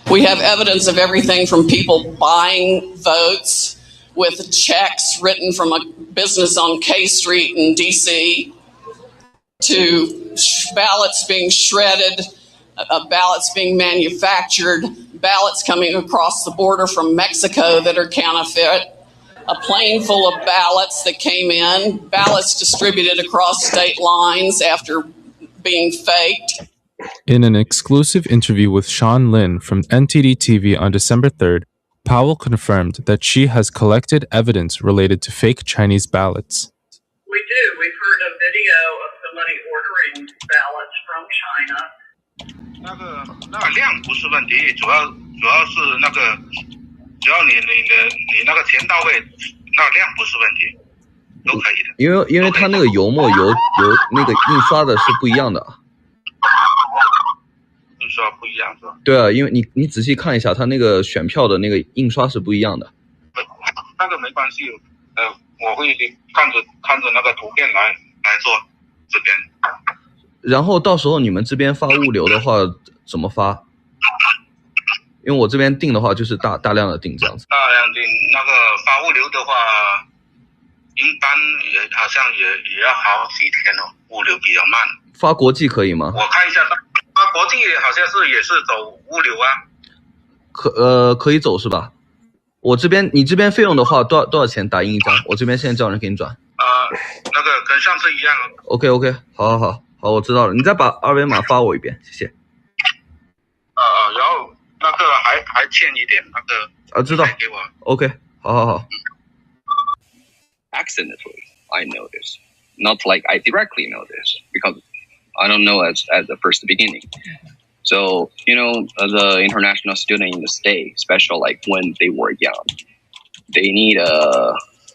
We have evidence of everything from people buying votes with checks written from a business on K Street in D.C. to ballots being shredded, ballots being manufactured, ballots coming across the border from Mexico that are counterfeit, a plane full of ballots that came in, ballots distributed across state lines after being faked. In an exclusive interview with Sean Lin from NTD TV on December 3rd, Powell confirmed that she has collected evidence related to fake Chinese ballots. We do. We've heard a video of somebody ordering ballots from China. 那个量不是问题，主要是那个，只要你那个钱到位，那量不是问题，都可以的。因为它那个油墨油那个印刷的是不一样的。印刷不一样是吧？对啊，因为你仔细看一下，它那个选票的那个印刷是不一样的。那个没关系，我会看着那个图片来做这边。然后到时候你们这边发物流的话怎么发？因为我这边订的话就是大量的订这样子。大量订那个发物流的话，一般好像也要好几天哦，物流比较慢。发国际可以吗？我看一下，发国际好像也是走物流啊。可以走是吧？你这边费用的话多少钱打印一张？我这边现在叫人给你转。那个跟上次一样啊。OK， 好，我知道了。你再把二维码发我一遍，谢谢。然后那个还欠一点那个知道。给我。OK， 好。Accidentally, I know this. Not like I directly know this because I don't know at the first beginning. So, the international student in the state, especially like when they were young, they need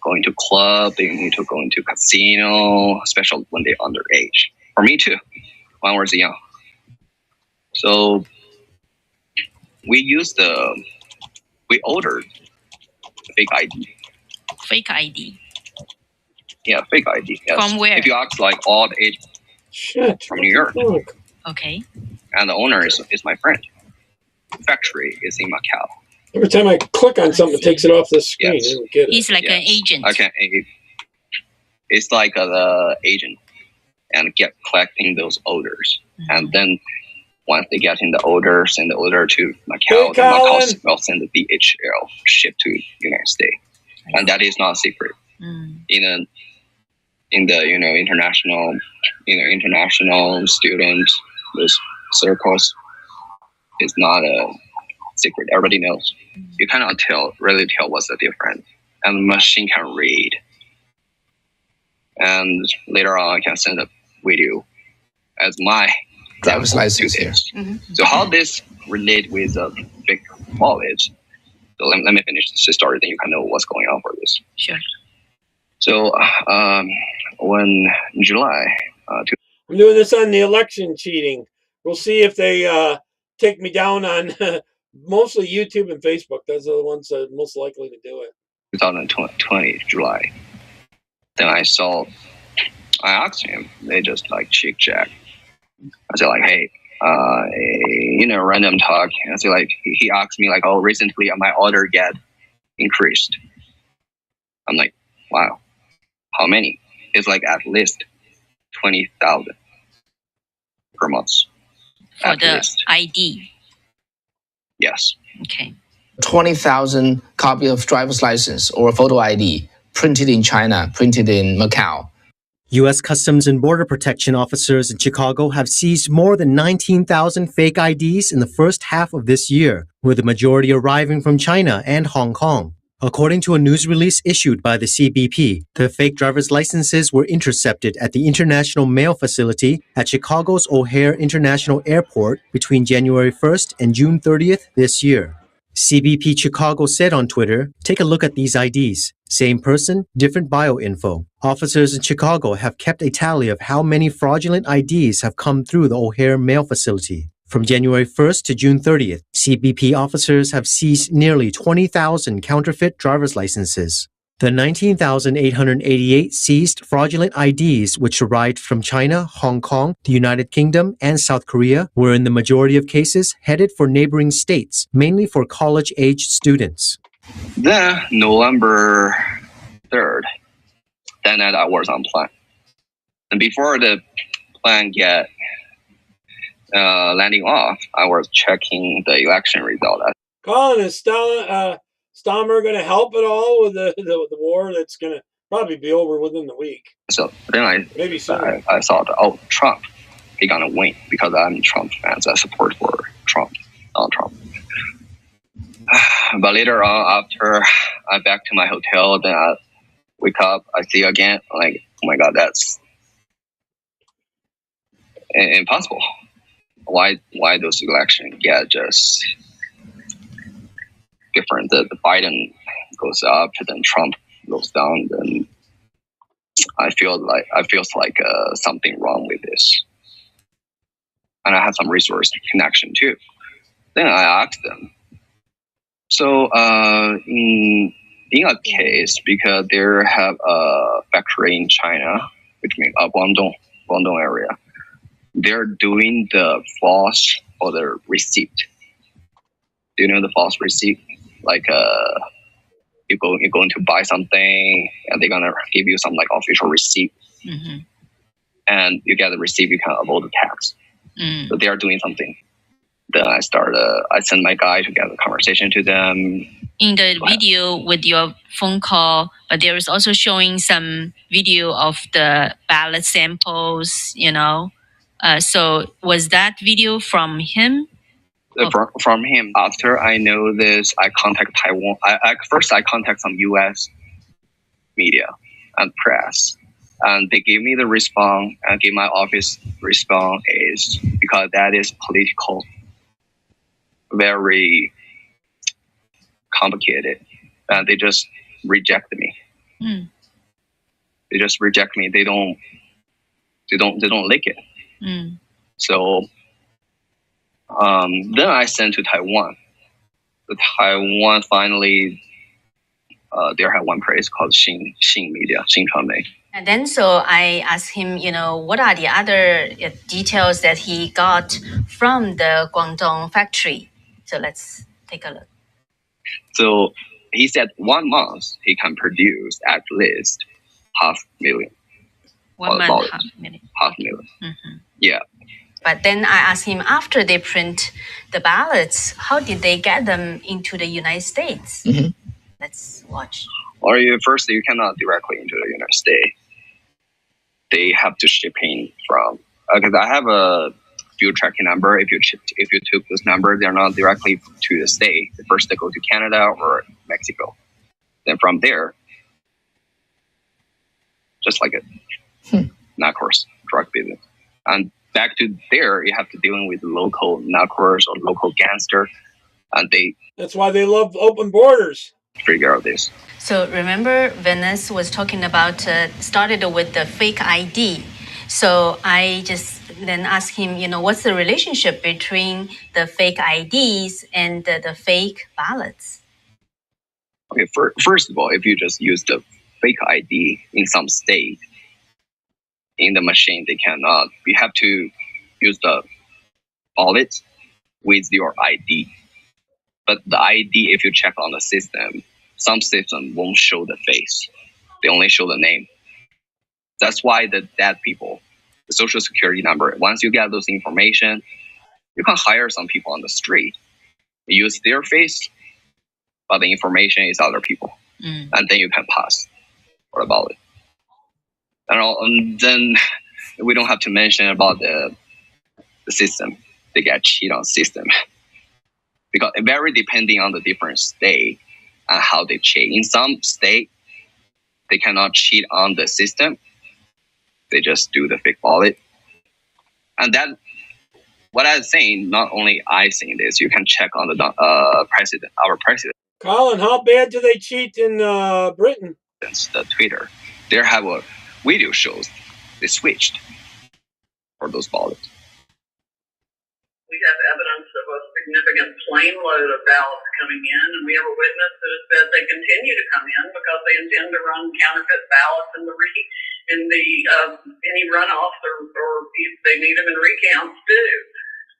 going to club, they need to go into casino, especially when they're underage. For me too, when I was young. So we ordered fake ID. Fake ID? Yeah, fake ID. Yes. From where? If you ask like all the agents from New York. Okay. And the owner is my friend. Factory is in Macau. Every time I click on something, it takes it off the screen. Yes. I don't get it. He's like an agent. Okay. It's like the agent and collecting those orders. Mm-hmm. And then once they get in the orders, send the order to Macau, then Macau will send the DHL ship to United States. And that is not a secret. In the international student those circles is not a secret. Everybody knows. You cannot really tell what's the difference. And the machine can read. And later on, I can send a video as my driver's license here. So how this relate with the big knowledge? So let me finish this story, then you can know what's going on for this. Sure. So when July, I'm doing this on the election cheating. We'll see if they take me down on mostly YouTube and Facebook. Those are the ones that are most likely to do it. 2020 July. Then I asked him. They just like chick chat. I said like, hey, random talk. I said like, he asked me like, oh, recently my order get increased. I'm like, wow, how many? It's like at least 20,000 per month. For the least. ID? Yes. Okay. 20,000 copy of driver's license or photo ID printed in China, printed in Macau. U.S. Customs and Border Protection officers in Chicago have seized more than 19,000 fake IDs in the first half of this year, with the majority arriving from China and Hong Kong. According to a news release issued by the CBP, the fake driver's licenses were intercepted at the International Mail Facility at Chicago's O'Hare International Airport between January 1st and June 30th this year. CBP Chicago said on Twitter, take a look at these IDs. Same person, different bio info. Officers in Chicago have kept a tally of how many fraudulent IDs have come through the O'Hare Mail Facility. From January 1st to June 30th, CBP officers have seized nearly 20,000 counterfeit driver's licenses. The 19,888 seized fraudulent IDs, which arrived from China, Hong Kong, the United Kingdom, and South Korea, were in the majority of cases headed for neighboring states, mainly for college-aged students. Then, November 3rd, that night I was on plan. And before the plan get landing off, I was checking the election result. Colin, is Stahmer going to help at all with the war that's going to probably be over within the week? So then Maybe sooner. I thought, oh, Trump, he gonna win because I'm a Trump fan. So I support for Trump, Donald Trump. But later on, after I'm back to my hotel, then I wake up, I see again, like, oh my God, that's impossible. Why those elections get just different? The Biden goes up, then Trump goes down. Then I feel like something wrong with this, and I have some resource connection too. Then I asked them. So in a case, because they have a factory in China, which means Guangdong area, they're doing the false or the receipt. Do you know the false receipt? Like you're going to buy something and they're gonna give you some like official receipt, and you get the receipt, you can avoid the tax. So they are doing something. Then I sent my guy to get the conversation to them. In the video with your phone call, but there is also showing some video of the ballot samples, so was that video from him? From him. After I know this, I contact Taiwan. First I contact some U.S. media and press, and they gave me the response, and gave my office response is because that is political, very complicated, and they just reject me. They just reject me. They don't like it. So then I sent to Taiwan. The Taiwan finally, they have one place called Xin Media, Xin Chuanmei. And then so I asked him, what are the other details that he got from the Guangdong factory? So let's take a look. So he said 1 month he can produce at least 500,000. 1 month, 500,000. 500,000. Yeah. But then I asked him, after they print the ballots, how did they get them into the United States? Let's watch. Or you cannot directly into the United States. They have to ship in from, because I have a field tracking number. If you took this number, they're not directly to the state. First they go to Canada or Mexico. Then from there, just like a narcos drug business. And back to there, you have to deal with local narcos or local gangster, and that's why they love open borders. Figure out this. So remember, Venice was talking about started with the fake ID. So I just then asked him, what's the relationship between the fake IDs and the fake ballots? Okay, first of all, if you just use the fake ID in some state, in the machine, they cannot. You have to use the ballot with your ID. But the ID, if you check on the system, some system won't show the face. They only show the name. That's why the dead people, the social security number, once you get those information, you can hire some people on the street. They use their face, but the information is other people. And then you can pass for the ballot. And then we don't have to mention about the system. They get cheated on system. Because it very depending on the different state and how they cheat. In some state, they cannot cheat on the system. They just do the fake ballot. And that, what I'm saying, not only I saying this, you can check on the our president. Colin, how bad do they cheat in Britain? It's the Twitter. They have a video shows they switched for those ballots. We have evidence of a significant plane load of ballots coming in, and we have a witness who has said they continue to come in because they intend to run counterfeit ballots in any runoffs or if they need them in recounts too.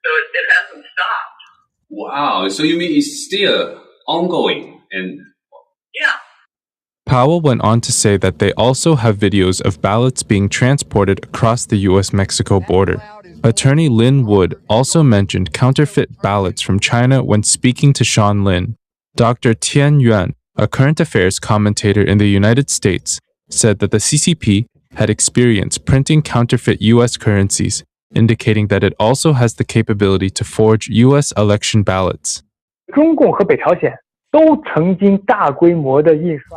So it hasn't stopped. Wow. So you mean it's still ongoing? And yeah. Powell went on to say that they also have videos of ballots being transported across the US-Mexico border. Attorney Lin Wood also mentioned counterfeit ballots from China when speaking to Sean Lin. Dr. Tian Yuan, a current affairs commentator in the United States, said that the CCP had experience printing counterfeit US currencies, indicating that it also has the capability to forge US election ballots.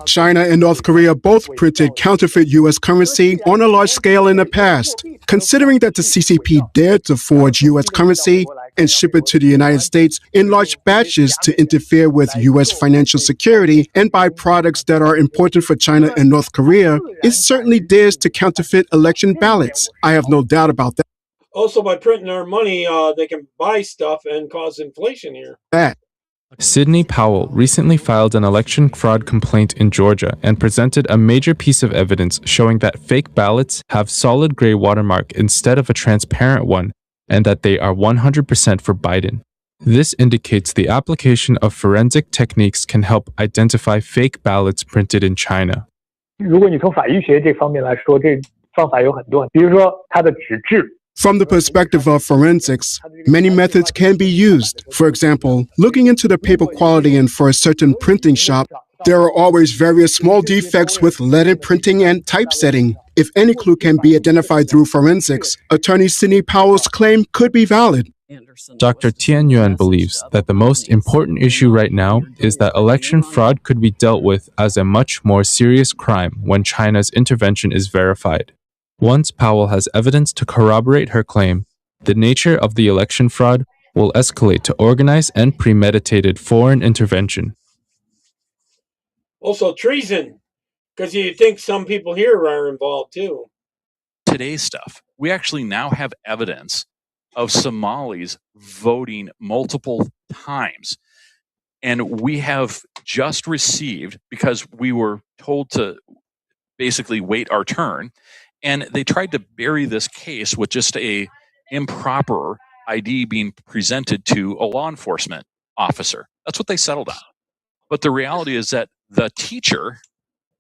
China and North Korea both printed counterfeit U.S. currency on a large scale in the past. Considering that the CCP dared to forge U.S. currency and ship it to the United States in large batches to interfere with U.S. financial security and buy products that are important for China and North Korea, it certainly dares to counterfeit election ballots. I have no doubt about that. Also, by printing our money, they can buy stuff and cause inflation here. Sidney Powell recently filed an election fraud complaint in Georgia and presented a major piece of evidence showing that fake ballots have solid gray watermark instead of a transparent one, and that they are 100% for Biden. This indicates the application of forensic techniques can help identify fake ballots printed in China. 如果你从法医学这方面来说，这方法有很多，比如说它的纸质。From the perspective of forensics, many methods can be used. For example, looking into the paper quality and for a certain printing shop, there are always various small defects with leaded printing and typesetting. If any clue can be identified through forensics, Attorney Sidney Powell's claim could be valid. Dr. Tian Yuan believes that the most important issue right now is that election fraud could be dealt with as a much more serious crime when China's intervention is verified. Once Powell has evidence to corroborate her claim, the nature of the election fraud will escalate to organized and premeditated foreign intervention. Also treason, because you think some people here are involved too. Today's stuff, we actually now have evidence of Somalis voting multiple times. And we have just received, because we were told to basically wait our turn, and they tried to bury this case with just a improper ID being presented to a law enforcement officer. That's what they settled on. But the reality is that the teacher,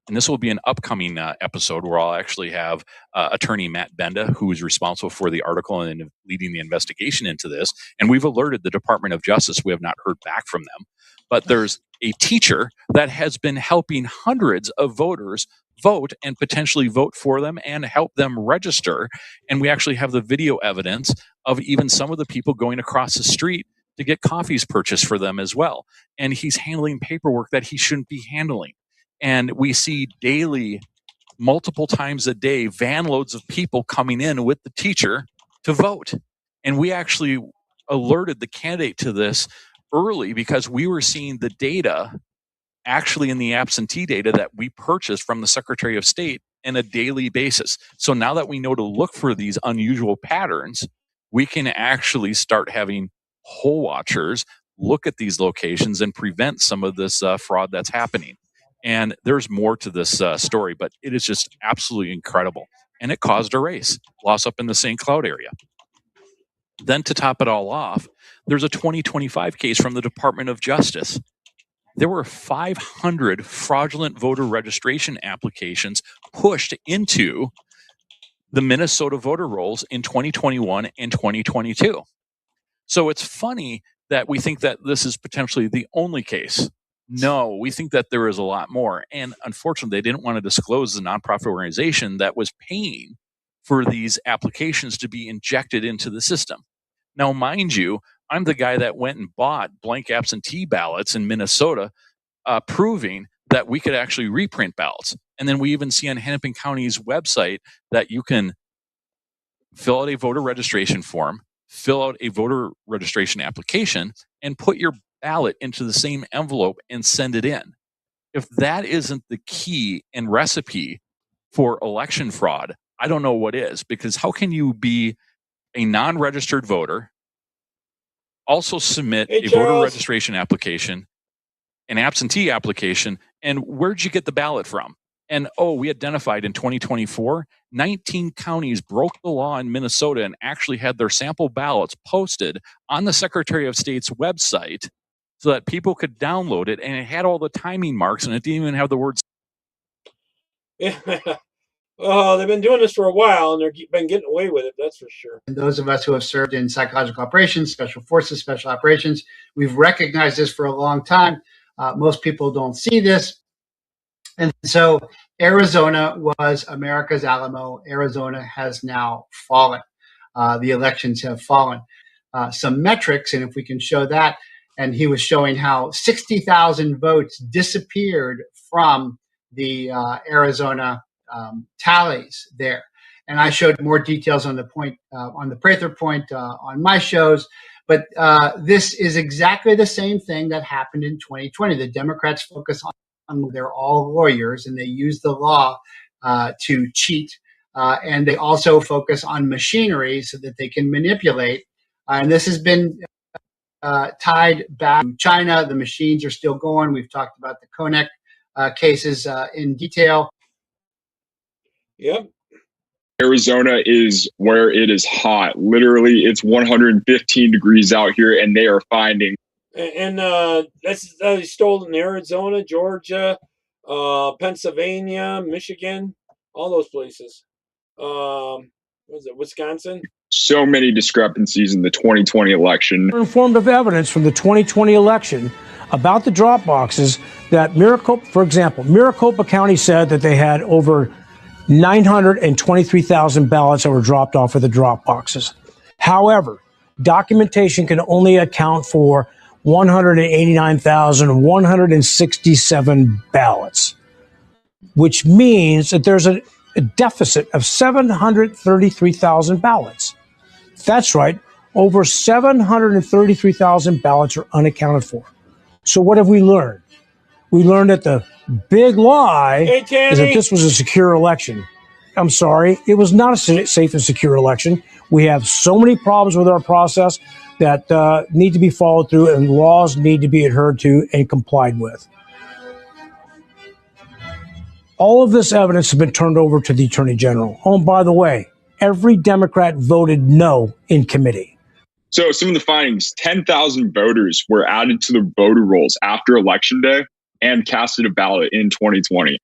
and this will be an upcoming episode where I'll actually have attorney Matt Benda, who is responsible for the article and leading the investigation into this. And we've alerted the Department of Justice. We have not heard back from them. But there's a teacher that has been helping hundreds of voters vote and potentially vote for them and help them register. And we actually have the video evidence of even some of the people going across the street to get coffees purchased for them as well. And he's handling paperwork that he shouldn't be handling. And we see daily, multiple times a day, van loads of people coming in with the teacher to vote. And we actually alerted the candidate to this early because we were seeing the data actually in the absentee data that we purchased from the Secretary of State on a daily basis. So now that we know to look for these unusual patterns, we can actually start having poll watchers look at these locations and prevent some of this fraud that's happening. And there's more to this story, but it is just absolutely incredible. And it caused a race loss up in the St. Cloud area. Then to top it all off, there's a 2025 case from the Department of Justice. There were 500 fraudulent voter registration applications pushed into the Minnesota voter rolls in 2021 and 2022. So it's funny that we think that this is potentially the only case. No, we think that there is a lot more. And unfortunately, they didn't want to disclose the nonprofit organization that was paying for these applications to be injected into the system. Now, mind you, I'm the guy that went and bought blank absentee ballots in Minnesota, proving that we could actually reprint ballots. And then we even see on Hennepin County's website that you can fill out a voter registration form, fill out a voter registration application, and put your ballot into the same envelope and send it in. If that isn't the key and recipe for election fraud, I don't know what is, because how can you be a non-registered voter, also submit Hey, a voter Charles. registration application, an absentee application, and where'd you get the ballot from? And we identified in 2024, 19 counties broke the law in Minnesota and actually had their sample ballots posted on the Secretary of State's website so that people could download it, and it had all the timing marks, and it didn't even have the words. Yeah. Oh, they've been doing this for a while, and they've been getting away with it, that's for sure. And those of us who have served in psychological operations, special forces, special operations, we've recognized this for a long time. Most people don't see this. And so Arizona was America's Alamo. Arizona has now fallen. The elections have fallen. Some metrics, and if we can show that, and he was showing how 60,000 votes disappeared from the Arizona tallies there. And I showed more details on the point, on the Prather point on my shows. But this is exactly the same thing that happened in 2020. The Democrats focus on they're all lawyers, and they use the law to cheat. And they also focus on machinery so that they can manipulate. And this has been tied back to China. The machines are still going. We've talked about the Konek cases in detail. Yep. Arizona is where it is hot. Literally, it's 115 degrees out here, and they are finding. And that's stolen in Arizona, Georgia, Pennsylvania, Michigan, all those places. What was it, Wisconsin? So many discrepancies in the 2020 election. We're informed of evidence from the 2020 election about the drop boxes that Maricopa, for example, Maricopa County said that they had over 923,000 ballots that were dropped off of the drop boxes. However, documentation can only account for 189,167 ballots, which means that there's a deficit of 733,000 ballots. That's right. Over 733,000 ballots are unaccounted for. So what have we learned? We learned that the big lie is that this was a secure election. I'm sorry, it was not a safe and secure election. We have so many problems with our process that need to be followed through, and laws need to be adhered to and complied with. All of this evidence has been turned over to the Attorney General. Oh, and by the way, every Democrat voted no in committee. So some of the findings, 10,000 voters were added to the voter rolls after Election Day and casted a ballot in 2020.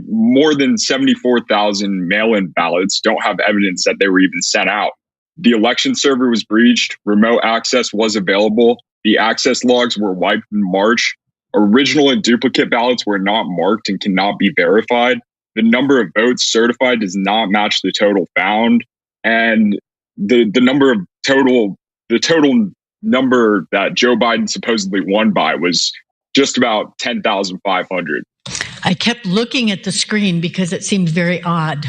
More than 74,000 mail-in ballots don't have evidence that they were even sent out. The election server was breached. Remote access was available. The access logs were wiped in March. Original and duplicate ballots were not marked and cannot be verified. The number of votes certified does not match the total found. And the total number that Joe Biden supposedly won by was just about 10,500. I kept looking at the screen because it seemed very odd.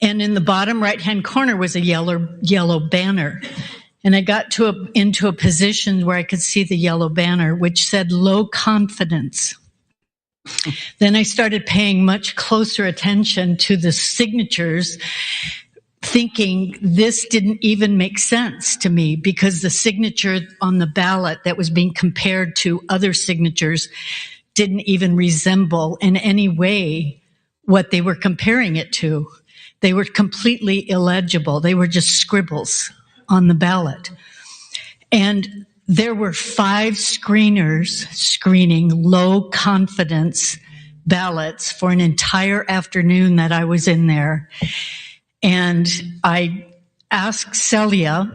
And in the bottom right-hand corner was a yellow banner. And I got into a position where I could see the yellow banner, which said low confidence. Then I started paying much closer attention to the signatures, thinking this didn't even make sense to me because the signature on the ballot that was being compared to other signatures didn't even resemble in any way what they were comparing it to. They were completely illegible. They were just scribbles on the ballot. And there were 5 screeners screening low confidence ballots for an entire afternoon that I was in there. And I asked Celia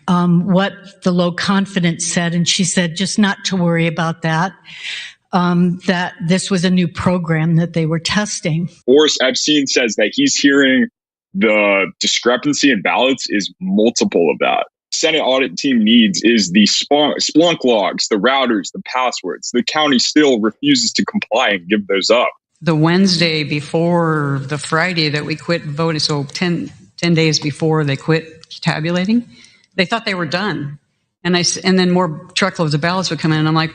what the low confidence said, and she said just not to worry about that. That this was a new program that they were testing. Boris Epstein says that he's hearing the discrepancy in ballots is multiple of that. Senate audit team needs is the Splunk logs, the routers, the passwords. The county still refuses to comply and give those up. The Wednesday before the Friday that we quit voting, so 10 days before they quit tabulating, they thought they were done. And then more truckloads of ballots would come in, and I'm like,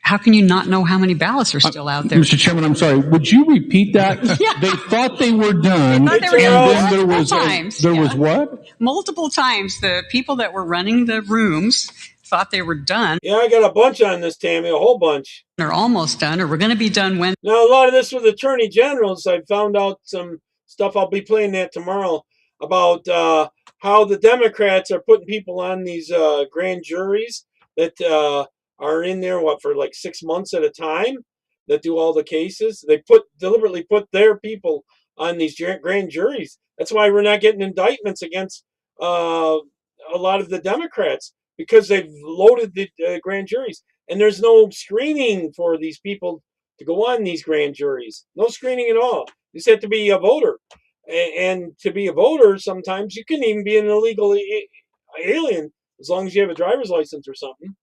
how can you not know how many ballots are still out there? Mr. Chairman, I'm sorry. Would you repeat that? Yeah. They thought they were done. They thought they were and done then multiple was what? Multiple times. The people that were running the rooms thought they were done. Yeah, I got a bunch on this, Tammy, a whole bunch. They're almost done, or we're going to be done when. Now, a lot of this with attorney generals, I found out some stuff. I'll be playing that tomorrow about how the Democrats are putting people on these grand juries that are in there, for like 6 months at a time, that do all the cases. They deliberately put their people on these grand juries. That's why we're not getting indictments against a lot of the Democrats, because they've loaded the grand juries. And there's no screening for these people to go on these grand juries. No screening at all. You just have to be a voter. And to be a voter, sometimes you can even be an illegal alien as long as you have a driver's license or something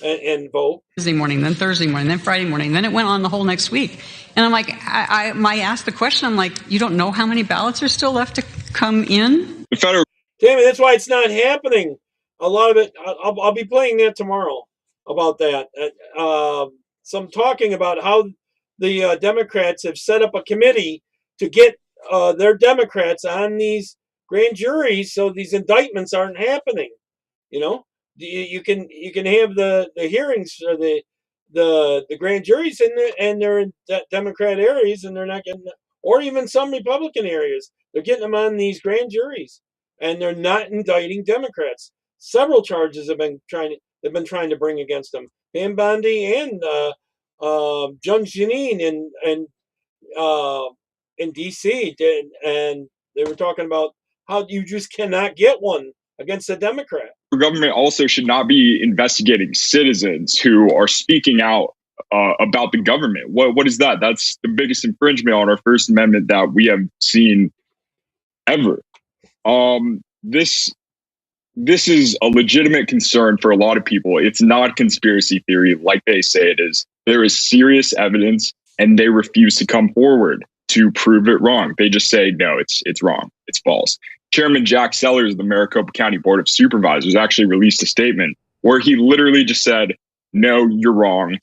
and vote. Tuesday morning, then Thursday morning, then Friday morning, then it went on the whole next week. And I'm like, I asked the question, I'm like, you don't know how many ballots are still left to come in? The federal. Damn it, that's why it's not happening. A lot of it, I'll be playing that tomorrow about that. Some talking about how the Democrats have set up a committee to get their Democrats on these grand juries so these indictments aren't happening. You know, you can have the hearings for the grand juries and they're in Democrat areas, and they're not getting, or even some Republican areas, they're getting them on these grand juries, and they're not indicting Democrats. Several charges they've been trying to bring against them. Pam Bondi and Jung Janine in D.C. did, and they were talking about how you just cannot get one against a Democrat. The government also should not be investigating citizens who are speaking out about the government. What is that? That's the biggest infringement on our First Amendment that we have seen ever. This is a legitimate concern for a lot of people. It's not conspiracy theory like they say it is. There is serious evidence, and they refuse to come forward to prove it wrong. They just say, no, it's wrong. It's false. Chairman Jack Sellers of the Maricopa County Board of Supervisors actually released a statement where he literally just said, no, you're wrong.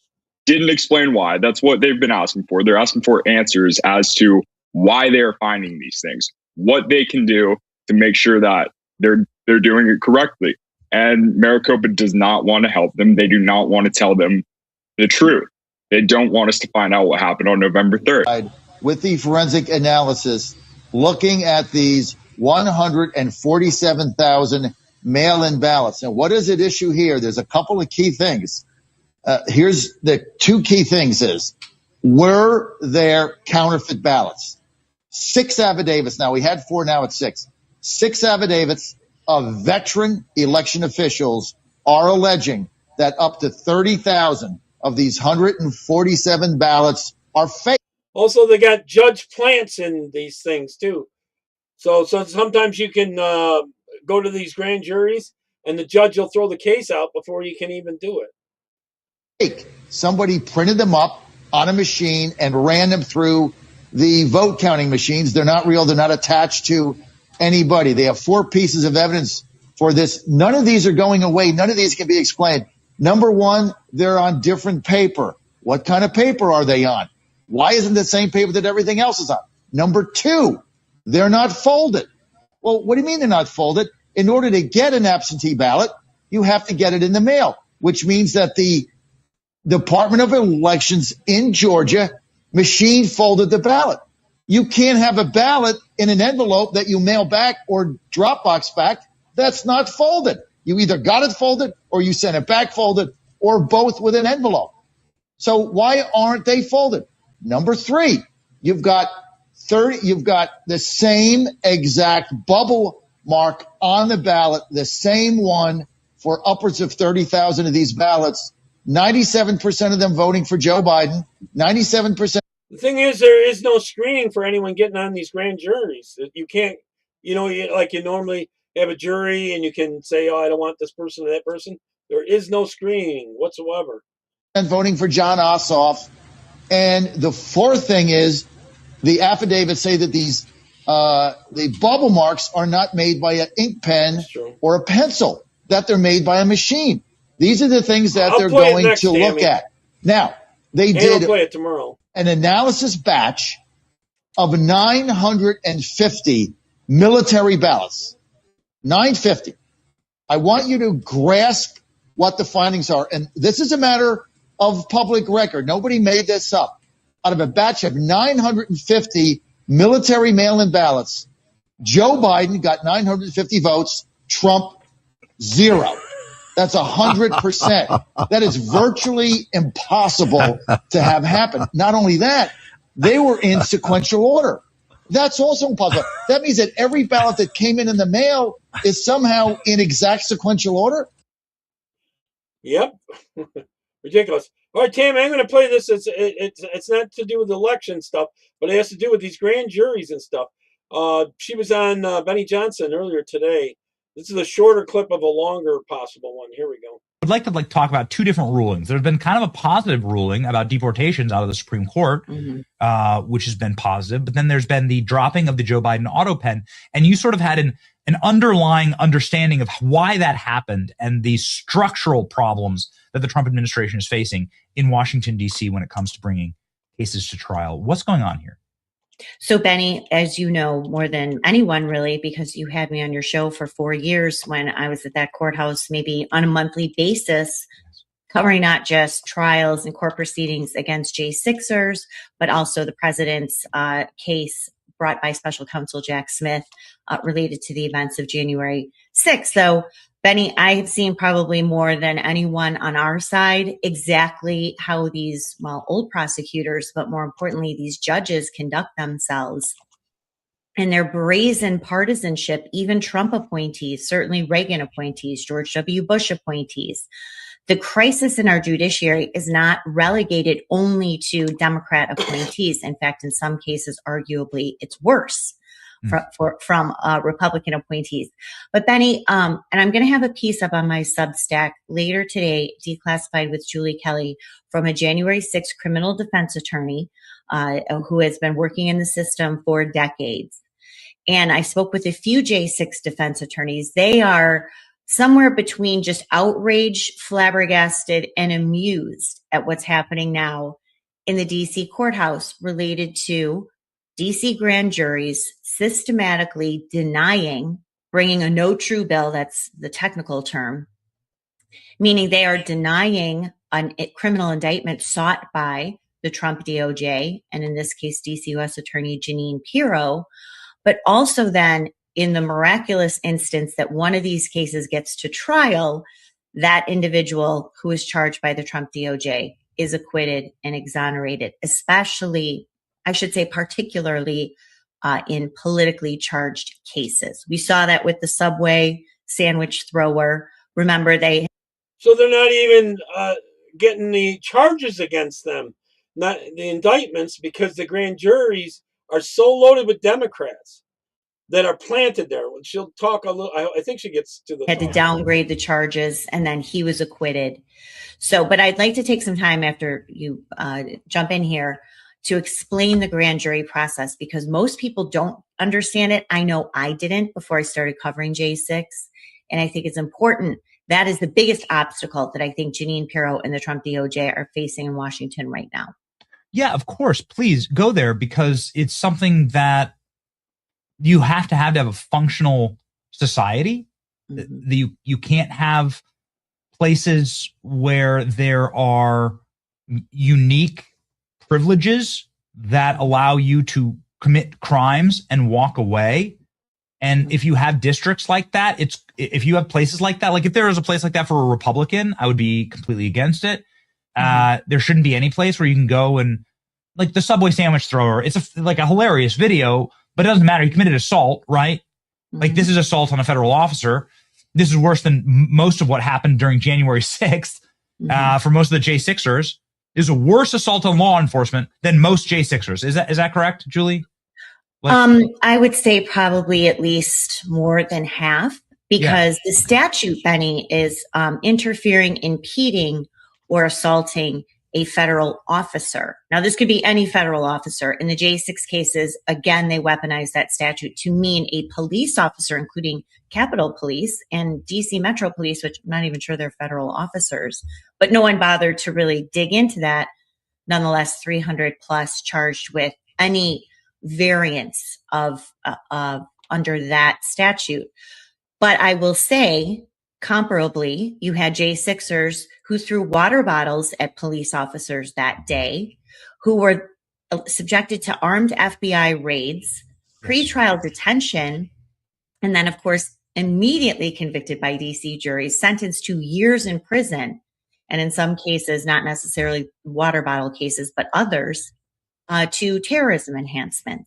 Didn't explain why. That's what they've been asking for. They're asking for answers as to why they're finding these things, what they can do to make sure that they're doing it correctly. And Maricopa does not want to help them. They do not want to tell them the truth. They don't want us to find out what happened on November 3rd. With the forensic analysis, looking at these 147,000 mail-in ballots. And what is at issue here? There's a couple of key things. Here's the two key things is, were there counterfeit ballots? 6 affidavits. Now we had 4, now it's 6. 6 affidavits of veteran election officials are alleging that up to 30,000 of these 147 ballots are fake. Also, they got judge plants in these things too. So sometimes you can go to these grand juries and the judge will throw the case out before you can even do it. Somebody printed them up on a machine and ran them through the vote counting machines. They're not real. They're not attached to anybody. They have 4 pieces of evidence for this. None of these are going away. None of these can be explained. Number one, they're on different paper. What kind of paper are they on? Why isn't the same paper that everything else is on? Number 2, they're not folded. Well, what do you mean they're not folded? In order to get an absentee ballot, you have to get it in the mail, which means that the Department of Elections in Georgia machine folded the ballot. You can't have a ballot in an envelope that you mail back or Dropbox back that's not folded. You either got it folded or you sent it back folded, or both with an envelope. So why aren't they folded? Number 3, you've got the same exact bubble mark on the ballot, the same one for upwards of 30,000 of these ballots. 97% of them voting for Joe Biden. 97%. The thing is, there is no screening for anyone getting on these grand juries. You can't, like you normally have a jury and you can say, oh, I don't want this person or that person. There is no screening whatsoever. And voting for John Ossoff. And the 4th thing is, the affidavits say that these the bubble marks are not made by an ink pen or a pencil, that they're made by a machine. These are the things that they're going to look at. Now, they And did we'll play it tomorrow. an analysis batch of 950 military ballots. 950. I want you to grasp what the findings are. And this is a matter of public record. Nobody made this up. Out of a batch of 950 military mail-in ballots, Joe Biden got 950 votes, Trump 0. That's 100%. That is virtually impossible to have happen. Not only that, they were in sequential order. That's also impossible. That means that every ballot that came in the mail is somehow in exact sequential order. Yep. Ridiculous. All right, Tammy, I'm going to play this. It's not to do with election stuff, but it has to do with these grand juries and stuff. She was on Benny Johnson earlier today. This is a shorter clip of a longer possible one. Here we go. I'd like to talk about two different rulings. There's been kind of a positive ruling about deportations out of the Supreme Court, which has been positive. But then there's been the dropping of the Joe Biden auto pen, and you sort of had an underlying understanding of why that happened and the structural problems that the Trump administration is facing in Washington, D.C. when it comes to bringing cases to trial. What's going on here? So, Benny, as you know more than anyone, really, because you had me on your show for 4 years when I was at that courthouse, maybe on a monthly basis, covering not just trials and court proceedings against J6ers, but also the president's case brought by special counsel Jack Smith related to the events of January 6th. So, Benny, I have seen probably more than anyone on our side exactly how these, old prosecutors, but more importantly, these judges conduct themselves and their brazen partisanship, even Trump appointees, certainly Reagan appointees, George W. Bush appointees. The crisis in our judiciary is not relegated only to Democrat appointees. In fact, in some cases, arguably, it's worse. From Republican appointees. But Benny, and I'm going to have a piece up on my Substack later today, Declassified with Julie Kelly, from a January 6th criminal defense attorney who has been working in the system for decades. And I spoke with a few J6 defense attorneys. They are somewhere between just outraged, flabbergasted, and amused at what's happening now in the DC courthouse related to DC grand juries systematically denying bringing a no true bill, that's the technical term, meaning they are denying a criminal indictment sought by the Trump DOJ, and in this case, DC U.S. Attorney Jeanine Pirro, but also then in the miraculous instance that one of these cases gets to trial, that individual who is charged by the Trump DOJ is acquitted and exonerated, especially, I should say, particularly in politically charged cases. We saw that with the Subway sandwich thrower. Remember, So they're not even getting the charges against them, not the indictments, because the grand juries are so loaded with Democrats that are planted there. She'll talk a little, I think she gets to the had to downgrade the charges, and then he was acquitted. So, but I'd like to take some time after you jump in here to explain the grand jury process, because most people don't understand it. I know I didn't before I started covering J6. And I think it's important. That is the biggest obstacle that I think Jeanine Pirro and the Trump DOJ are facing in Washington right now. Yeah, of course. Please go there, because it's something that you have to have a functional society. You can't have places where there are unique privileges that allow you to commit crimes and walk away. And if you have districts like that, if you have places like that, like if there was a place like that for a Republican, I would be completely against it. There shouldn't be any place where you can go and, like the Subway sandwich thrower, it's like a hilarious video, but it doesn't matter. He committed assault, right? Like this is assault on a federal officer. This is worse than most of what happened during January 6th for most of the J6ers. Is a worse assault on law enforcement than most J6ers. Is that correct, Julie? I would say probably at least more than half, because the statute, Benny, is interfering, impeding, or assaulting a federal officer. Now, this could be any federal officer. In the J6 cases, again, they weaponized that statute to mean a police officer, including Capitol Police and DC Metro Police, which I'm not even sure they're federal officers. But no one bothered to really dig into that. Nonetheless, 300 plus charged with any variance of under that statute. But I will say, comparably, you had J6ers who threw water bottles at police officers that day, who were subjected to armed FBI raids, pretrial detention, and then, of course, immediately convicted by DC juries, sentenced to years in prison, and in some cases, not necessarily water bottle cases, but others, to terrorism enhancement.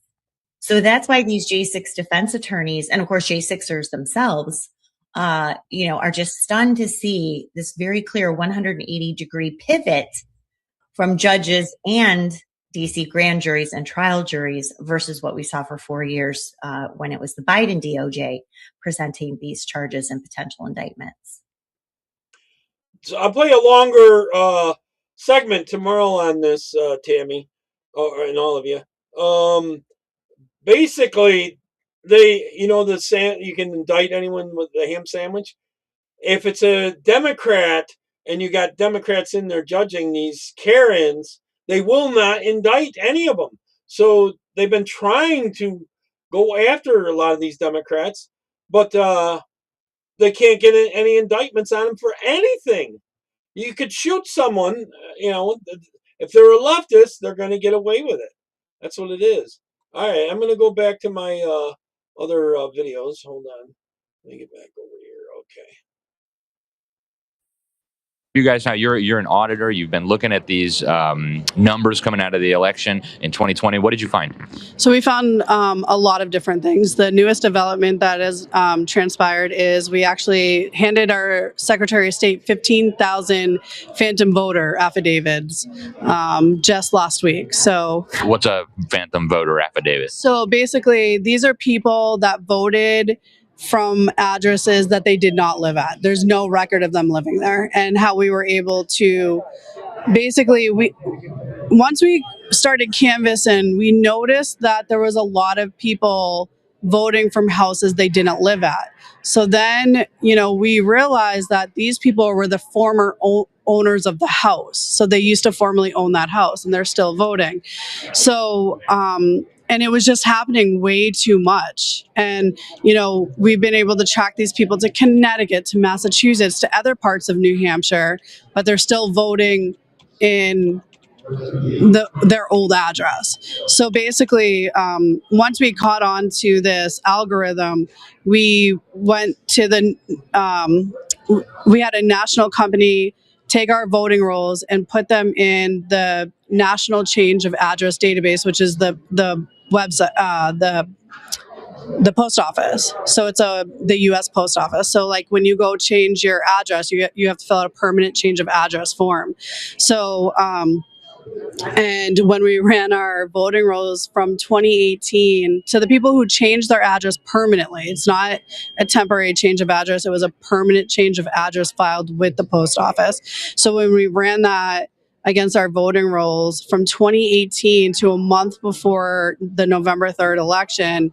So that's why these J6 defense attorneys, and of course J6ers themselves, are just stunned to see this very clear 180-degree pivot from judges and DC grand juries and trial juries versus what we saw for 4 years when it was the Biden DOJ presenting these charges and potential indictments. So I'll play a longer segment tomorrow on this, Tammy, and all of you. Basically, you can indict anyone with a ham sandwich. If it's a Democrat and you got Democrats in there judging these Karens, they will not indict any of them. So they've been trying to go after a lot of these Democrats, but they can't get any indictments on them for anything. You could shoot someone, if they're a leftist, they're going to get away with it. That's what it is. All right, I'm going to go back to my other videos. Hold on. Let me get back over here. Okay. You guys, now you're an auditor. You've been looking at these numbers coming out of the election in 2020. What did you find? So we found a lot of different things. The newest development that has transpired is we actually handed our Secretary of State 15,000 phantom voter affidavits just last week. So What's a phantom voter affidavit? So basically, these are people that voted from addresses that they did not live at. There's no record of them living there. And how we were able to basically, once we started canvassing, we noticed that there was a lot of people voting from houses they didn't live at. So then, we realized that these people were the former owners of the house. So they used to formerly own that house and they're still voting. So, and it was just happening way too much. And, we've been able to track these people to Connecticut, to Massachusetts, to other parts of New Hampshire, but they're still voting in their old address. So basically, once we caught on to this algorithm, we went to we had a national company take our voting rolls and put them in the National Change of Address database, which is the website, the post office. So it's the U.S. Post Office. So like when you go change your address, you have to fill out a permanent change of address form. So and when we ran our voting rolls from 2018 to the people who changed their address permanently, it's not a temporary change of address, it was a permanent change of address filed with the post office. So when we ran that against our voting rolls from 2018 to a month before the November 3rd election,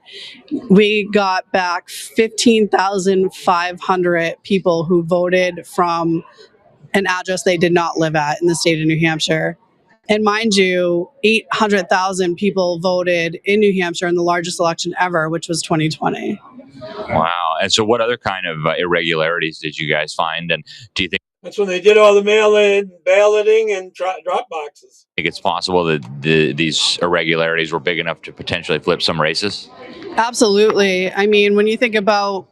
we got back 15,500 people who voted from an address they did not live at in the state of New Hampshire. And mind you, 800,000 people voted in New Hampshire in the largest election ever, which was 2020. Wow. And so what other kind of irregularities did you guys find? And do you think that's when they did all the mail-in balloting and drop boxes? it's possible that these irregularities were big enough to potentially flip some races? Absolutely. I mean, when you think about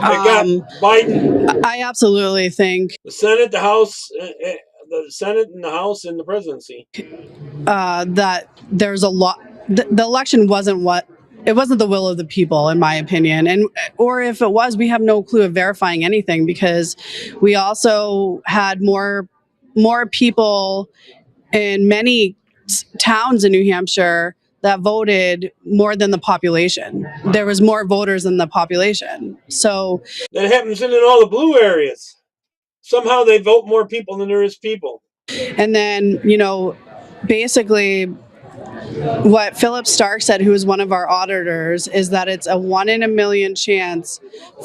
Biden, I absolutely think the Senate, the House, the Senate and the House and the presidency. That there's a lot. The election wasn't the will of the people, in my opinion. Or if it was, we have no clue of verifying anything, because we also had more people in many towns in New Hampshire that voted more than the population. There was more voters than the population. So that happens in all the blue areas. Somehow they vote more people than there is people. And then, basically what Philip Stark said, who is one of our auditors, is that it's a 1 in a million chance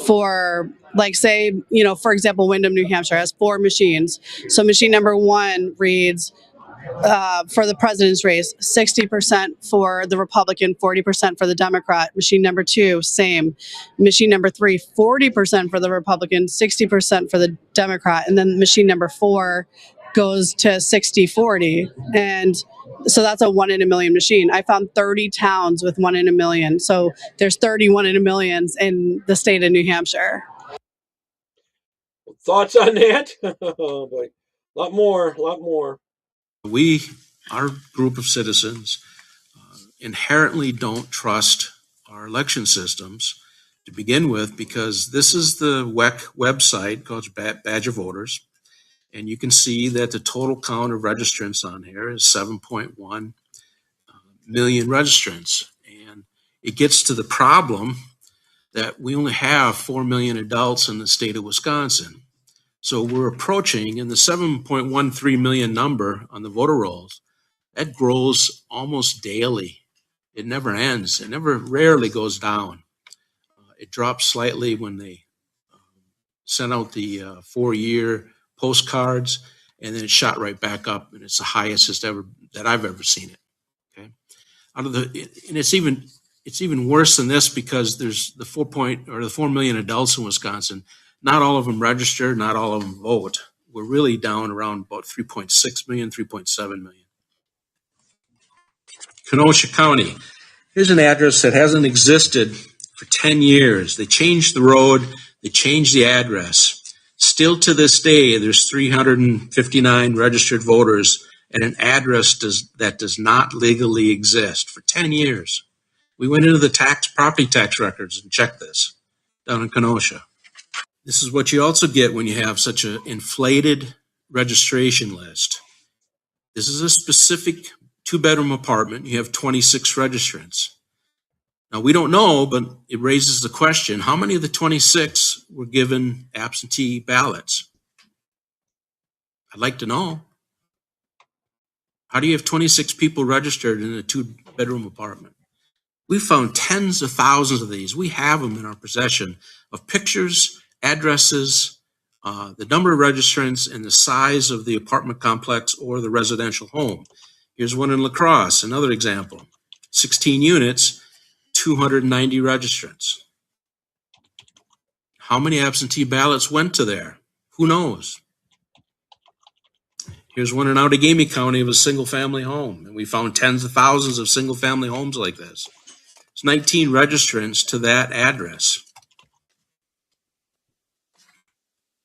for, like, say, for example, Windham, New Hampshire has 4 machines. So machine number 1 reads, for the president's race, 60% for the Republican, 40% for the Democrat. Machine number 2, same. Machine number 3, 40% for the Republican, 60% for the Democrat. And then machine number 4 goes to 60-40. And so that's a 1 in a million machine. I found 30 towns with 1 in a million. So there's 31 in a millions in the state of New Hampshire. Thoughts on that? Oh boy. A lot more. Our group of citizens, inherently don't trust our election systems to begin with, because this is the WEC website called Badge of Voters, and you can see that the total count of registrants on here is 7.1 million registrants. And it gets to the problem that we only have 4 million adults in the state of Wisconsin. So we're approaching, in the 7.13 million number on the voter rolls, that grows almost daily. It never ends. It rarely goes down. It drops slightly when they sent out the 4-year postcards, and then it shot right back up, and it's the highest that I've ever seen it. Okay, and it's even worse than this, because there's the 4 million adults in Wisconsin. Not all of them register, not all of them vote. We're really down around about 3.6 million, 3.7 million. Kenosha County. Here's an address that hasn't existed for 10 years. They changed the road, they changed the address. Still to this day, there's 359 registered voters at an address that does not legally exist for 10 years. We went into the property tax records and checked this down in Kenosha. This is what you also get when you have such an inflated registration list. This is a specific 2-bedroom apartment. You have 26 registrants. Now, we don't know, but it raises the question, how many of the 26 were given absentee ballots? I'd like to know. How do you have 26 people registered in a 2-bedroom apartment? We found tens of thousands of these. We have them in our possession, of pictures, addresses, the number of registrants, and the size of the apartment complex or the residential home. Here's one in La Crosse, another example. 16 units, 290 registrants. How many absentee ballots went to there? Who knows? Here's one in Outagamie County of a single-family home, and we found tens of thousands of single-family homes like this. It's 19 registrants to that address.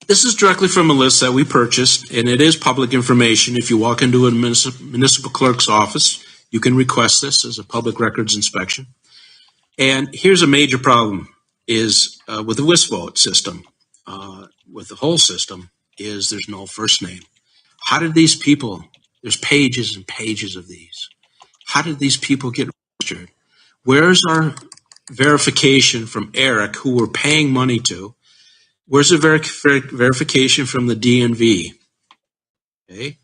This is directly from a list that we purchased, and it is public information. If you walk into a municipal clerk's office, you can request this as a public records inspection. And here's a major problem is with the WISVOTE system, with the whole system, is there's no first name. How did these people, there's pages and pages of these. How did these people get registered? Where's our verification from Eric, who we're paying money to? Where's the verification from the DMV? Okay.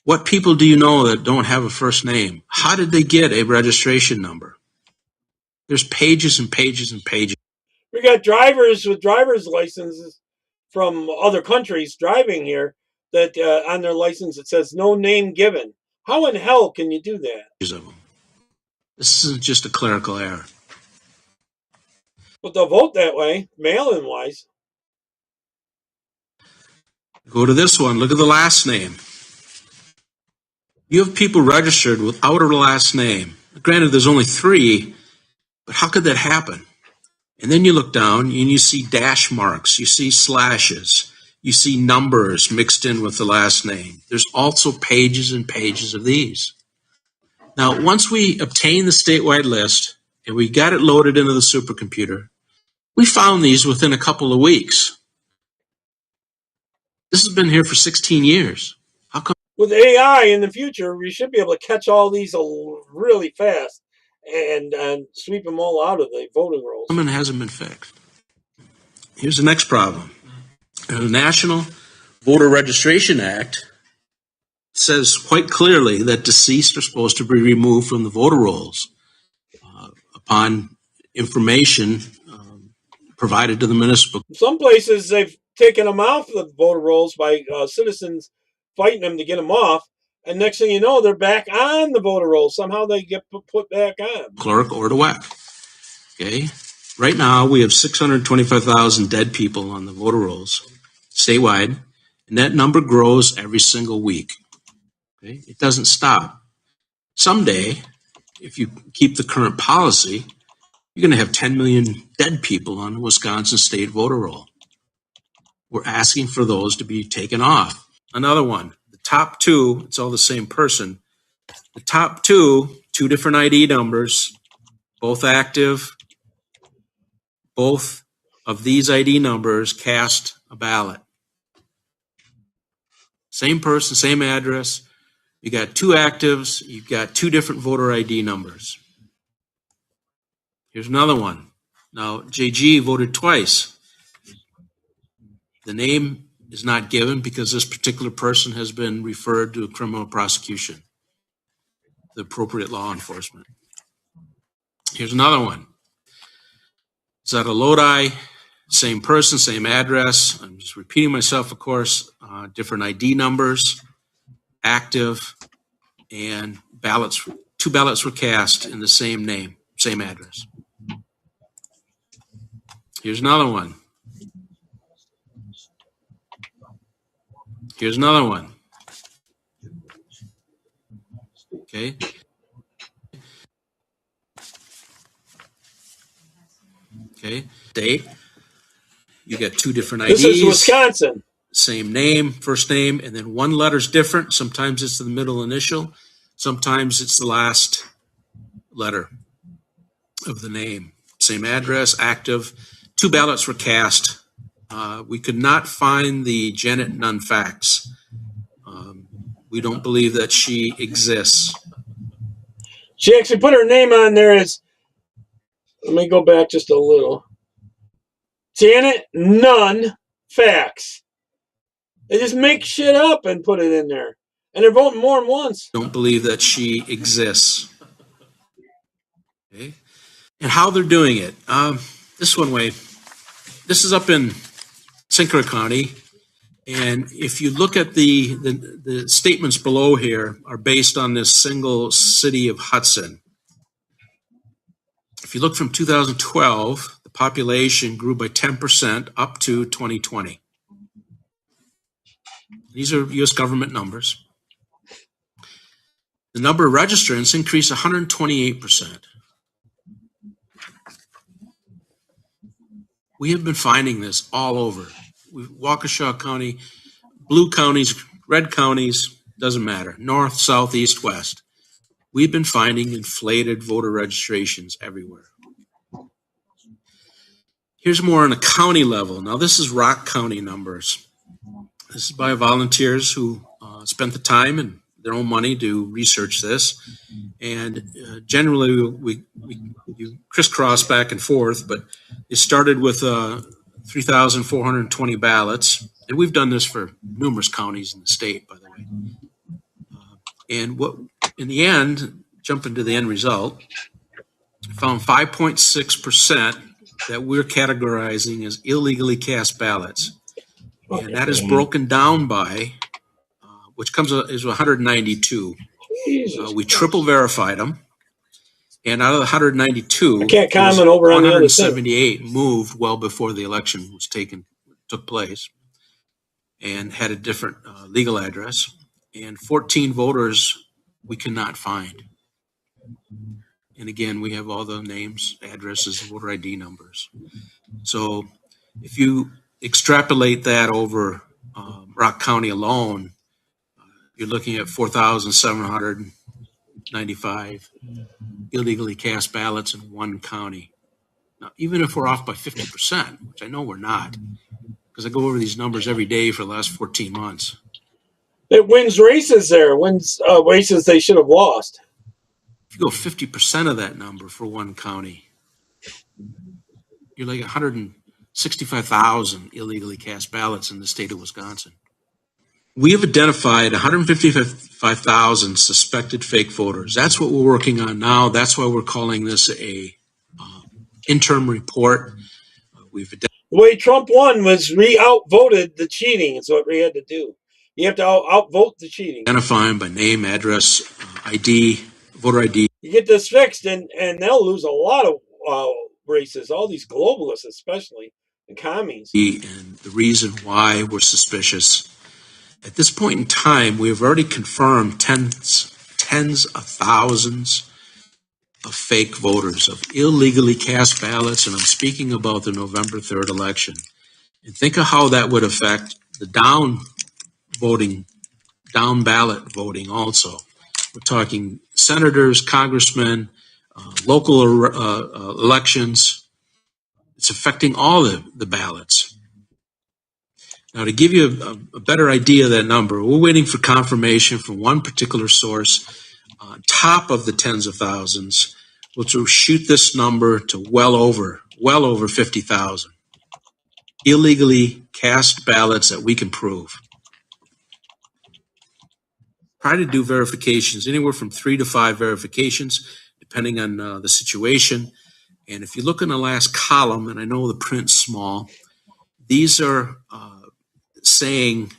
What people do you know that don't have a first name? How did they get a registration number? There's pages and pages and pages. We got drivers with driver's licenses from other countries driving here that on their license it says no name given. How in hell can you do that? This isn't just a clerical error. But they'll vote that way, mail-in wise. Go to this one. Look at the last name. You have people registered without a last name. Granted, there's only 3, but how could that happen? And then you look down and you see dash marks, you see slashes, you see numbers mixed in with the last name. There's also pages and pages of these. Now, once we obtained the statewide list and we got it loaded into the supercomputer, we found these within a couple of weeks. This has been here for 16 years. How come? With AI in the future, we should be able to catch all these really fast and sweep them all out of the voting rolls. It hasn't been fixed. Here's the next problem. The National Voter Registration Act says quite clearly that deceased are supposed to be removed from the voter rolls upon information provided to the municipal. Some places they've taken them off the voter rolls by citizens fighting them to get them off, and next thing you know, they're back on the voter rolls. Somehow they get put back on. Clerk or to WEC. Okay. Right now, we have 625,000 dead people on the voter rolls statewide, and that number grows every single week. Okay. It doesn't stop. Someday, if you keep the current policy, you're going to have 10 million dead people on the Wisconsin state voter roll. We're asking for those to be taken off. Another one, the top two, it's all the same person. The top two different ID numbers, both active. Both of these ID numbers cast a ballot. Same person, same address. You got two actives, you've got two different voter ID numbers. Here's another one. Now, JG voted twice. The name is not given because this particular person has been referred to a criminal prosecution, the appropriate law enforcement. Here's another one. Zeta Lodi, same person, same address. I'm just repeating myself, of course. Different ID numbers, active, and ballots. Two ballots were cast in the same name, same address. Here's another one. Here's another one. Okay. Okay. State. You got two different IDs. This is Wisconsin. Same name, first name, and then one letter's different. Sometimes it's the middle initial. Sometimes it's the last letter of the name. Same address, active. Two ballots were cast. We could not find the Janet Nunn fax. We don't believe that she exists. She actually put her name on there as, let me go back just a little. Janet Nunn fax. They just make shit up and put it in there. And they're voting more than once. Don't believe that she exists. Okay. And how they're doing it. This one way. This is up in St. Clair County. And if you look at the statements below here are based on this single city of Hudson. If you look from 2012, the population grew by 10% up to 2020. These are U.S. government numbers. The number of registrants increased 128%. We have been finding this all over. Waukesha County, blue counties, red counties, doesn't matter. North, south, east, west. We've been finding inflated voter registrations everywhere. Here's more on a county level. Now, this is Rock County numbers. This is by volunteers who spent the time and their own money to research this. And generally, you crisscross back and forth, but it started with 3,420 ballots. And we've done this for numerous counties in the state, by the way. And what, in the end, jump into the end result, found 5.6% that we're categorizing as illegally cast ballots. And that is broken down by, which comes is 192. We triple verified them. And out of the 192, I can't comment over on the other side. 178 moved well before the election took place and had a different legal address. And 14 voters we cannot find. And again, we have all the names, addresses, voter ID numbers. So if you extrapolate that over Rock County alone, you're looking at 4,795 illegally cast ballots in one county. Now, even if we're off by 50%, which I know we're not, because I go over these numbers every day for the last 14 months. It wins races there, wins races they should have lost. If you go 50% of that number for one county, you're like 165,000 illegally cast ballots in the state of Wisconsin. We have identified 155,000 suspected fake voters. That's what we're working on now. That's why we're calling this a interim report. We've The way Trump won was outvoted the cheating. Is what we had to do. You have to outvote the cheating. Identify them by name, address, ID, voter ID. You get this fixed, and they'll lose a lot of races. All these globalists, especially the commies. And the reason why we're suspicious. At this point in time, we have already confirmed tens of thousands of fake voters, of illegally cast ballots, and I'm speaking about the November 3rd election. And think of how that would affect the down ballot voting also. We're talking senators, congressmen, local elections. It's affecting all the ballots. Now, to give you a better idea of that number, we're waiting for confirmation from one particular source on top of the tens of thousands, which will shoot this number to well over 50,000 illegally cast ballots that we can prove. Try to do verifications, anywhere from 3 to 5 verifications, depending on the situation. And if you look in the last column, and I know the print's small, these are saying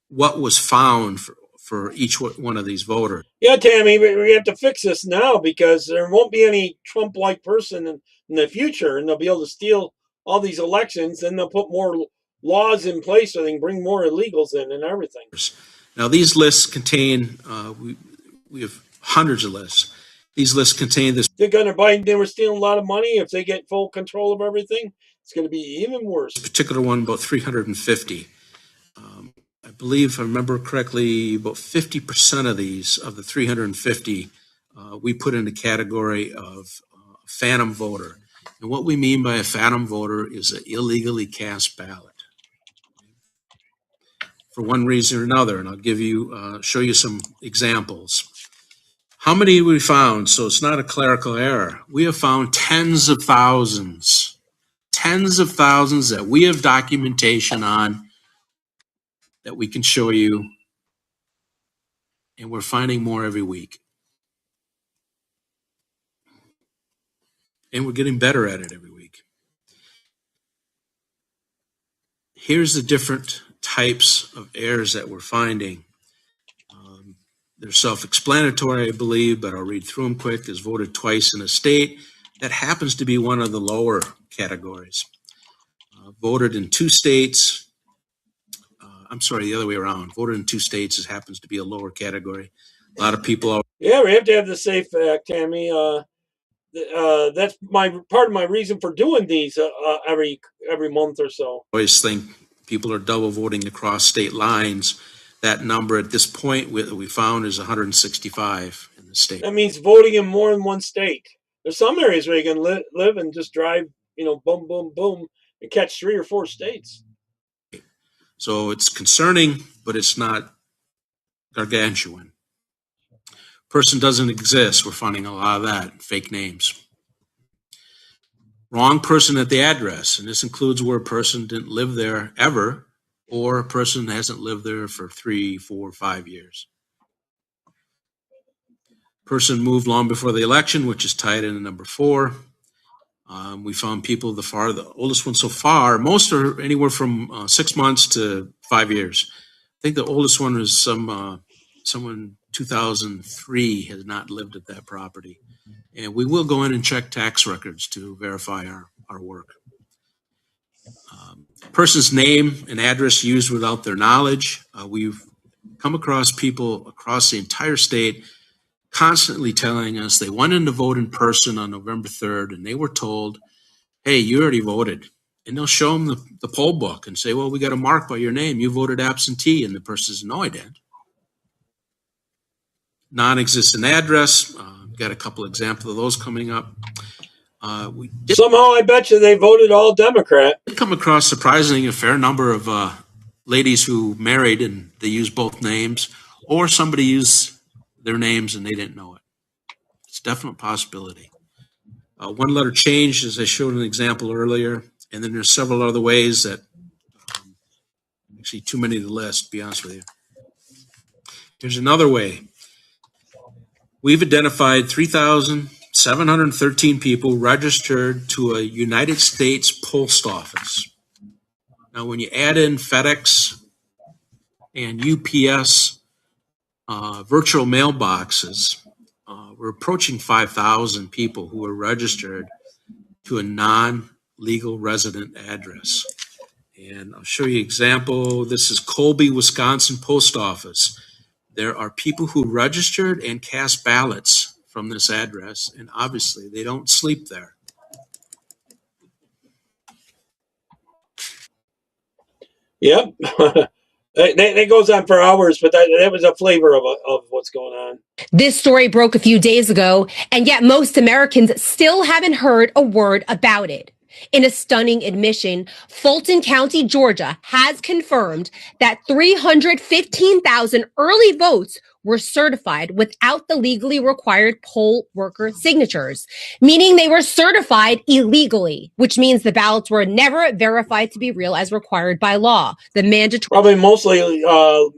what was found for each one of these voters. Yeah, Tammy, we have to fix this now because there won't be any Trump-like person in the future, and they'll be able to steal all these elections, and they'll put more laws in place so they can bring more illegals in and everything. Now, these lists contain, we have hundreds of lists. These lists contain this. Think under Biden, they were stealing a lot of money. If they get full control of everything, it's going to be even worse. Particular one, about 350. I believe, if I remember correctly, about 50% of these, of the 350, we put in the category of phantom voter. And what we mean by a phantom voter is an illegally cast ballot for one reason or another. And I'll give you, show you some examples. How many we found? So it's not a clerical error. We have found tens of thousands that we have documentation on, that we can show you, and we're finding more every week. And we're getting better at it every week. Here's the different types of errors that we're finding. They're self-explanatory, I believe, but I'll read through them quick. Is voted twice in a state. That happens to be one of the lower categories. Voted in 2 states. I'm sorry, the other way around. Voted in 2 states happens to be a lower category. A lot of people are. Yeah, we have to have the SAFE Act, Tammy. That's part of my reason for doing these every month or so. I always think people are double voting across state lines. That number at this point we found is 165 in the state. That means voting in more than one state. There's some areas where you can live and just drive, boom, boom, boom, and catch 3 or 4 states. So it's concerning, but it's not gargantuan. Person doesn't exist. We're finding a lot of that. Fake names. Wrong person at the address. And this includes where a person didn't live there ever, or a person hasn't lived there for 3, 4, 5 years. Person moved long before the election, which is tied into number 4. We found people the oldest one so far. Most are anywhere from 6 months to 5 years. I think the oldest one was someone 2003 has not lived at that property. And we will go in and check tax records to verify our work. Person's name and address used without their knowledge. We've come across people across the entire state constantly telling us they went in to vote in person on November 3rd, and they were told, hey, you already voted. And they'll show them the poll book and say, well, we got a mark by your name. You voted absentee. And the person says, no, I didn't. Non-existent address. Got a couple examples of those coming up. Somehow I bet you they voted all Democrat. We come across surprisingly a fair number of ladies who married and they used both names, or somebody used their names and they didn't know it. It's a definite possibility. One letter changed, as I showed an example earlier, and then there's several other ways that actually too many to list, to be honest with you. Here's another way. We've identified 3,713 people registered to a United States post office. Now, when you add in FedEx and UPS virtual mailboxes, we're approaching 5,000 people who are registered to a non-legal resident address. And I'll show you an example. This is Colby, Wisconsin post office. There are people who registered and cast ballots from this address, and obviously they don't sleep there. Yep. That goes on for hours, but that was a flavor of what's going on. This story broke a few days ago, and yet most Americans still haven't heard a word about it. In a stunning admission, Fulton County, Georgia, has confirmed that 315,000 early votes were certified without the legally required poll worker signatures, meaning they were certified illegally, which means the ballots were never verified to be real as required by law. The mandatory, probably mostly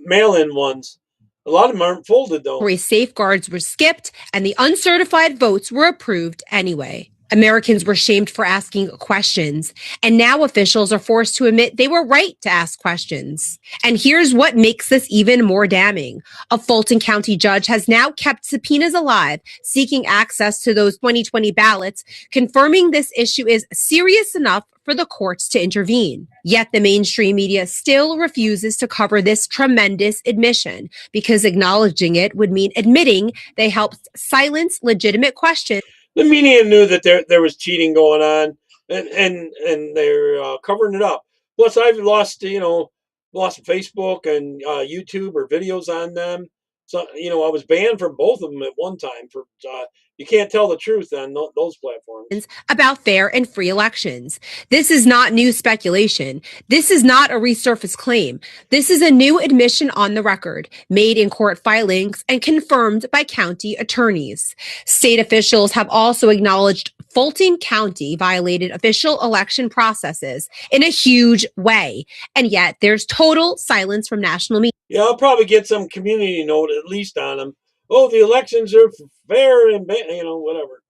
mail-in ones. A lot of them aren't folded, though. Safeguards were skipped, and the uncertified votes were approved anyway. Americans were shamed for asking questions, and now officials are forced to admit they were right to ask questions. And here's what makes this even more damning. A Fulton County judge has now kept subpoenas alive, seeking access to those 2020 ballots, confirming this issue is serious enough for the courts to intervene. Yet the mainstream media still refuses to cover this tremendous admission, because acknowledging it would mean admitting they helped silence legitimate questions. The media knew that there was cheating going on, and they're covering it up. Plus, I've lost Facebook and YouTube or videos on them. So I was banned from both of them at one time for you can't tell the truth on those platforms. About fair and free elections. This is not new speculation. This is not a resurfaced claim. This is a new admission on the record, made in court filings and confirmed by county attorneys. State officials have also acknowledged Fulton County violated official election processes in a huge way. And yet there's total silence from national media. Yeah, I'll probably get some community note at least on them. Oh, the elections are fair and whatever.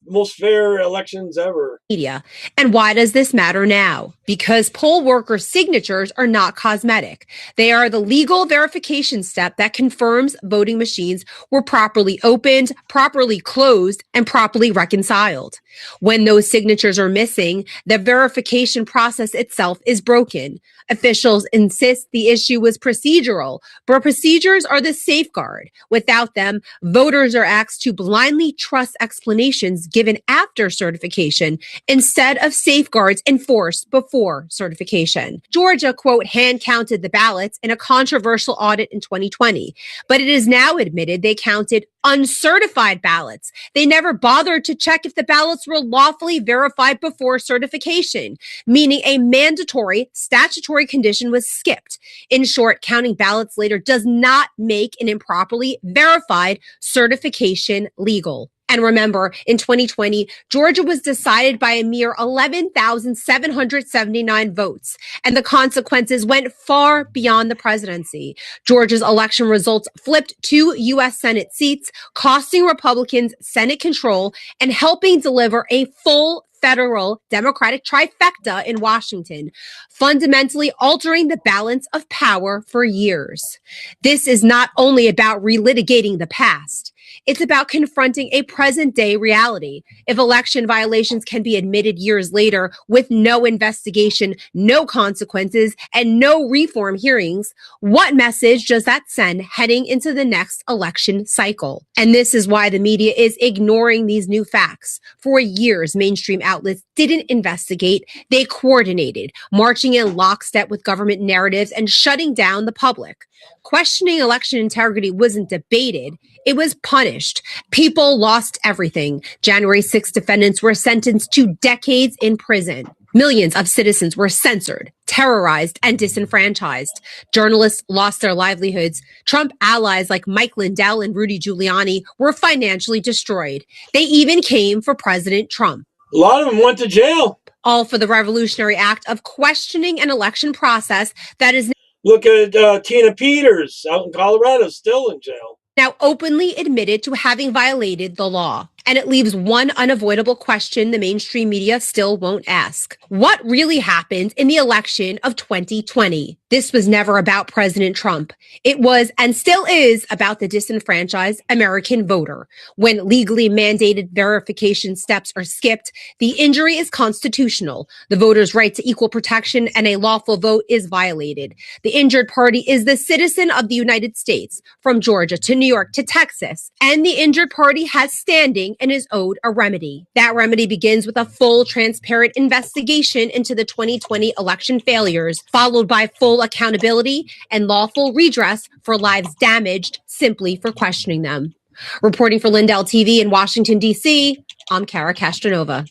Most fair elections ever. Media. And why does this matter now? Because poll worker signatures are not cosmetic. They are the legal verification step that confirms voting machines were properly opened, properly closed, and properly reconciled. When those signatures are missing, the verification process itself is broken. Officials insist the issue was procedural, but procedures are the safeguard. Without them, voters are asked to blindly trust explanations given after certification instead of safeguards enforced before certification. Georgia, quote, hand counted the ballots in a controversial audit in 2020, but it is now admitted they counted uncertified ballots. They never bothered to check if the ballots were lawfully verified before certification, meaning a mandatory statutory condition was skipped. In short, counting ballots later does not make an improperly verified certification legal. And remember, in 2020, Georgia was decided by a mere 11,779 votes, and the consequences went far beyond the presidency. Georgia's election results flipped 2 U.S. Senate seats, costing Republicans Senate control and helping deliver a full federal Democratic trifecta in Washington, fundamentally altering the balance of power for years. This is not only about relitigating the past. It's about confronting a present-day reality. If election violations can be admitted years later with no investigation, no consequences, and no reform hearings, what message does that send heading into the next election cycle? And this is why the media is ignoring these new facts. For years, mainstream outlets didn't investigate. They coordinated, marching in lockstep with government narratives and shutting down the public. Questioning election integrity wasn't debated. It was punished. People lost everything. January 6 defendants were sentenced to decades in prison. Millions of citizens were censored, terrorized, and disenfranchised. Journalists lost their livelihoods. Trump allies like Mike Lindell and Rudy Giuliani were financially destroyed. They even came for President Trump. A lot of them went to jail. All for the revolutionary act of questioning an election process that is... Look at Tina Peters out in Colorado, still in jail. Now openly admitted to having violated the law. And it leaves one unavoidable question the mainstream media still won't ask. What really happened in the election of 2020? This was never about President Trump. It was and still is about the disenfranchised American voter. When legally mandated verification steps are skipped, the injury is constitutional. The voter's right to equal protection and a lawful vote is violated. The injured party is the citizen of the United States, from Georgia to New York to Texas, and the injured party has standing and is owed a remedy. That remedy begins with a full, transparent investigation into the 2020 election failures, followed by full accountability and lawful redress for lives damaged simply for questioning them. Reporting for Lindell TV in Washington, D.C., I'm Kara Castronova.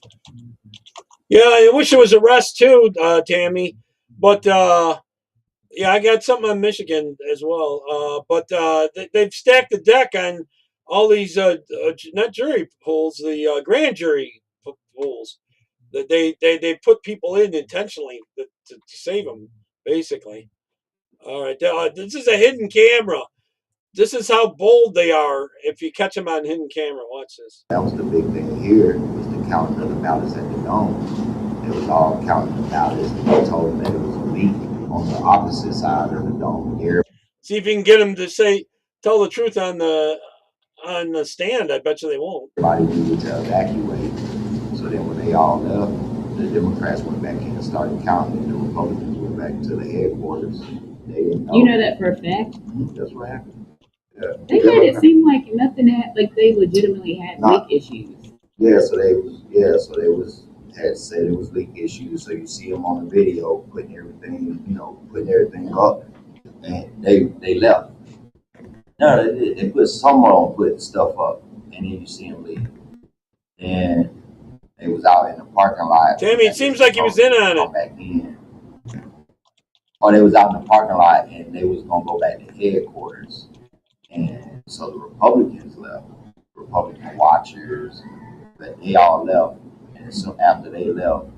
Yeah, I wish it was a rest too, Tammy. But yeah, I got something on Michigan as well. But they've stacked the deck on all these not jury pools, the grand jury pools. That they put people in intentionally to save them, basically. All right, this is a hidden camera. This is how bold they are if you catch them on hidden camera. Watch this. That was the big thing here, was the counting of the ballots at the dome. It was all counting the ballots, and they told them that it was a leak on the opposite side of the dome here. See if you can get them to tell the truth on the stand. I bet you they won't. Everybody needed to evacuate. So then when they all left, the Democrats went back in and started counting, and the Republicans went back to the headquarters. They didn't know. You know that for a fact? That's what happened. Yeah. They made it seem like nothing like they legitimately had leak issues. Yeah, so they had said it was leak issues. So you see them on the video putting everything up, and they left. No, they put someone on putting stuff up, and then you see them leave. And they was out in the parking lot. Tammy, it seems like he was in on it. Back in. Or they was out in the parking lot, and they was gonna go back to headquarters. And so the Republicans left, Republican watchers, but they all left. And so after they left,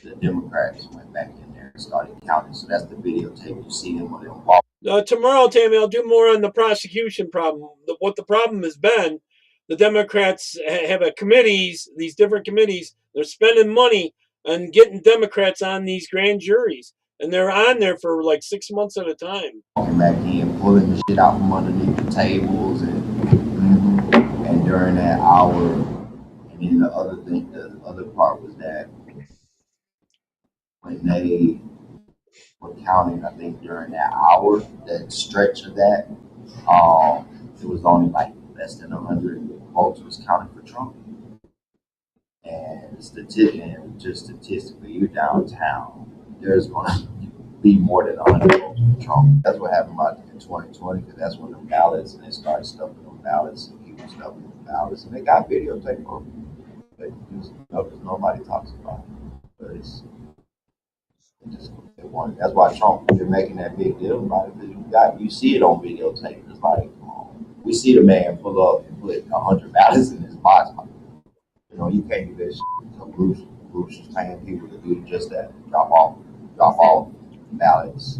the Democrats went back in there and started counting. So that's the videotape. You see them when they walk. Tomorrow, Tammy, I'll do more on the prosecution problem. What the problem has been, the Democrats have these different committees. They're spending money on getting Democrats on these grand juries. And they're on there for like 6 months at a time. Walking back in, pulling the shit out from underneath the tables, and during that hour, and then the other part was that when they were counting, I think during that hour, that stretch of that, it was only like less than 100 votes was counted for Trump. And statistically, you're downtown, there's going to be more than 100 votes for Trump. That's what happened in 2020, because that's when the ballots, and they started stuffing them ballots, and people stuffing them ballots, and they got videotape of them. But because nobody talks about it. But that's why Trump been making that big deal about it, because you see it on videotape. It's like, we see the man pull up and put 100 ballots in his box. You can't do this. So Bruce is paying people to do just that. Drop off ballots,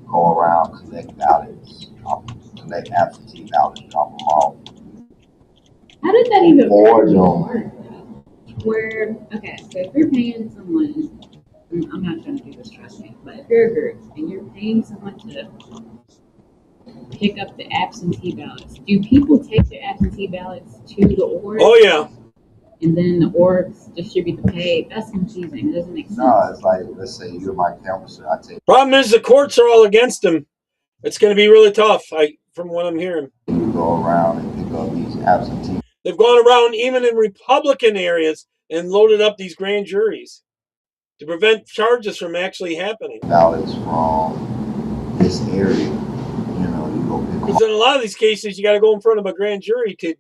go around, collect ballots, collect absentee ballots, drop them off. How did that even work? Okay, so if you're paying someone, I'm not trying to do this, trust me, but if you're a group and you're paying someone to pick up the absentee ballots, do people take the absentee ballots to the org? Oh, yeah. And then the orgs distribute the pay? That's confusing. It doesn't make sense. No, it's like, let's say you're my canvasser. I take. Problem is the courts are all against him. It's going to be really tough, from what I'm hearing. You go around and pick up these absentee. They've gone around even in Republican areas and loaded up these grand juries to prevent charges from actually happening. Ballots from this area, you go pick them up. Because in a lot of these cases, you got to go in front of a grand jury to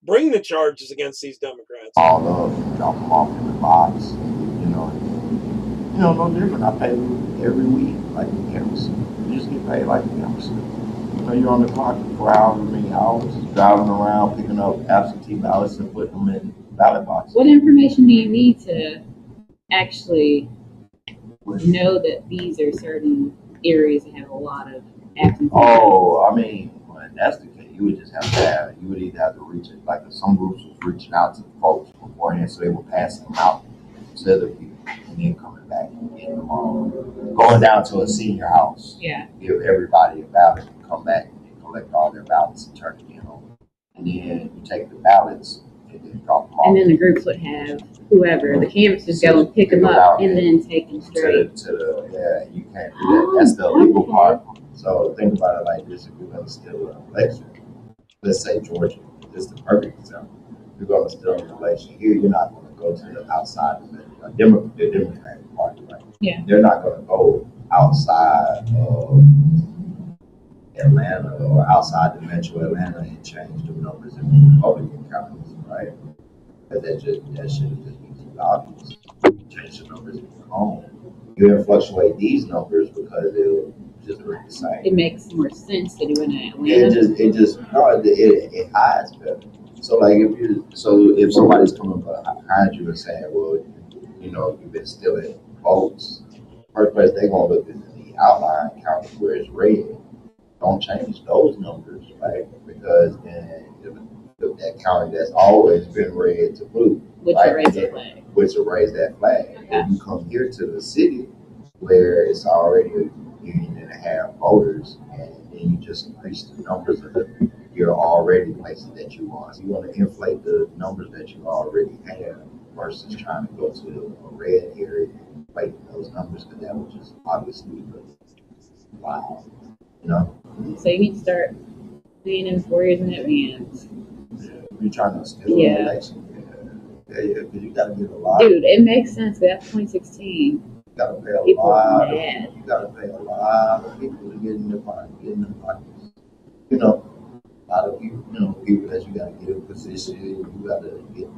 bring the charges against these Democrats. All up, drop them off in the box. No different. I pay every week like a canvasser. You just get paid like a canvasser. You're on the clock for however many hours, driving around, picking up absentee ballots and putting them in ballot boxes. What information do you need to actually know that these are certain areas that have a lot of absentee. Oh, I mean, when that's the case, you would just have to have, you would either have to reach it, like some groups was reaching out to the folks beforehand, so they were passing them out to other people and then coming back and getting them all. Going down to a senior house. Yeah. Give everybody a ballot and come back and collect all their ballots and turn it in on. And then you take the ballots and then drop them off. And then the groups would have whoever, the canvassers go and pick them up and then take them straight. Yeah, you can't do that. That's the illegal part. So think about it like this: if you're going to steal an election, let's say Georgia, this is the perfect example. If you're going to steal an election here, you're not going to go to the outside of the Democratic Party, right? Yeah. They're not going to go outside of Atlanta or outside the metro Atlanta and change the numbers in the Republican counties, right? But that should just be too obvious. Change the numbers in your home. You can fluctuate these numbers because it'll just look the same. It makes more sense to do in Atlanta. It hides better. So like if somebody's coming behind you and saying, well, you know, you've been stealing votes, first place they're gonna look at the outline county where it's red. Don't change those numbers, right? Because then that county that's always been red to blue, which right? will raise that flag. Which will raise that flag. Okay. If you come here to the city where it's already a million and a half voters, and then you just increase the numbers of your already places that you want. So you want to inflate the numbers that you already have versus trying to go to a red area and inflate those numbers, because that would just obviously look wow, you know? So you need to start being in 4 years in advance. You're trying to steal an election. Yeah, because you got to get a lot. Dude, it makes sense. That's 2016. You got to pay a lot. You got to pay a lot of people to get in the pockets. You know, a lot of people. You know, people that you got to get in position. You got to get.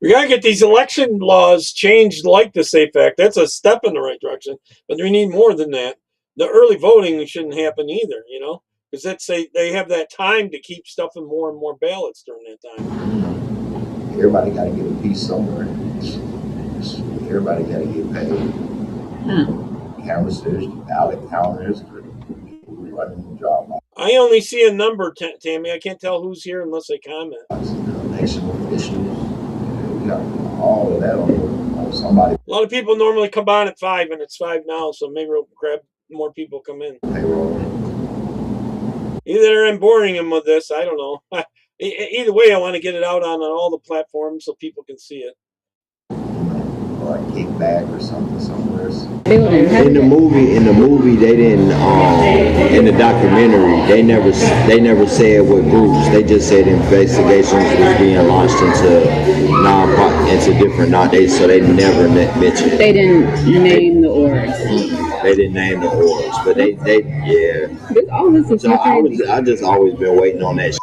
We got to get these election laws changed, like the SAFE Act. That's a step in the right direction, but we need more than that. The early voting shouldn't happen either. You know. Because they have that time to keep stuffing more and more ballots during that time. Everybody got to get a piece somewhere. Everybody got to get paid. Canvassers, ballot counters, people who are running the job. I only see a number, Tammy. I can't tell who's here unless they comment. Election officials, we got all of that on somebody. A lot of people normally come on at 5, and it's 5 now, so maybe we'll grab more people come in. Payroll. Either they're boring them with this, I don't know. Either way, I want to get it out on all the platforms so people can see it. Or a kickback or something somewhere. In the movie, they didn't. In the documentary, they never said what groups. They just said investigations was being launched into different. So they never mentioned. They didn't name the orgs. They didn't name the orgs, but they all this is so I just always been waiting on that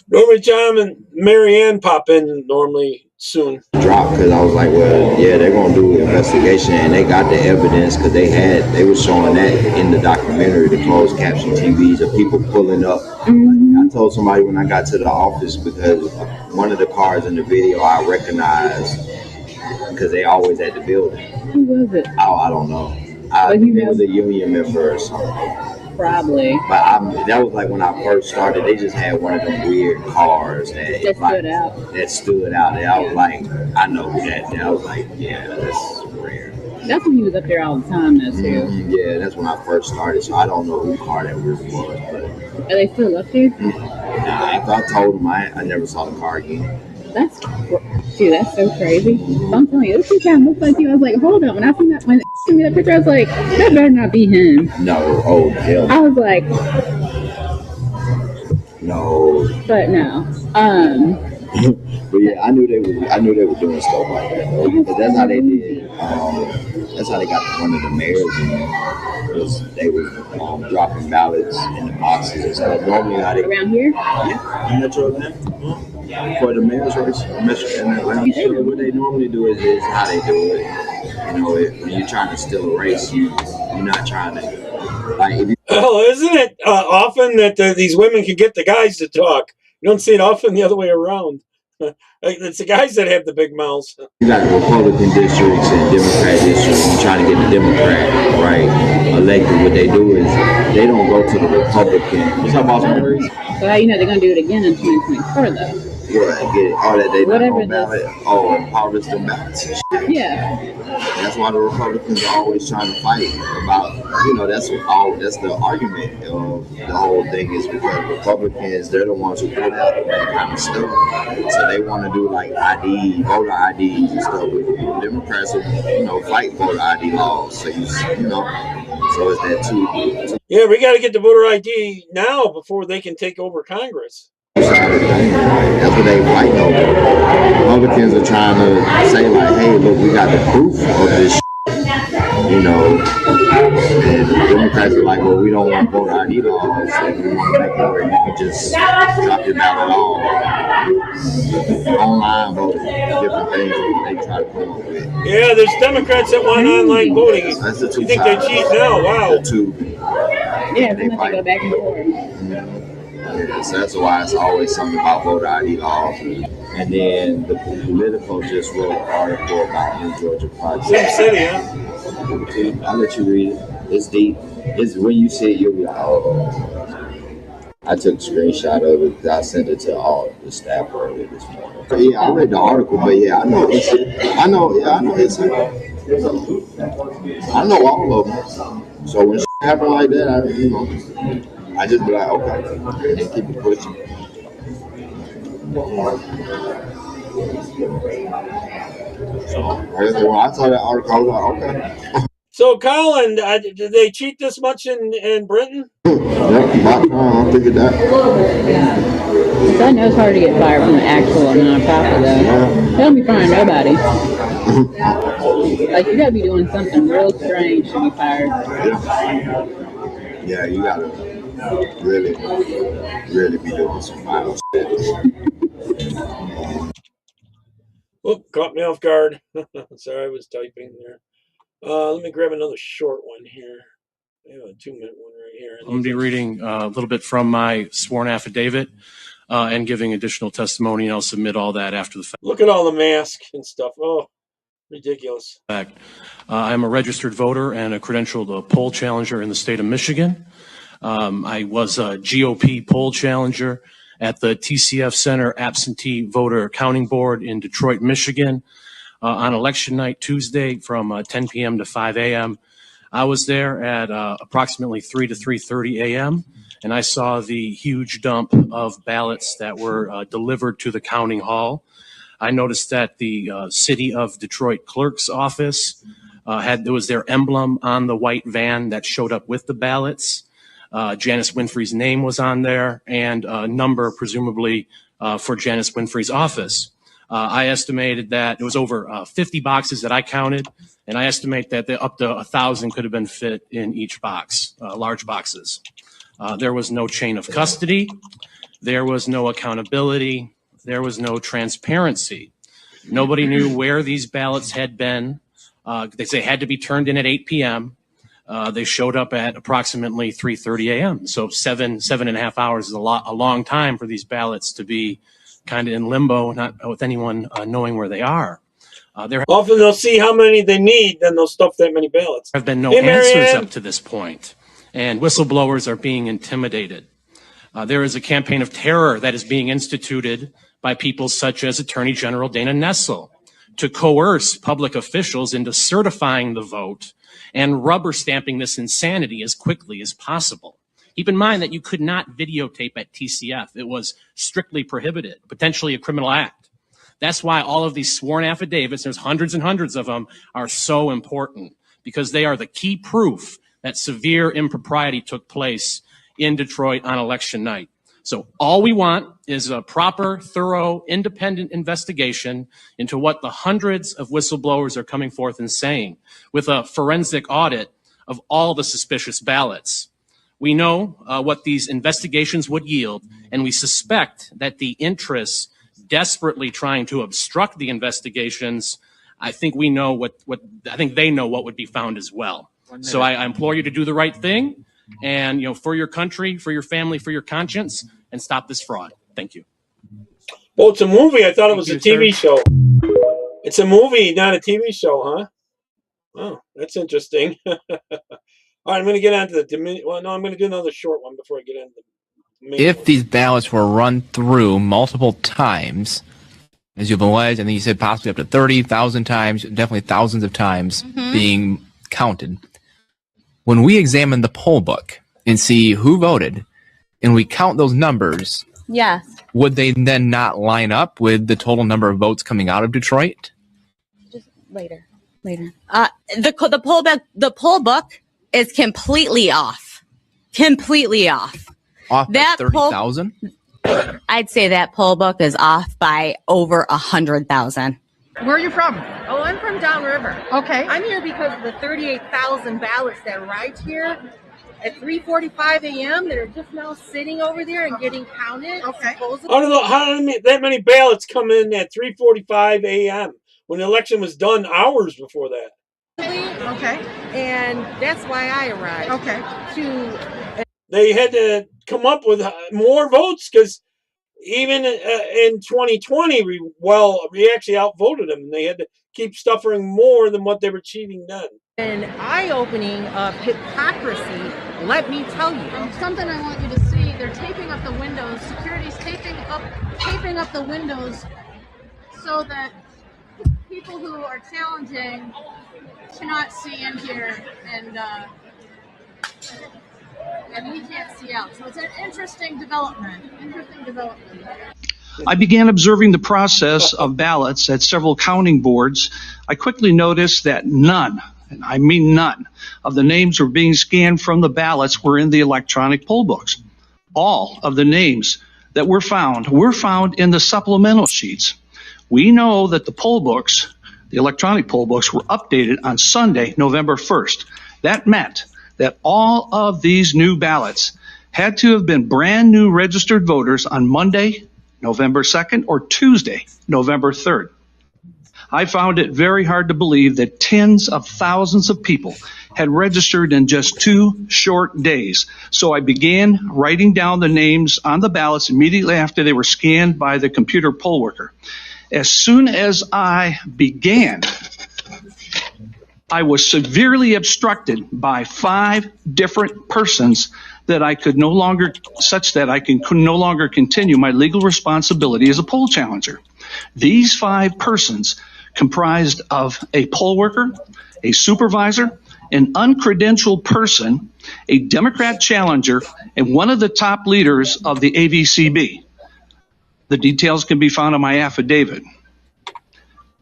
Normally John and Marianne pop in normally soon. Drop, because I was like, well, yeah, they're gonna do an investigation, and they got the evidence, because they were showing that in the documentary, the closed caption TVs of people pulling up. I told somebody when I got to the office, because one of the cars in the video I recognized, because they always at the building. Who was it? Oh, I don't know. It was a union member or something. Probably. But that was like when I first started. They just had one of them weird cars that stood out. That stood out. And I was like, I know who that. And I was like, yeah, that's rare. That's when he was up there all the time, though, too. Yeah, that's when I first started. So I don't know who car that really was. But are they still up there? Nah, after I told them, I never saw the car again. That's so crazy. I'm telling you, this kind of looks like you. I was like, hold on. When I seen that, when they sent me that picture, I was like, that better not be him. No, oh hell. I was like, no. But no. But yeah, I knew they were doing stuff like that though, because that's how they did. That's how they got one of the mayors in there, because they were dropping ballots in the boxes and stuff. Normally, how they around here? Yeah, in Metro Atlanta. For the mayor's race in Atlanta. So what they normally do is how they do it. You know, when you're trying to steal a race, you're not trying to like. If you, isn't it often that these women can get the guys to talk? You don't see it often the other way around. It's the guys that have the big mouths. You got Republican districts and Democrat districts. You're trying to get the Democrat right elected, what they do is they don't go to the Republican. You talking about some reason? So how you know they're gonna do it again in 2024 though? Yeah, get all that they Whatever on ballot. Oh, and harvest them ballots and shit. Yeah. That's why the Republicans are always trying to fight about, that's the argument of the whole thing is because Republicans, they're the ones who put out that kind of stuff. So they want to do like voter IDs and stuff. But Democrats will, fight voter ID laws. So, so it's that too. Yeah, we got to get the voter ID now before they can take over Congress. That's what they fight over. Republicans are trying to say like, hey, look, we got the proof of this shit. And the Democrats are like, well, we don't want voter ID laws, and we want to make it where you can just drop your ballot off. Online voting, different things that they try to come up with. Yeah, there's Democrats that want online voting. That's the two you think they cheat now? Wow. The two. Yeah, they go back and forth. Yeah, so that's why it's always something about voter ID laws. And then the Politico just wrote an article about the Georgia project. Sim City, huh? I'll let you read it. It's deep. It's when you see it, you'll be like, oh. I took a screenshot of it because I sent it to all the staff earlier this morning. Yeah, I read the article, but yeah, I know it's I know it's I know all of them. So when shit happen like that, I just be like, okay, and keep it pushing. So when I saw that article, I was like, okay. So, Colin, did they cheat this much in Britain? I figured that. I know it's hard to get fired from the actual nonprofit, though. They don't be firing nobody. Like, you gotta be doing something real strange to be fired. Yeah, you gotta really be doing some wild shit. Oh, caught me off guard. Sorry, I was typing there. Let me grab another short one here. I have a 2-minute one right here. I'm going to be reading a little bit from my sworn affidavit and giving additional testimony, and I'll submit all that after the fact. Look at all the masks and stuff. Oh, ridiculous. I'm a registered voter and a credentialed poll challenger in the state of Michigan. I was a GOP poll challenger at the TCF Center Absentee Voter Counting Board in Detroit, Michigan. On election night Tuesday from 10 p.m. to 5 a.m. I was there at approximately 3 to 3:30 a.m. and I saw the huge dump of ballots that were delivered to the counting hall. I noticed that the City of Detroit Clerk's office there was their emblem on the white van that showed up with the ballots. Janice Winfrey's name was on there and a number presumably for Janice Winfrey's office. I estimated that it was over 50 boxes that I counted, and I estimate that up to 1,000 could have been fit in each box, large boxes. There was no chain of custody. There was no accountability. There was no transparency. Nobody knew where these ballots had been. They had to be turned in at 8 p.m. They showed up at approximately 3:30 a.m. So 7.5 hours is a long time for these ballots to be kind of in limbo, not with anyone knowing where they are. Often they'll see how many they need, then they'll stuff that many ballots. There have been no answers up to this point, and whistleblowers are being intimidated. There is a campaign of terror that is being instituted by people such as Attorney General Dana Nessel to coerce public officials into certifying the vote and rubber stamping this insanity as quickly as possible. Keep in mind that you could not videotape at TCF. It was strictly prohibited, potentially a criminal act. That's why all of these sworn affidavits, there's hundreds and hundreds of them, are so important because they are the key proof that severe impropriety took place in Detroit on election night. So all we want is a proper, thorough, independent investigation into what the hundreds of whistleblowers are coming forth and saying with a forensic audit of all the suspicious ballots. We know what these investigations would yield, and we suspect that the interests desperately trying to obstruct the investigations, I think we know I think they know what would be found as well. So I implore you to do the right thing, and for your country, for your family, for your conscience, and stop this fraud. Thank you. Well, it's a movie. I thought it was a TV show. It's a movie, not a TV show, huh? Oh, that's interesting. All right, I'm going to get on to the well, no, I'm going to do another short one before I get into the main If these ballots were run through multiple times, as you've alleged, I think you said possibly up to 30,000 times, definitely thousands of times being counted. When we examine the poll book and see who voted, and we count those numbers, Yes. would they then not line up with the total number of votes coming out of Detroit? Just later. The poll book is completely off. Completely off. Off That by 30,000? I'd say that poll book is off by over 100,000. Where are you from? Oh, I'm from Downriver. Okay. I'm here because of the 38,000 ballots that arrived here at 3:45 a.m. that are just now sitting over there and getting counted. Okay. I don't know how that many ballots come in at 3:45 a.m. when the election was done hours before that. Okay. And that's why I arrived. Okay. They had to come up with more votes because even in 2020, we actually outvoted them. And they had to keep stuffing more than what they were cheating then. An eye-opening of hypocrisy, let me tell you. Something I want you to see, they're taping up the windows. Security's taping up the windows so that people who are challenging cannot see in here and we can't see out. So it's an interesting development. I began observing the process of ballots at several counting boards. I quickly noticed that none, and I mean none, of the names were being scanned from the ballots were in the electronic poll books. All of the names that were found in the supplemental sheets. We know that the poll books, the electronic poll books, were updated on Sunday, November 1st. That meant that all of these new ballots had to have been brand new registered voters on Monday, November 2nd, or Tuesday, November 3rd. I found it very hard to believe that tens of thousands of people had registered in just 2 short days. So I began writing down the names on the ballots immediately after they were scanned by the computer poll worker. As soon as I began, I was severely obstructed by 5 different persons that I could no longer, such that I could no longer continue my legal responsibility as a poll challenger. These 5 persons comprised of a poll worker, a supervisor, an uncredentialed person, a Democrat challenger, and one of the top leaders of the AVCB. The details can be found in my affidavit.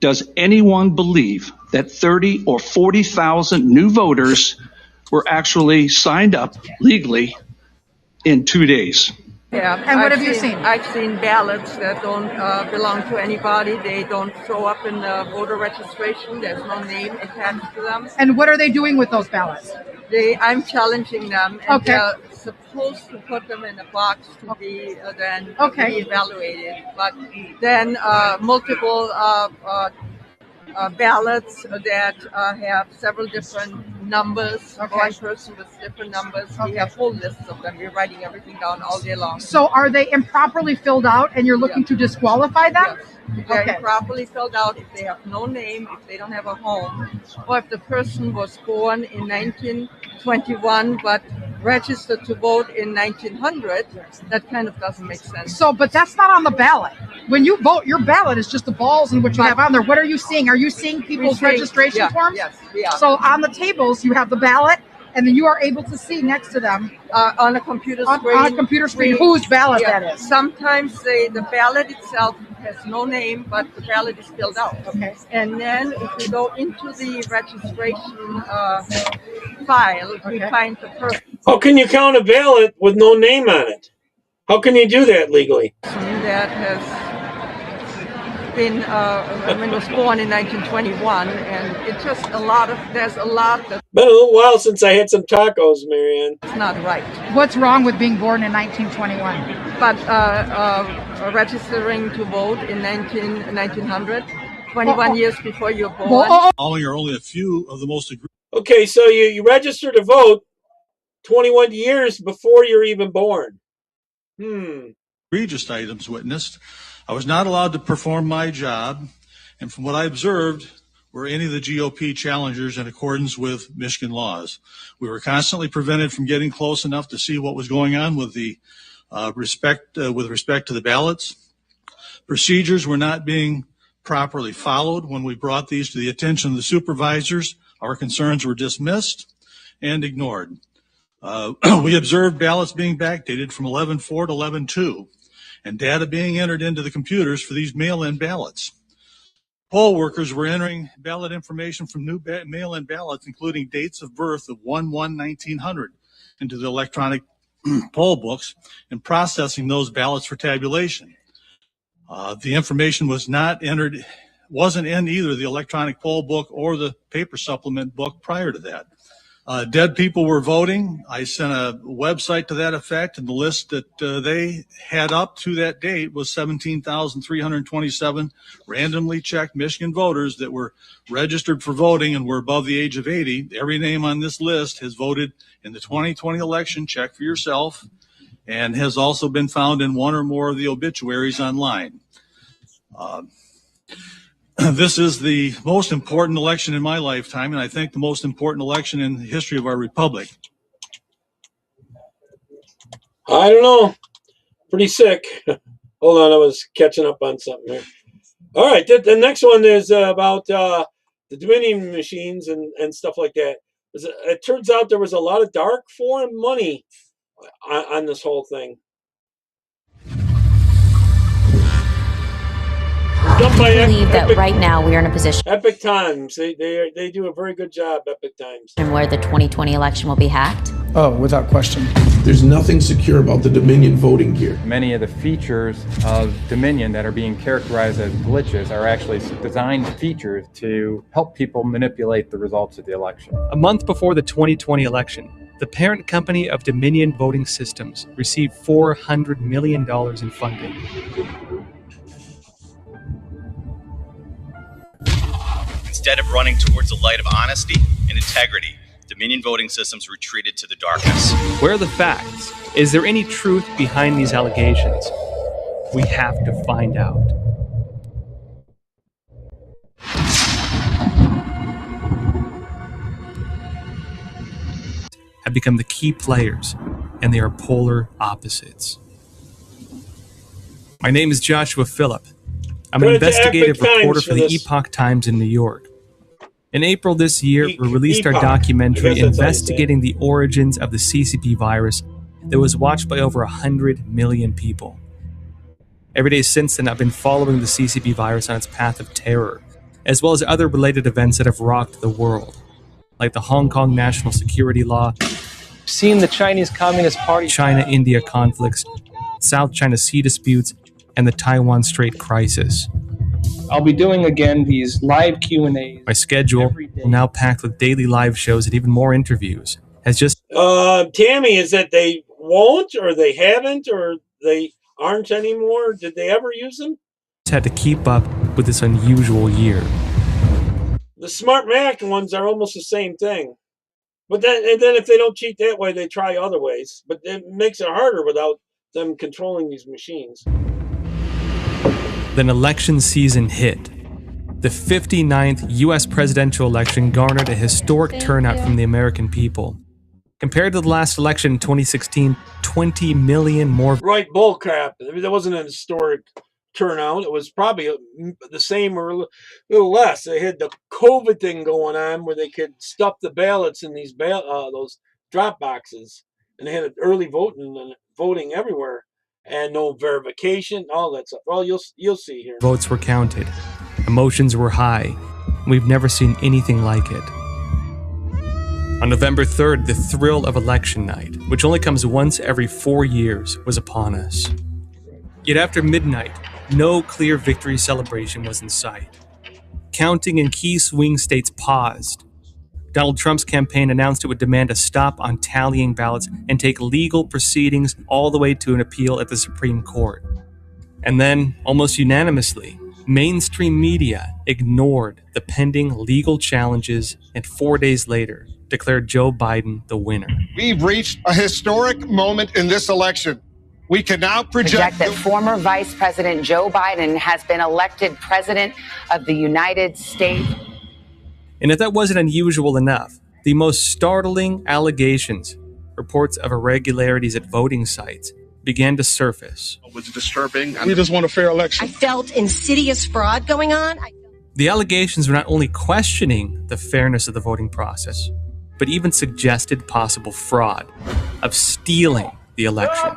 Does anyone believe that 30 or 40,000 new voters were actually signed up legally in 2 days? Yeah. And what have you seen? I've seen ballots that don't belong to anybody. They don't show up in the voter registration. There's no name attached to them. And what are they doing with those ballots? I'm challenging them, and Okay. they're supposed to put them in a box to be then evaluated. But then multiple ballots that have several different numbers. One person with different numbers. We have whole lists of them. We're writing everything down all day long. So are they improperly filled out and you're looking to disqualify them? If they're improperly filled out, if they have no name, if they don't have a home, or if the person was born in 1921 but registered to vote in 1900, that kind of doesn't make sense. So, but that's not on the ballot. When you vote, your ballot is just the balls and what you have on there. What are you seeing? Are you seeing people's registration forms? Yes, we are. So on the tables, you have the ballot, and then you are able to see next to them on a computer screen. On a computer screen, whose ballot that is. Sometimes the ballot itself has no name, but the ballot is filled out. Okay. And then if we go into the registration file, we find the person. How can you count a ballot with no name on it? How can you do that legally? That has been, was born in 1921, and it's just there's a lot that's Been a little while since I had some tacos, Marianne. not right. What's wrong with being born in 1921? But registering to vote in 1900, 21 years before you're born. Following are only a few of the most Okay, so you register to vote 21 years before you're even born. egregious items witnessed. I was not allowed to perform my job, and from what I observed, were any of the GOP challengers in accordance with Michigan laws. We were constantly prevented from getting close enough to see what was going on with the respect to the ballots. Procedures were not being properly followed. When we brought these to the attention of the supervisors, our concerns were dismissed and ignored. We observed ballots being backdated from 11/4 to 11/2 and data being entered into the computers for these mail-in ballots. Poll workers were entering ballot information from new mail-in ballots, including dates of birth of 1/1/1900, into the electronic poll books and processing those ballots for tabulation. The information wasn't in either the electronic poll book or the paper supplement book prior to that. Dead people were voting. I sent a website to that effect, and the list that they had up to that date was 17,327 randomly checked Michigan voters that were registered for voting and were above the age of 80. Every name on this list has voted in the 2020 election. Check for yourself, and has also been found in one or more of the obituaries online. This is the most important election in my lifetime, and I think the most important election in the history of our republic. I don't know. Pretty sick. Hold on, I was catching up on something here. All right, the next one is about the Dominion machines and stuff like that. It turns out there was a lot of dark foreign money on this whole thing. I believe that right now we are in a position Epic Times. They do a very good job, Epic Times. where the 2020 election will be hacked. Oh, without question. There's nothing secure about the Dominion voting gear. Many of the features of Dominion that are being characterized as glitches are actually designed features to help people manipulate the results of the election. A month before the 2020 election, the parent company of Dominion Voting Systems received $400 million in funding. Instead of running towards the light of honesty and integrity, Dominion Voting Systems retreated to the darkness. Where are the facts? Is there any truth behind these allegations? We have to find out. Have become the key players, and they are polar opposites. My name is Joshua Phillip. I'm an investigative reporter for the Epoch Times in New York. In April this year, we released our documentary investigating the origins of the CCP virus that was watched by over 100 million people. Every day since then, I've been following the CCP virus on its path of terror, as well as other related events that have rocked the world, like the Hong Kong national security law, seeing the Chinese Communist Party, China-India conflicts, South China Sea disputes, and the Taiwan Strait crisis. I'll be doing again these live Q&As. My schedule, now packed with daily live shows and even more interviews, has just... Tammy, is that they won't, or they haven't, or they aren't anymore? Did they ever use them? Had to keep up with this unusual year. The Smart Mac ones are almost the same thing. But then if they don't cheat that way, they try other ways. But it makes it harder without them controlling these machines. Then election season hit. The 59th U.S. presidential election garnered a historic turnout from the American people. Compared to the last election in 2016, 20 million more... Right, bullcrap. I mean, that wasn't an historic turnout. It was probably the same or a little less. They had the COVID thing going on where they could stuff the ballots in these those drop boxes. And they had early voting everywhere. And no verification, all that stuff. Well, you'll see here. Votes were counted. Emotions were high. We've never seen anything like it. On November 3rd, the thrill of election night, which only comes once every 4 years, was upon us. Yet after midnight, no clear victory celebration was in sight. Counting in key swing states paused. Donald Trump's campaign announced it would demand a stop on tallying ballots and take legal proceedings all the way to an appeal at the Supreme Court. And then, almost unanimously, mainstream media ignored the pending legal challenges and 4 days later declared Joe Biden the winner. We've reached a historic moment in this election. We can now project that former Vice President Joe Biden has been elected President of the United States. And if that wasn't unusual enough, the most startling allegations, reports of irregularities at voting sites, began to surface. It was disturbing. We just want a fair election. I felt insidious fraud going on. The allegations were not only questioning the fairness of the voting process, but even suggested possible fraud of stealing the election.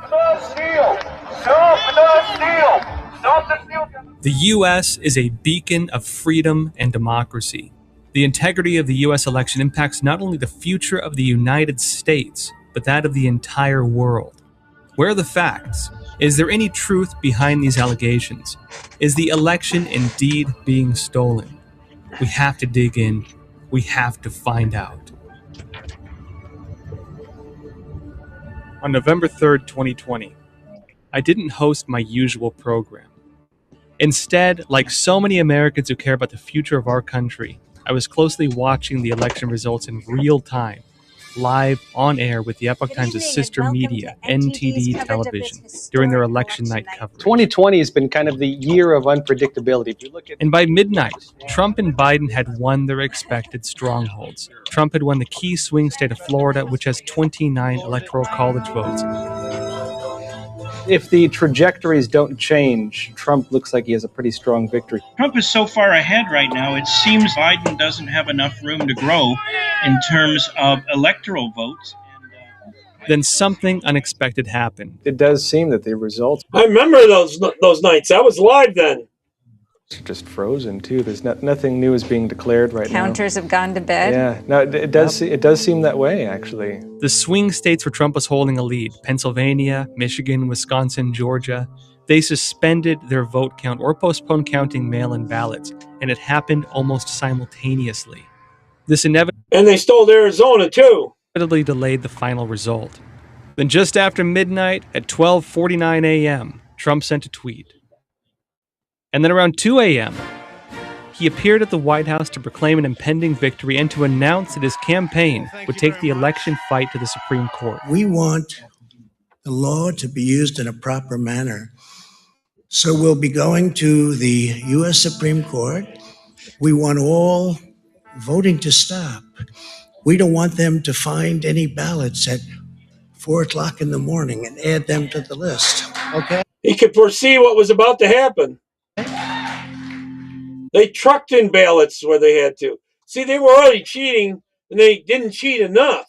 The U.S. is a beacon of freedom and democracy. The integrity of the U.S. election impacts not only the future of the United States, but that of the entire world. Where are the facts? Is there any truth behind these allegations? Is the election indeed being stolen? We have to dig in. We have to find out. On November 3rd, 2020, I didn't host my usual program. Instead, like so many Americans who care about the future of our country, I was closely watching the election results in real time, live on air with the Epoch Times' sister media, NTD Television, during their election night coverage. 2020 has been kind of the year of unpredictability. If you look at And by midnight, Trump and Biden had won their expected strongholds. Trump had won the key swing state of Florida, which has 29 electoral college votes. if the trajectories don't change, Trump looks like he has a pretty strong victory. Trump is so far ahead right now, it seems Biden doesn't have enough room to grow in terms of electoral votes. Then something unexpected happened. It does seem that the results I remember those nights. I was live then. are just frozen too. There's nothing new is being declared right now. Counters have gone to bed. Yeah, no, it does seem that way actually. The swing states where Trump was holding a lead, Pennsylvania, Michigan, Wisconsin, Georgia, they suspended their vote count or postponed counting mail-in ballots, and it happened almost simultaneously. This inevitably And they stole Arizona too. delayed the final result. Then just after midnight at 12:49 a.m., Trump sent a tweet. And then around 2 a.m., he appeared at the White House to proclaim an impending victory and to announce that his campaign would take the election fight to the Supreme Court. We want the law to be used in a proper manner. So we'll be going to the U.S. Supreme Court. We want all voting to stop. We don't want them to find any ballots at 4 o'clock in the morning and add them to the list. Okay? He could foresee what was about to happen. They trucked in ballots where they had to. See, they were already cheating, and they didn't cheat enough.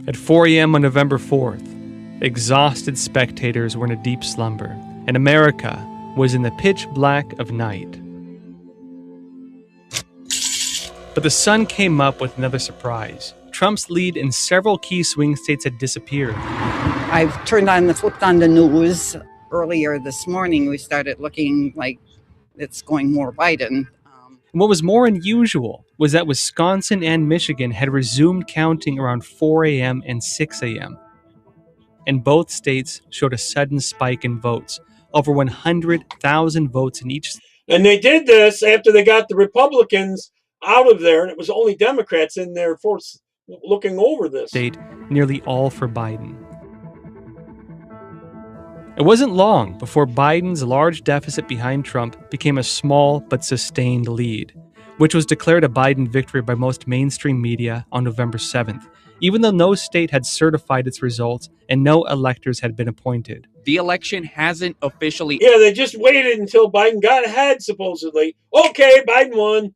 At 4 a.m. on November 4th, exhausted spectators were in a deep slumber, and America was in the pitch black of night. But the sun came up with another surprise. Trump's lead in several key swing states had disappeared. I've flipped on the news earlier this morning. We started looking like it's going more Biden. And what was more unusual was that Wisconsin and Michigan had resumed counting around 4 a.m. and 6 a.m. And both states showed a sudden spike in votes, over 100,000 votes in each. And they did this after they got the Republicans out of there, and it was only Democrats in there looking over this. State, nearly all for Biden. It wasn't long before Biden's large deficit behind Trump became a small but sustained lead, which was declared a Biden victory by most mainstream media on November 7th, even though no state had certified its results and no electors had been appointed. The election hasn't officially... Yeah, they just waited until Biden got ahead, supposedly. Okay, Biden won.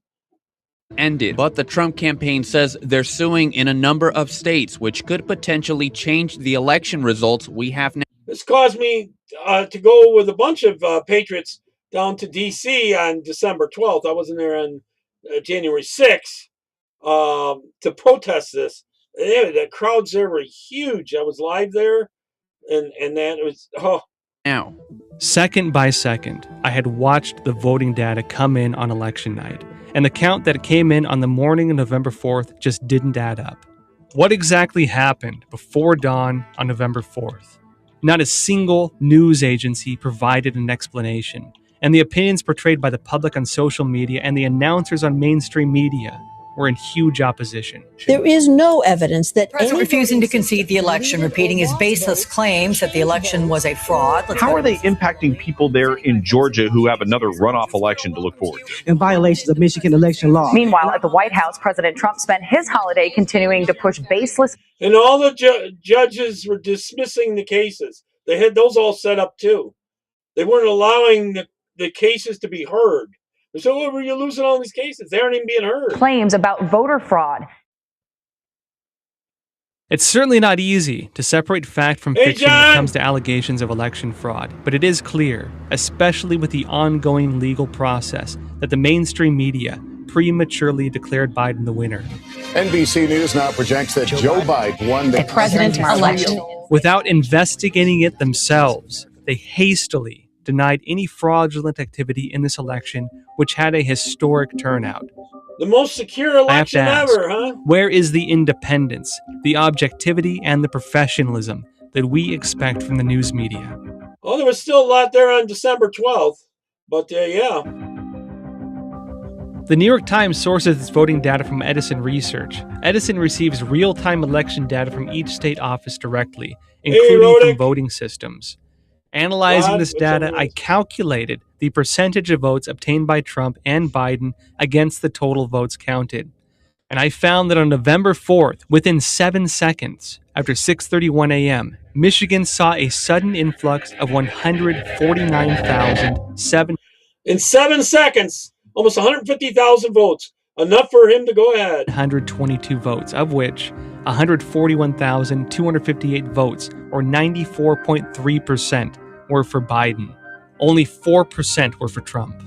Ended, but the Trump campaign says they're suing in a number of states, which could potentially change the election results we have now. This caused me to go with a bunch of patriots down to D.C. on December 12th. I wasn't there on January 6th to protest this. Yeah, the crowds there were huge. I was live there, and that was, Now, second by second, I had watched the voting data come in on election night, and the count that came in on the morning of November 4th just didn't add up. What exactly happened before dawn on November 4th? Not a single news agency provided an explanation, and the opinions portrayed by the public on social media and the announcers on mainstream media were in huge opposition. There is no evidence that President refusing to concede the election, repeating his baseless claims that the election was a fraud. How are they impacting people there in Georgia who have another runoff election to look forward to? In violations of Michigan election law. Meanwhile, at the White House, President Trump spent his holiday continuing to push baseless. And all the judges were dismissing the cases. They had those all set up too. They weren't allowing the cases to be heard. So were you losing all these cases? They aren't even being heard. Claims about voter fraud. It's certainly not easy to separate fact from fiction when it comes to allegations of election fraud, but it is clear, especially with the ongoing legal process, that the mainstream media prematurely declared Biden the winner. NBC News now projects that Joe Biden won the president election. Without investigating it themselves, they hastily denied any fraudulent activity in this election, which had a historic turnout. The most secure election ever, huh? Where is the independence, the objectivity, and the professionalism that we expect from the news media? Oh, there was still a lot there on December 12th, but yeah. The New York Times sources its voting data from Edison Research. Edison receives real-time election data from each state office directly, including from voting systems. Analyzing this data, I calculated the percentage of votes obtained by Trump and Biden against the total votes counted. And I found that on November 4th, within 7 seconds, after 6:31 a.m., Michigan saw a sudden influx of 149,007. In 7 seconds, almost 150,000 votes. Enough for him to go ahead. 122 votes, of which 141,258 votes, or 94.3%, were for Biden. Only 4% were for Trump.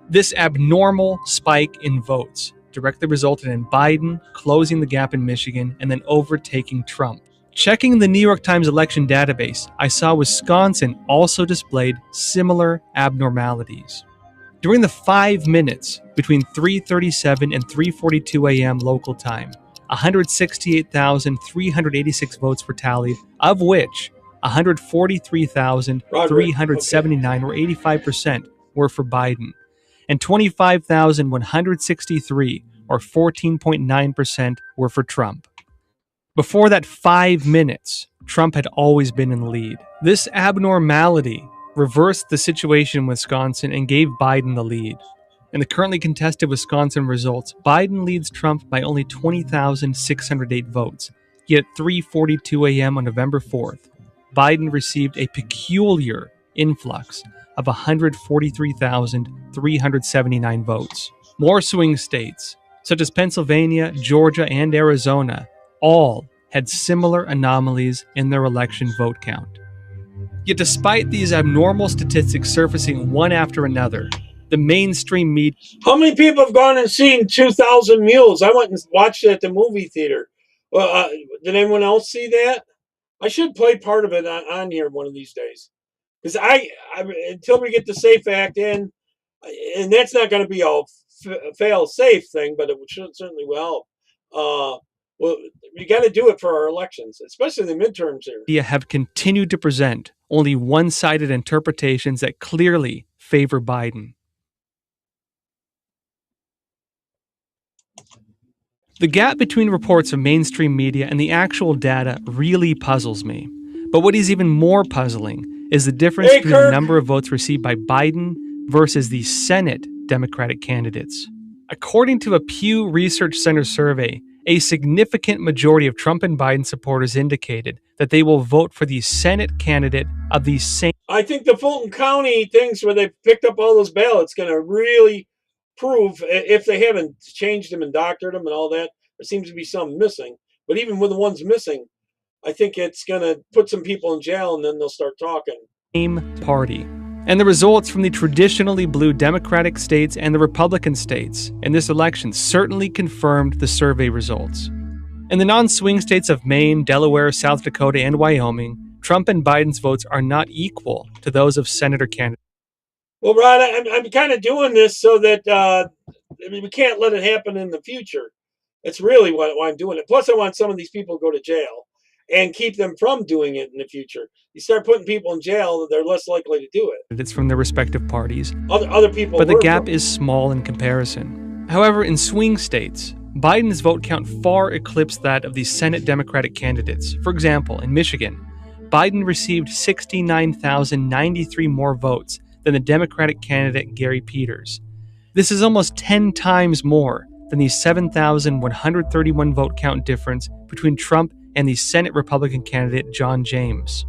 This abnormal spike in votes directly resulted in Biden closing the gap in Michigan and then overtaking Trump. Checking the New York Times election database, I saw Wisconsin also displayed similar abnormalities. During the 5 minutes between 3:37 and 3:42 a.m. local time, 168,386 votes were tallied, of which 143,379, or 85%, were for Biden, and 25,163, or 14.9%, were for Trump. Before that 5 minutes, Trump had always been in the lead. This abnormality reversed the situation in Wisconsin and gave Biden the lead. In the currently contested Wisconsin results, Biden leads Trump by only 20,608 votes. Yet at 3:42 a.m. on November 4th, Biden received a peculiar influx of 143,379 votes. More swing states, such as Pennsylvania, Georgia, and Arizona, all had similar anomalies in their election vote count. Yet despite these abnormal statistics surfacing one after another, the mainstream media... How many people have gone and seen 2,000 Mules? I went and watched it at the movie theater. Well, did anyone else see that? I should play part of it on here one of these days. Because I until we get the SAFE Act in, and that's not going to be a fail-safe thing, but it certainly will help. Well, you got to do it for our elections, especially the midterms here. Media have continued to present only one-sided interpretations that clearly favor Biden. The gap between reports of mainstream media and the actual data really puzzles me. But what is even more puzzling is the difference between the number of votes received by Biden versus the Senate Democratic candidates. According to a Pew Research Center survey, a significant majority of Trump and Biden supporters indicated that they will vote for the Senate candidate of the same... I think the Fulton County things where they picked up all those ballots going to really prove, if they haven't changed them and doctored them and all that, there seems to be some missing. But even with the ones missing, I think it's going to put some people in jail and then they'll start talking. Same party. And the results from the traditionally blue Democratic states and the Republican states in this election certainly confirmed the survey results. In the non-swing states of Maine, Delaware, South Dakota, and Wyoming, Trump and Biden's votes are not equal to those of senator candidates. Well, Rod, I'm kind of doing this so that we can't let it happen in the future. That's really why I'm doing it. Plus, I want some of these people to go to jail and keep them from doing it in the future. You start putting people in jail, they're less likely to do it. It's from their respective parties. Other people. But the gap is small in comparison. However, in swing states, Biden's vote count far eclipsed that of the Senate Democratic candidates. For example, in Michigan, Biden received 69,093 more votes than the Democratic candidate Gary Peters. This is almost 10 times more than the 7,131 vote count difference between Trump and the Senate Republican candidate John James.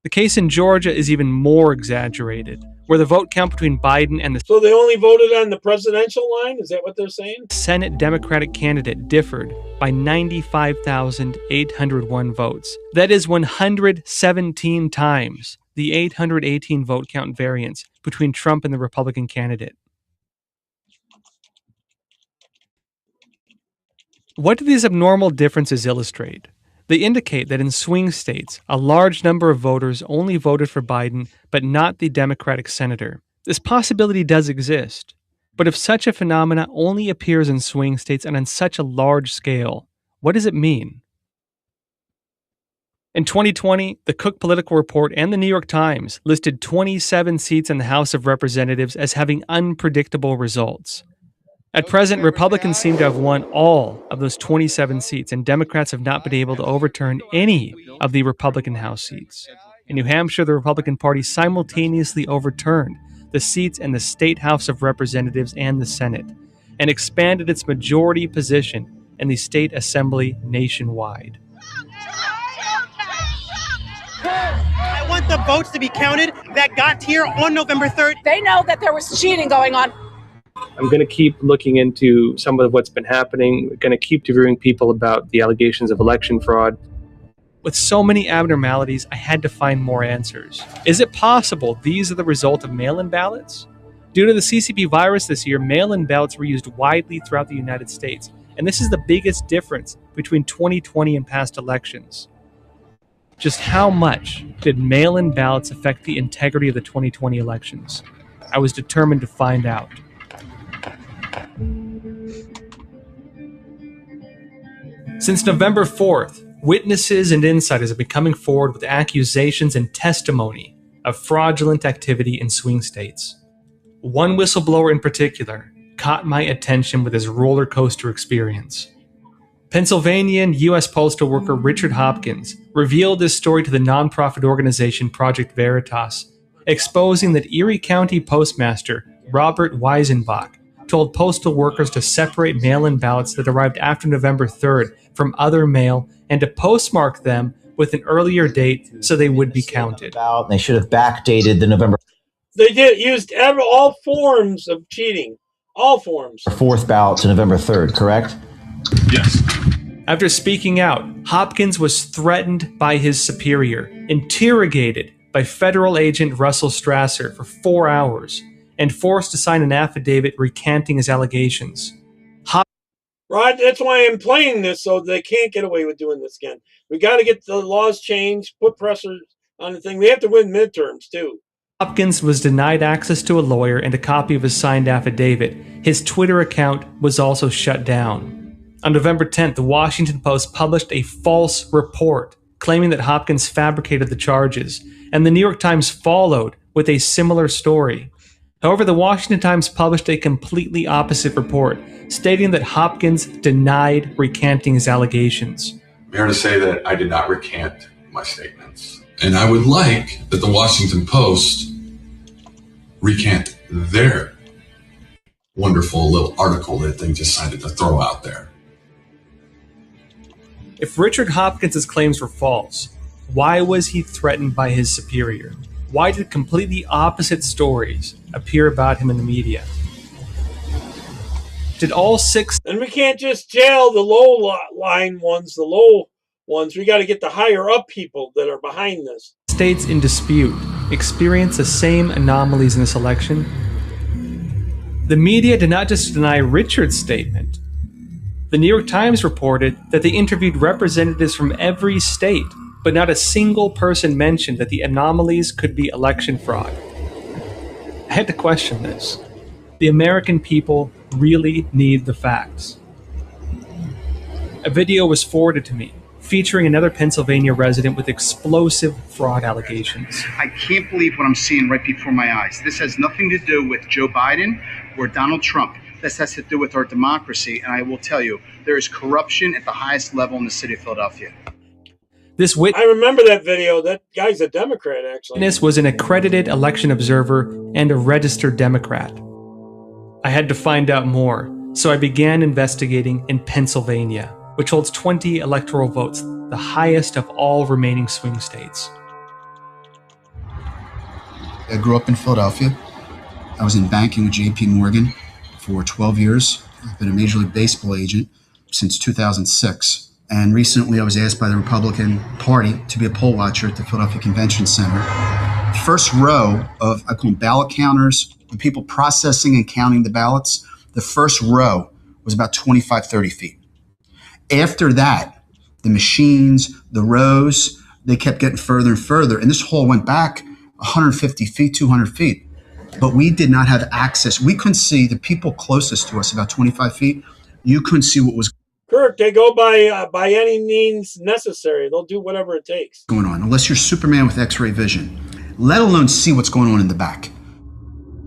The case in Georgia is even more exaggerated, where the vote count between Biden and the So they only voted on the presidential line? Is that what they're saying? Senate Democratic candidate differed by 95,801 votes. That is 117 times the 818 vote count variance between Trump and the Republican candidate. What do these abnormal differences illustrate? They indicate that in swing states, a large number of voters only voted for Biden, but not the Democratic senator. This possibility does exist. But if such a phenomena only appears in swing states and on such a large scale, what does it mean? In 2020, the Cook Political Report and the New York Times listed 27 seats in the House of Representatives as having unpredictable results. At present, Republicans seem to have won all of those 27 seats, and Democrats have not been able to overturn any of the Republican House seats. In New Hampshire, the Republican Party simultaneously overturned the seats in the State House of Representatives and the Senate, and expanded its majority position in the state assembly nationwide. I want the votes to be counted that got here on November 3rd. They know that there was cheating going on. I'm going to keep looking into some of what's been happening. We're going to keep interviewing people about the allegations of election fraud. With so many abnormalities, I had to find more answers. Is it possible these are the result of mail-in ballots? Due to the CCP virus this year, mail-in ballots were used widely throughout the United States, and this is the biggest difference between 2020 and past elections. Just how much did mail-in ballots affect the integrity of the 2020 elections? I was determined to find out. Since November 4th, witnesses and insiders have been coming forward with accusations and testimony of fraudulent activity in swing states. One whistleblower in particular caught my attention with his roller coaster experience. Pennsylvanian U.S. postal worker Richard Hopkins revealed this story to the nonprofit organization Project Veritas, exposing that Erie County Postmaster Robert Weisenbach told postal workers to separate mail-in ballots that arrived after November 3rd from other mail and to postmark them with an earlier date so they would be counted. They should have backdated the November. They used all forms of cheating. All forms. 4th ballot to November 3rd, correct? Yes. After speaking out, Hopkins was threatened by his superior, interrogated by federal agent Russell Strasser for 4 hours, and forced to sign an affidavit recanting his allegations. Right, that's why I'm playing this, so they can't get away with doing this again. We got to get the laws changed, put pressure on the thing. We have to win midterms, too. Hopkins was denied access to a lawyer and a copy of his signed affidavit. His Twitter account was also shut down. On November 10th, the Washington Post published a false report claiming that Hopkins fabricated the charges, and the New York Times followed with a similar story. However, the Washington Times published a completely opposite report, stating that Hopkins denied recanting his allegations. I'm here to say that I did not recant my statements. And I would like that the Washington Post recant their wonderful little article that they decided to throw out there. If Richard Hopkins' claims were false, why was he threatened by his superior? Why did completely opposite stories appear about him in the media? Did all 6... And we can't just jail the low ones. We got to get the higher up people that are behind this. States in dispute experience the same anomalies in this election? The media did not just deny Richard's statement. The New York Times reported that they interviewed representatives from every state, but not a single person mentioned that the anomalies could be election fraud. I had to question this. The American people really need the facts. A video was forwarded to me, featuring another Pennsylvania resident with explosive fraud allegations. I can't believe what I'm seeing right before my eyes. This has nothing to do with Joe Biden or Donald Trump. this has to do with our democracy. And I will tell you, there is corruption at the highest level in the city of Philadelphia. This I remember that video. That guy's a Democrat, actually. witness was an accredited election observer and a registered Democrat. I had to find out more, so I began investigating in Pennsylvania, which holds 20 electoral votes, the highest of all remaining swing states. I grew up in Philadelphia. I was in banking with JP Morgan for 12 years. I've been a Major League Baseball agent since 2006. And recently I was asked by the Republican Party to be a poll watcher at the Philadelphia Convention Center. First row of, I call them ballot counters, the people processing and counting the ballots, the first row was about 25, 30 feet. After that, the machines, the rows, they kept getting further and further. And this hall went back 150 feet, 200 feet. But we did not have access. We couldn't see the people closest to us, about 25 feet. You couldn't see what was Kirk, they go by any means necessary. They'll do whatever it takes. going on, unless you're Superman with X-ray vision, let alone see what's going on in the back.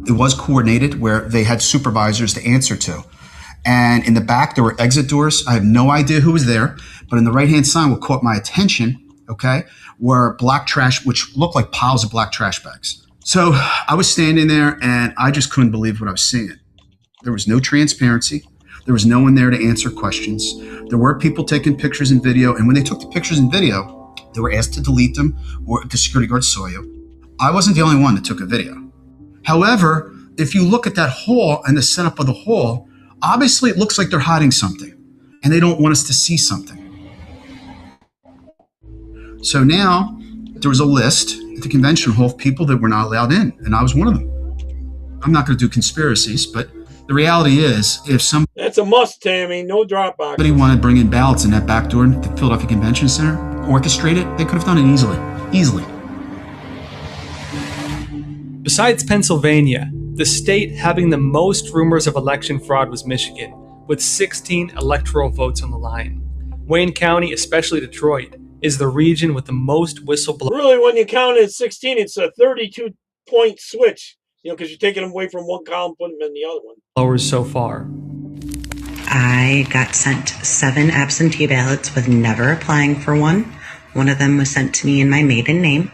It was coordinated where they had supervisors to answer to. And in the back, there were exit doors. I have no idea who was there, but in the right-hand side, what caught my attention, okay, were black trash, which looked like piles of black trash bags. So I was standing there and I just couldn't believe what I was seeing. There was no transparency. There was no one there to answer questions. There were people taking pictures and video, and when they took the pictures and video, they were asked to delete them, or the security guard saw you. I wasn't the only one that took a video. However, if you look at that hall and the setup of the hall, obviously it looks like they're hiding something, and they don't want us to see something. So now there was a list at the convention hall of people that were not allowed in, and I was one of them. I'm not going to do conspiracies, but the reality is, if That's a must, Tammy. No drop box. somebody wanted to bring in ballots in that back door at the Philadelphia Convention Center, orchestrate it, they could have done it easily. Besides Pennsylvania, the state having the most rumors of election fraud was Michigan, with 16 electoral votes on the line. Wayne County, especially Detroit, is the region with the most whistleblowers. Really, when you count it at 16, it's a 32-point switch. Because you're taking them away from one column, putting them in the other one. So far. I got sent 7 absentee ballots with never applying for one. One of them was sent to me in my maiden name.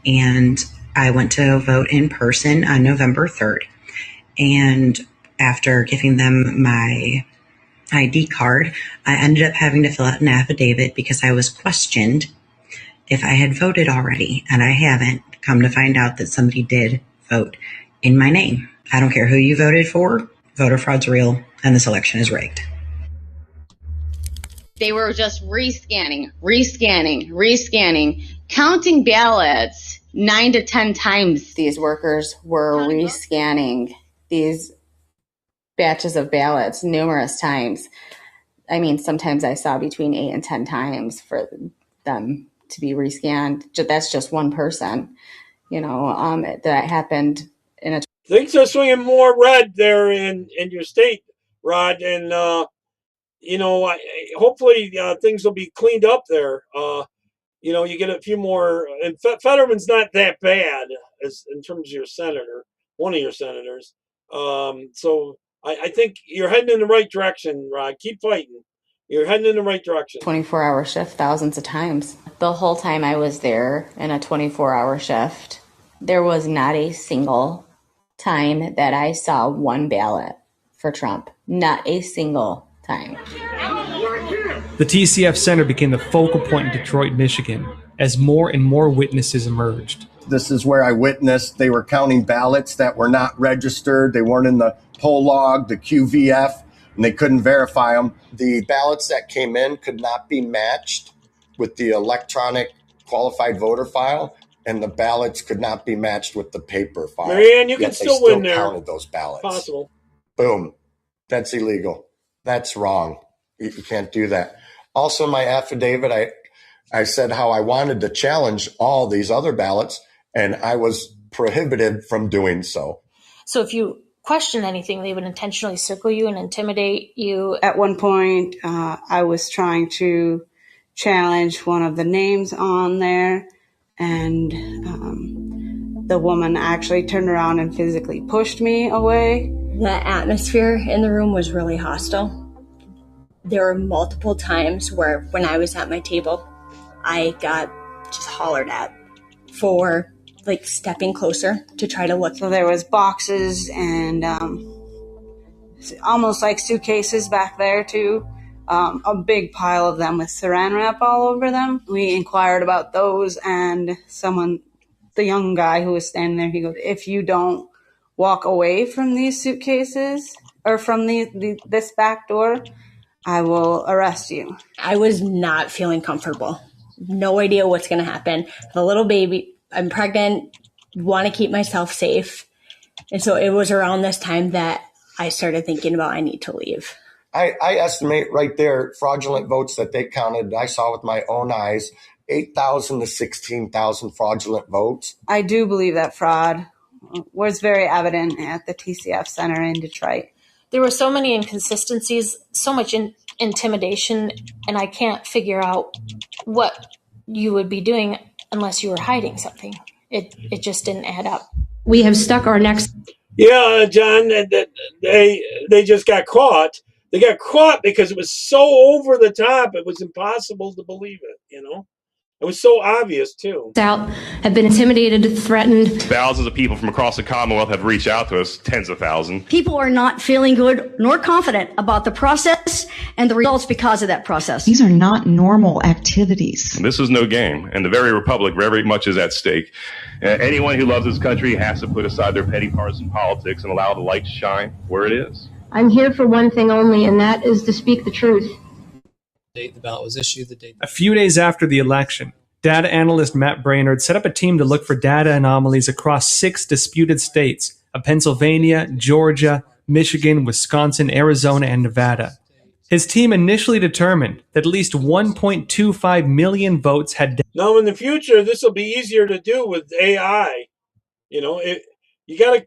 And I went to vote in person on November 3rd. And after giving them my ID card, I ended up having to fill out an affidavit because I was questioned if I had voted already. And I haven't. Come to find out that somebody did vote in my name. I don't care who you voted for. Voter fraud's real, and this election is rigged. They were just rescanning, counting ballots 9 to 10 times. These workers were rescanning these batches of ballots numerous times. I mean, sometimes I saw between 8 and 10 times for them to be rescanned. That's just one person. That happened in a... Things are swinging more red there in your state, Rod. And, hopefully things will be cleaned up there. You get a few more... And Fetterman's not that bad as in terms of your senator, one of your senators. So I think you're heading in the right direction, Rod. Keep fighting. You're heading in the right direction. 24-hour shift thousands of times. The whole time I was there in a 24-hour shift, there was not a single time that I saw one ballot for Trump. Not a single time. The TCF Center became the focal point in Detroit, Michigan, as more and more witnesses emerged. This is where I witnessed they were counting ballots that were not registered. They weren't in the poll log, the QVF, and they couldn't verify them. The ballots that came in could not be matched with the electronic qualified voter file, and the ballots could not be matched with the paper file. Marianne, you can still win there. Counted those ballots. Possible. Boom. That's illegal. That's wrong. You can't do that. Also, in my affidavit, I said how I wanted to challenge all these other ballots, and I was prohibited from doing so. So if you question anything, they would intentionally circle you and intimidate you. At one point, I was trying to challenge one of the names on there, and the woman actually turned around and physically pushed me away. The atmosphere in the room was really hostile. There were multiple times where when I was at my table, I got just hollered at for like stepping closer to try to look. So there was boxes and almost like suitcases back there too. A big pile of them with saran wrap all over them. We inquired about those, and the young guy who was standing there, he goes, if you don't walk away from these suitcases or from this back door, I will arrest you. I was not feeling comfortable. No idea what's going to happen. The little baby, I'm pregnant, want to keep myself safe. And so it was around this time that I started thinking about I need to leave. I estimate right there fraudulent votes that they counted, I saw with my own eyes, 8,000 to 16,000 fraudulent votes. I do believe that fraud was very evident at the TCF Center in Detroit. There were so many inconsistencies, so much intimidation, and I can't figure out what you would be doing unless you were hiding something. It just didn't add up. We have stuck our necks. Yeah, John, they just got caught. They got caught because it was so over the top. It was impossible to believe it, you know? It was so obvious, too. Have been intimidated, threatened. Thousands of people from across the Commonwealth have reached out to us, tens of thousands. People are not feeling good nor confident about the process and the results because of that process. These are not normal activities. This is no game, and the very republic very much is at stake. Anyone who loves this country has to put aside their petty partisan politics and allow the light to shine where it is. I'm here for one thing only, and that is to speak the truth. The ballot was issued, the date. A few days after the election, data analyst Matt Brainerd set up a team to look for data anomalies across 6 disputed states of Pennsylvania, Georgia, Michigan, Wisconsin, Arizona, and Nevada. His team initially determined that at least 1.25 million votes had. Now, in the future, this will be easier to do with AI. You know, you got to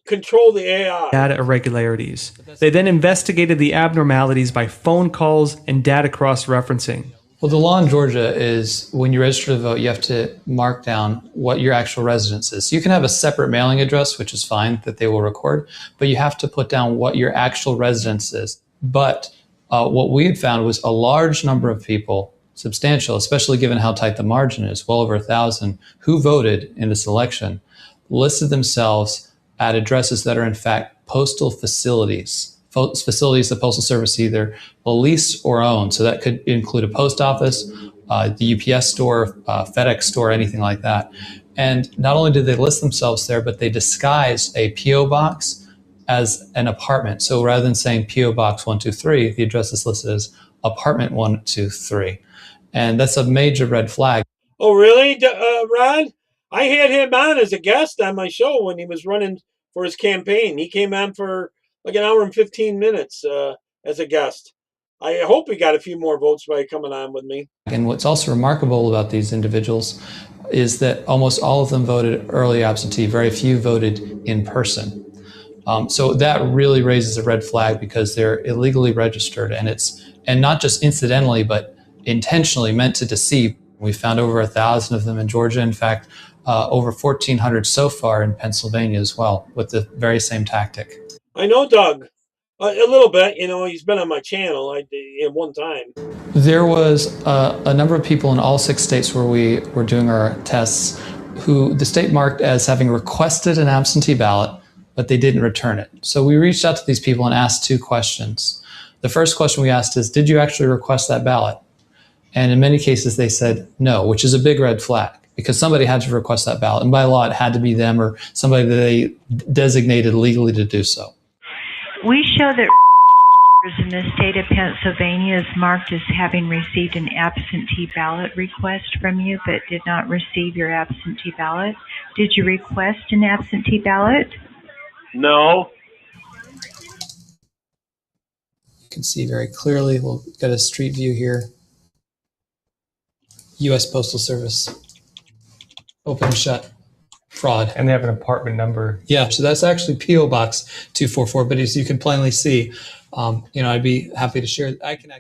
control the AI. Data irregularities. They then investigated the abnormalities by phone calls and data cross-referencing. Well, the law in Georgia is when you register to vote, you have to mark down what your actual residence is. You can have a separate mailing address, which is fine, that they will record, but you have to put down what your actual residence is. But what we had found was a large number of people, substantial, especially given how tight the margin is, well over 1,000, who voted in this election, listed themselves at addresses that are in fact postal facilities the Postal Service either lease or own. So that could include a post office, the UPS store, FedEx store, anything like that. And not only did they list themselves there, but they disguised a PO box as an apartment. So rather than saying PO Box 123, the address is listed as apartment 123. And that's a major red flag. Oh, really, Rod? I had him on as a guest on my show when he was running for his campaign. He came on for like an hour and 15 minutes as a guest. I hope he got a few more votes by coming on with me. And what's also remarkable about these individuals is that almost all of them voted early absentee. Very few voted in person. So that really raises a red flag because they're illegally registered, and not just incidentally, but intentionally meant to deceive. We found over 1,000 of them in Georgia. In fact, over 1,400 so far in Pennsylvania as well, with the very same tactic. I know Doug a little bit. You know, he's been on my channel at one time. There was a number of people in all 6 states where we were doing our tests who the state marked as having requested an absentee ballot, but they didn't return it. So we reached out to these people and asked 2 questions. The first question we asked is, did you actually request that ballot? And in many cases, they said no, which is a big red flag because somebody had to request that ballot. And by law, it had to be them or somebody that they designated legally to do so. We show that in the state of Pennsylvania is marked as having received an absentee ballot request from you, but did not receive your absentee ballot. Did you request an absentee ballot? No. You can see very clearly, we'll get a street view here. U.S. Postal Service. Open and shut. Fraud. And they have an apartment number. Yeah, so that's actually P.O. Box 244, but as you can plainly see, I'd be happy to share.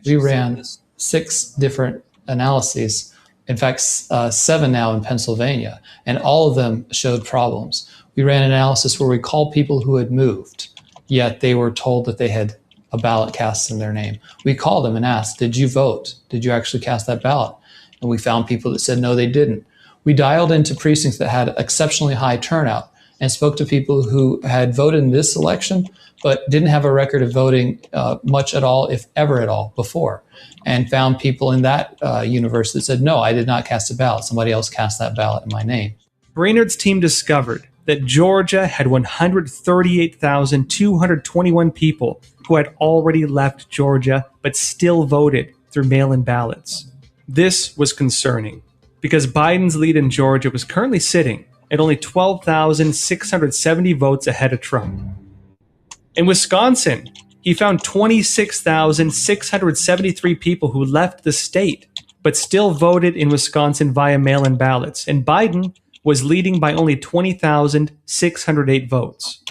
We ran 6 different analyses, in fact, 7 now in Pennsylvania, and all of them showed problems. We ran an analysis where we called people who had moved, yet they were told that they had a ballot cast in their name. We called them and asked, did you vote? Did you actually cast that ballot? And we found people that said, no, they didn't. We dialed into precincts that had exceptionally high turnout and spoke to people who had voted in this election, but didn't have a record of voting much at all, if ever at all, before, and found people in that universe that said, no, I did not cast a ballot. Somebody else cast that ballot in my name. Brainerd's team discovered that Georgia had 138,221 people who had already left Georgia but still voted through mail-in ballots. This was concerning because Biden's lead in Georgia was currently sitting at only 12,670 votes ahead of Trump. In Wisconsin, he found 26,673 people who left the state but still voted in Wisconsin via mail-in ballots, and Biden was leading by only 20,608 votes.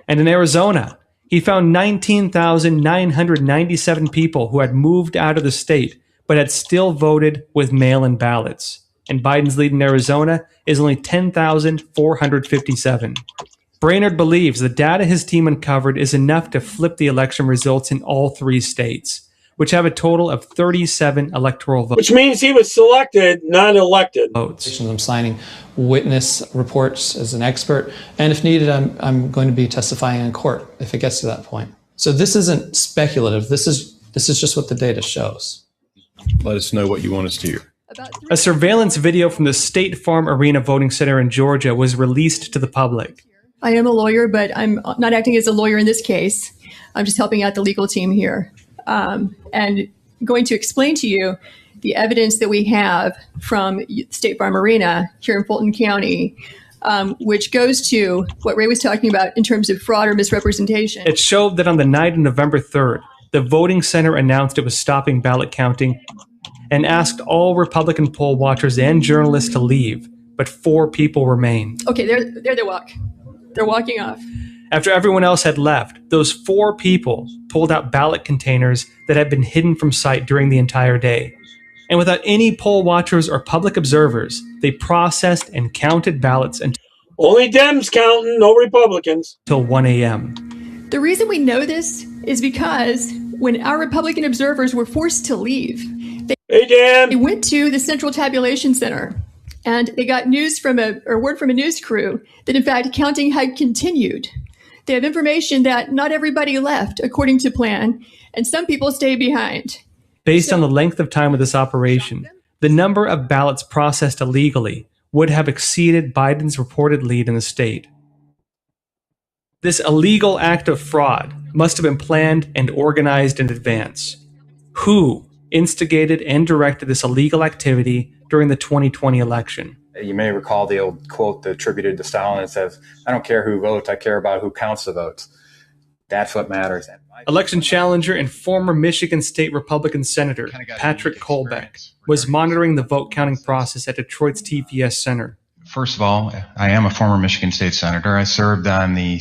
And in Arizona, he found 19,997 people who had moved out of the state but had still voted with mail-in ballots. And Biden's lead in Arizona is only 10,457. Brainerd believes the data his team uncovered is enough to flip the election results in all 3 states, which have a total of 37 electoral votes. Which means he was selected, not elected. Votes. I'm signing witness reports as an expert, and if needed, I'm going to be testifying in court if it gets to that point. So this isn't speculative. This is just what the data shows. Let us know what you want us to hear. A surveillance video from the State Farm Arena voting center in Georgia was released to the public. I am a lawyer, but I'm not acting as a lawyer in this case. I'm just helping out the legal team here. And going to explain to you the evidence that we have from State Farm Arena here in Fulton County, which goes to what Ray was talking about in terms of fraud or misrepresentation. It showed that on the night of November 3rd, the voting center announced it was stopping ballot counting and asked all Republican poll watchers and journalists to leave, but 4 people remained. Okay, there they walk. They're walking off. After everyone else had left, those 4 people pulled out ballot containers that had been hidden from sight during the entire day. And without any poll watchers or public observers, they processed and counted ballots until only Dems counting, no Republicans. Till 1 a.m. The reason we know this is because when our Republican observers were forced to leave, they went to the Central Tabulation Center and they got word from a news crew that in fact counting had continued. They have information that not everybody left according to plan, and some people stayed behind. Based on the length of time of this operation, the number of ballots processed illegally would have exceeded Biden's reported lead in the state. This illegal act of fraud must have been planned and organized in advance. Who instigated and directed this illegal activity during the 2020 election? You may recall the old quote attributed to Stalin that says, "I don't care who votes, I care about who counts the votes." That's what matters. Election challenger and former Michigan State Republican Senator Patrick Kolbeck was monitoring the vote counting process at Detroit's TPS Center. First of all, I am a former Michigan State Senator. I served on the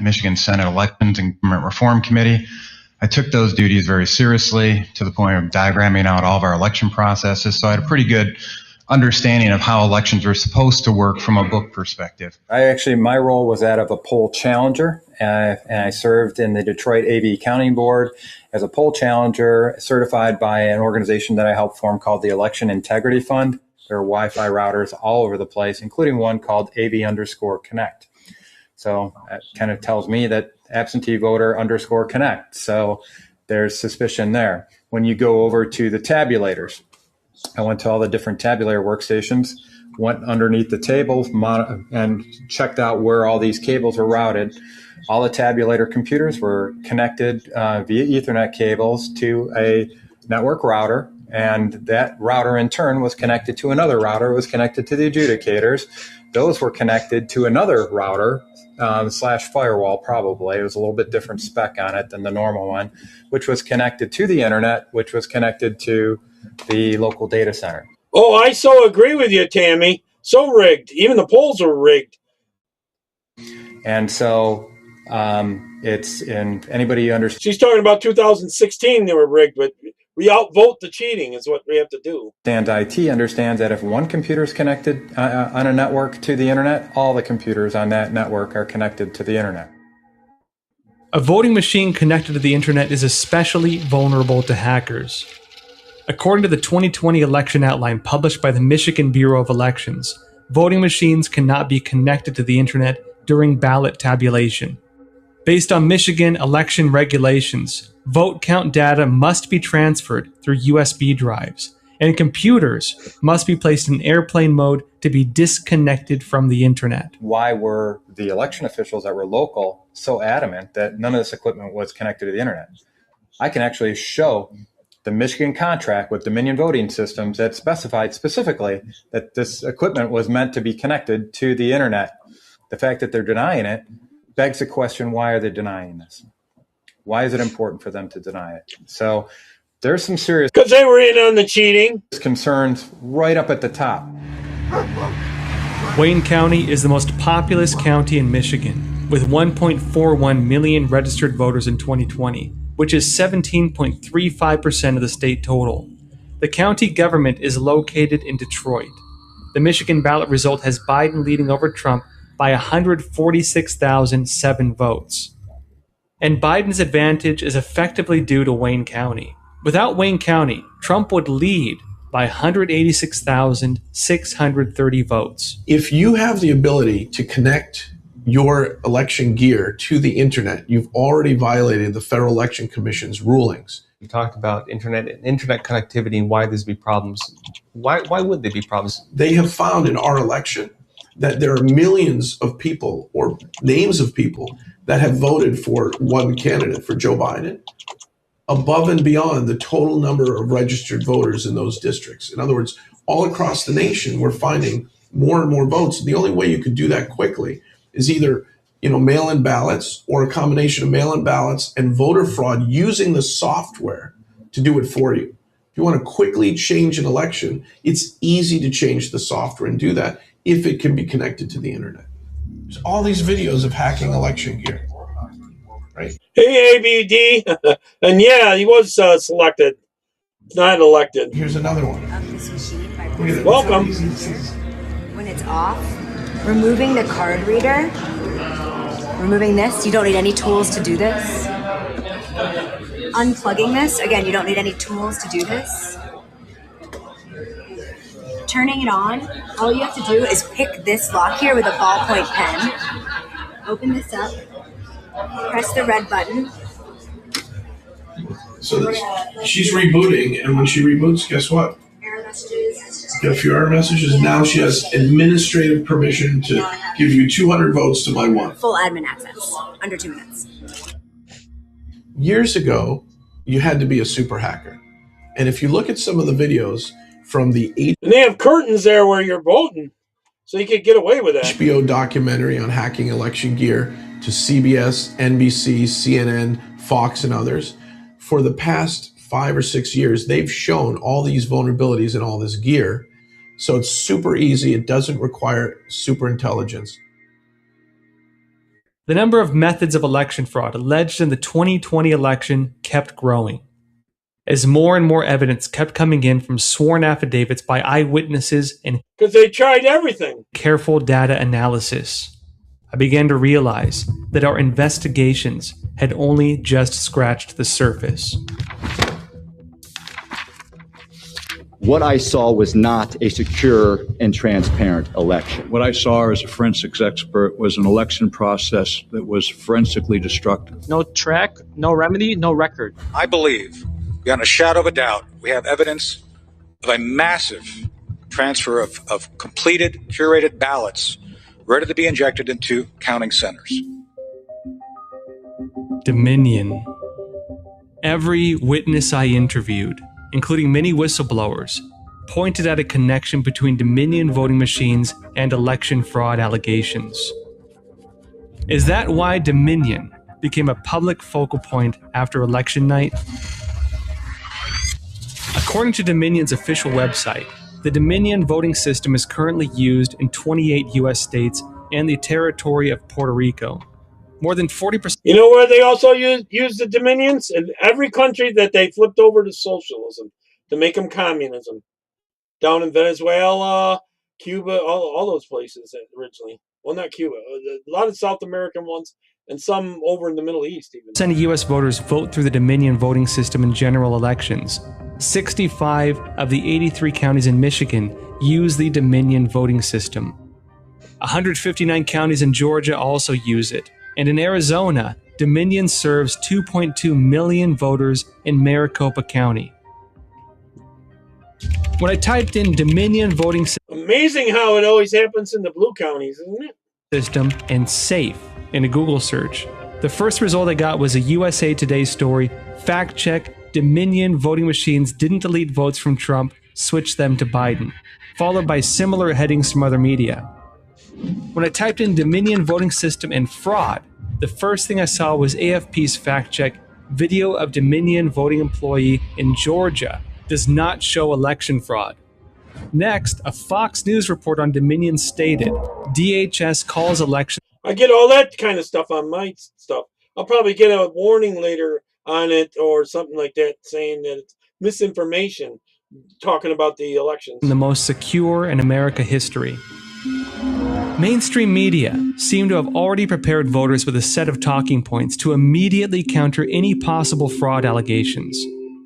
Michigan Senate Elections and Government Reform Committee. I took those duties very seriously to the point of diagramming out all of our election processes, so I had a pretty good understanding of how elections are supposed to work from a book perspective. My role was that of a poll challenger, and I served in the Detroit AV Counting Board as a poll challenger certified by an organization that I helped form called the Election Integrity Fund. There are Wi-Fi routers all over the place, including one called AV_Connect. So that kind of tells me that absentee voter _connect. So there's suspicion there. When you go over to the tabulators, I went to all the different tabulator workstations, went underneath the tables and checked out where all these cables were routed. All the tabulator computers were connected via Ethernet cables to a network router, and that router in turn was connected to another router, was connected to the adjudicators. Those were connected to another router / firewall, probably. It was a little bit different spec on it than the normal one, which was connected to the internet, which was connected to the local data center. Oh, I so agree with you, Tammy. So rigged. Even the polls are rigged. And so it's in anybody understands. She's talking about 2016 they were rigged, but we outvote the cheating is what we have to do. IT understands that if one computer is connected on a network to the internet, all the computers on that network are connected to the internet. A voting machine connected to the internet is especially vulnerable to hackers. According to the 2020 election outline published by the Michigan Bureau of Elections, voting machines cannot be connected to the internet during ballot tabulation. Based on Michigan election regulations, vote count data must be transferred through USB drives, and computers must be placed in airplane mode to be disconnected from the internet. Why were the election officials that were local so adamant that none of this equipment was connected to the internet? I can actually show the Michigan contract with Dominion Voting Systems that specified specifically that this equipment was meant to be connected to the internet. The fact that they're denying it begs the question, why are they denying this? Why is it important for them to deny it? So there's some serious... Because they were in on the cheating. ...concerns right up at the top. Wayne County is the most populous county in Michigan, with 1.41 million registered voters in 2020, which is 17.35% of the state total. The county government is located in Detroit. The Michigan ballot result has Biden leading over Trump by 146,007 votes. And Biden's advantage is effectively due to Wayne County. Without Wayne County, Trump would lead by 186,630 votes. If you have the ability to connect your election gear to the internet, you've already violated the Federal Election Commission's rulings. You talked about internet connectivity and why there's be problems. Why would there be problems? They have found in our election that there are millions of people or names of people that have voted for one candidate, for Joe Biden, above and beyond the total number of registered voters in those districts. In other words, all across the nation, we're finding more and more votes. And the only way you could do that quickly is either, mail-in ballots or a combination of mail-in ballots and voter fraud using the software to do it for you. If you want to quickly change an election, it's easy to change the software and do that if it can be connected to the internet. There's all these videos of hacking election gear, right? Hey, ABD. And yeah, he was selected, not elected. Here's another one. Welcome. When it's off, removing the card reader, removing this, you don't need any tools to do this. Unplugging this, again, you don't need any tools to do this. Turning it on, all you have to do is pick this lock here with a ballpoint pen. Open this up, press the red button. So she's rebooting, and when she reboots, guess what? Error messages. Get a few error messages. Now she has administrative permission to give you 200 votes to my one. Full admin access, under 2 minutes. Years ago, you had to be a super hacker. And if you look at some of the videos from the and they have curtains there where you're voting, so you could get away with that. HBO documentary on hacking election gear to CBS, NBC, CNN, Fox, and others, for the past 5 or 6 years, they've shown all these vulnerabilities in all this gear. So it's super easy. It doesn't require super intelligence. The number of methods of election fraud alleged in the 2020 election kept growing, as more and more evidence kept coming in from sworn affidavits by eyewitnesses and because they tried everything. Careful data analysis. I began to realize that our investigations had only just scratched the surface. What I saw was not a secure and transparent election. What I saw as a forensics expert was an election process that was forensically destructive. No track, no remedy, no record. I believe, beyond a shadow of a doubt, we have evidence of a massive transfer of completed, curated ballots ready to be injected into counting centers. Dominion. Every witness I interviewed, including many whistleblowers, pointed at a connection between Dominion voting machines and election fraud allegations. Is that why Dominion became a public focal point after election night? According to Dominion's official website, the Dominion voting system is currently used in 28 U.S. states and the territory of Puerto Rico. More than 40%. You know where they also use the Dominions? In every country that they flipped over to socialism to make them communism. Down in Venezuela, Cuba, all those places originally. Well, not Cuba. A lot of South American ones and some over in the Middle East even. Percent of U.S. voters vote through the Dominion voting system in general elections. 65 of the 83 counties in Michigan use the Dominion voting system. 159 counties in Georgia also use it. And in Arizona, Dominion serves 2.2 million voters in Maricopa County. When I typed in Dominion voting Amazing how it always happens in the blue counties, isn't it? system and safe in a Google search, the first result I got was a USA Today story, fact check, Dominion voting machines didn't delete votes from Trump, switch them to Biden, followed by similar headings from other media. When I typed in Dominion voting system and fraud, the first thing I saw was AFP's fact check, video of Dominion voting employee in Georgia does not show election fraud. Next, a Fox News report on Dominion stated, DHS calls election. I get all that kind of stuff on my stuff. I'll probably get a warning later on it or something like that saying that it's misinformation talking about the elections. The most secure in America history. Mainstream media seem to have already prepared voters with a set of talking points to immediately counter any possible fraud allegations.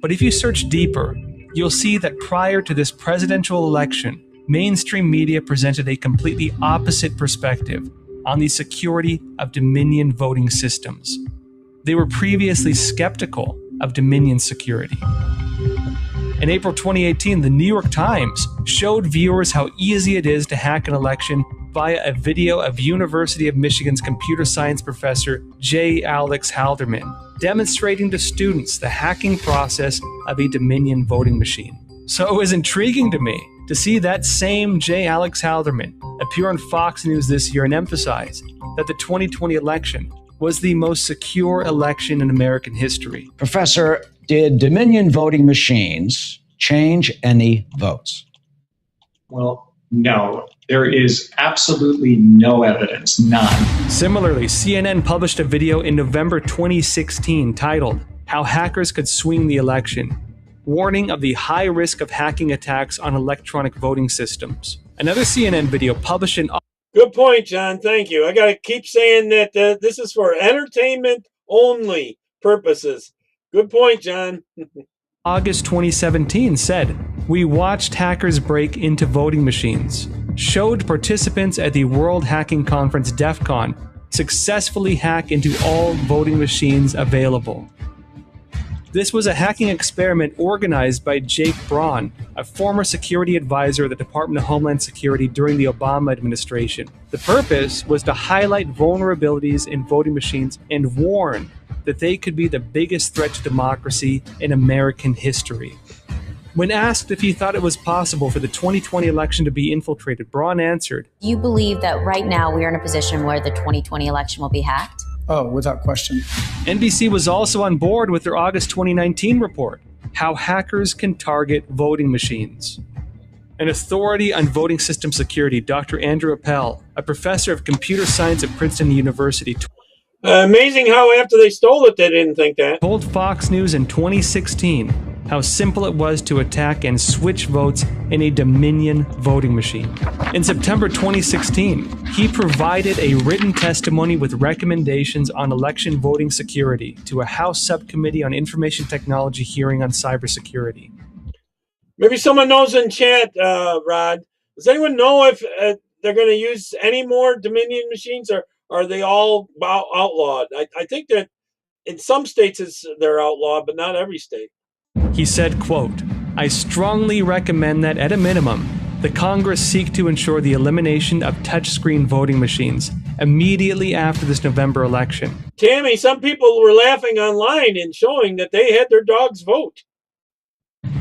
But if you search deeper, you'll see that prior to this presidential election, mainstream media presented a completely opposite perspective on the security of Dominion voting systems. They were previously skeptical of Dominion security. In April 2018, the New York Times showed viewers how easy it is to hack an election via a video of University of Michigan's computer science professor J. Alex Halderman, demonstrating to students the hacking process of a Dominion voting machine. So it was intriguing to me to see that same J. Alex Halderman appear on Fox News this year and emphasize that the 2020 election was the most secure election in American history. Professor, did Dominion voting machines change any votes? Well, no. There is absolutely no evidence, none. Similarly, CNN published a video in November 2016 titled, How Hackers Could Swing the Election, warning of the high risk of hacking attacks on electronic voting systems. Another CNN video published in Good point, John. Thank you. I got to keep saying that this is for entertainment only purposes. Good point, John. August 2017 said, we watched hackers break into voting machines, showed participants at the World Hacking Conference DEF CON successfully hack into all voting machines available. This was a hacking experiment organized by Jake Braun, a former security advisor at the Department of Homeland Security during the Obama administration. The purpose was to highlight vulnerabilities in voting machines and warn that they could be the biggest threat to democracy in American history. When asked if he thought it was possible for the 2020 election to be infiltrated, Braun answered, Do you believe that right now we are in a position where the 2020 election will be hacked? Oh, without question. NBC was also on board with their August 2019 report, How Hackers Can Target Voting Machines. An authority on voting system security, Dr. Andrew Appel, a professor of computer science at Princeton University, amazing how after they stole it, they didn't think that. Told Fox News in 2016 how simple it was to attack and switch votes in a Dominion voting machine. In September 2016, he provided a written testimony with recommendations on election voting security to a House Subcommittee on Information Technology hearing on cybersecurity. Maybe someone knows in chat, Rod. Does anyone know if they're going to use any more Dominion machines, or are they all outlawed? I think that in some states they're outlawed, but not every state. He said, quote, I strongly recommend that at a minimum, the Congress seek to ensure the elimination of touchscreen voting machines immediately after this November election. Tammy, some people were laughing online and showing that they had their dogs vote.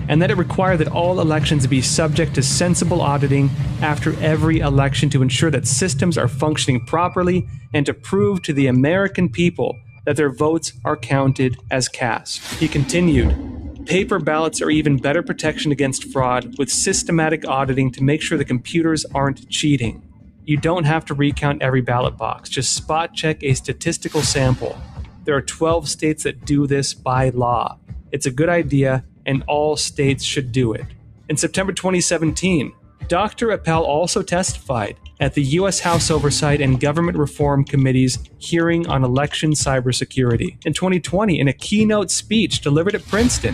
And that it required that all elections be subject to sensible auditing after every election to ensure that systems are functioning properly and to prove to the American people that their votes are counted as cast. He continued, paper ballots are even better protection against fraud with systematic auditing to make sure the computers aren't cheating. You don't have to recount every ballot box, just spot check a statistical sample. There are 12 states that do this by law. It's a good idea, and all states should do it. In September 2017, Dr. Appel also testified at the U.S. House Oversight and Government Reform Committee's hearing on election cybersecurity. In 2020, in a keynote speech delivered at Princeton,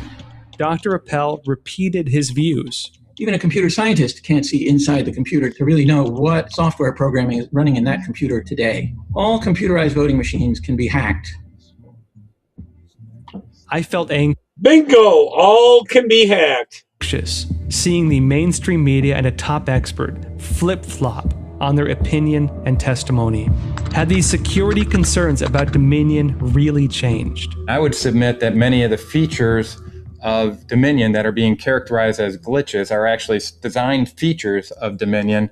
Dr. Appel repeated his views. Even a computer scientist can't see inside the computer to really know what software programming is running in that computer today. All computerized voting machines can be hacked. I felt anxious. Bingo! All can be hacked. Seeing the mainstream media and a top expert flip-flop on their opinion and testimony. Had these security concerns about Dominion really changed? I would submit that many of the features of Dominion that are being characterized as glitches are actually designed features of Dominion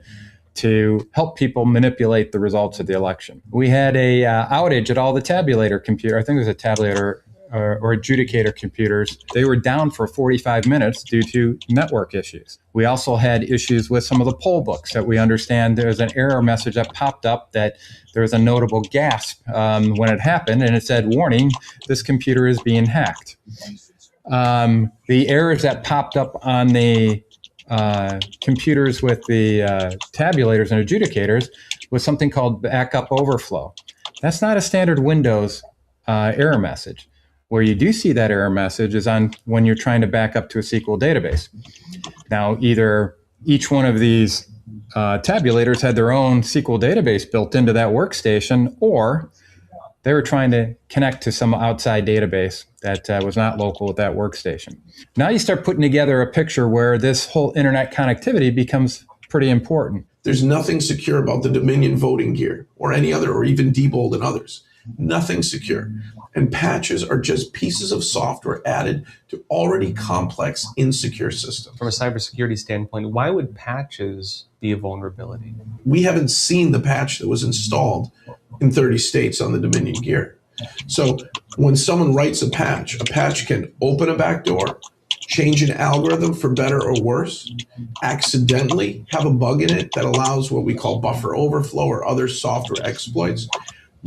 to help people manipulate the results of the election. We had a outage at all the tabulator computer. I think it was a tabulator or adjudicator computers. They were down for 45 minutes due to network issues. We also had issues with some of the poll books that we understand there's an error message that popped up that there was a notable gasp when it happened, and it said, warning, this computer is being hacked. The errors that popped up on the computers with the tabulators and adjudicators was something called backup overflow. That's not a standard Windows error message. Where you do see that error message is on when you're trying to back up to a SQL database. Now, either each one of these tabulators had their own SQL database built into that workstation, or they were trying to connect to some outside database that was not local at that workstation. Now you start putting together a picture where this whole internet connectivity becomes pretty important. There's nothing secure about the Dominion voting gear or any other, or even Diebold and others. Nothing secure. And patches are just pieces of software added to already complex, insecure systems. From a cybersecurity standpoint, why would patches be a vulnerability? We haven't seen the patch that was installed in 30 states on the Dominion gear. So when someone writes a patch can open a back door, change an algorithm for better or worse, accidentally have a bug in it that allows what we call buffer overflow or other software exploits.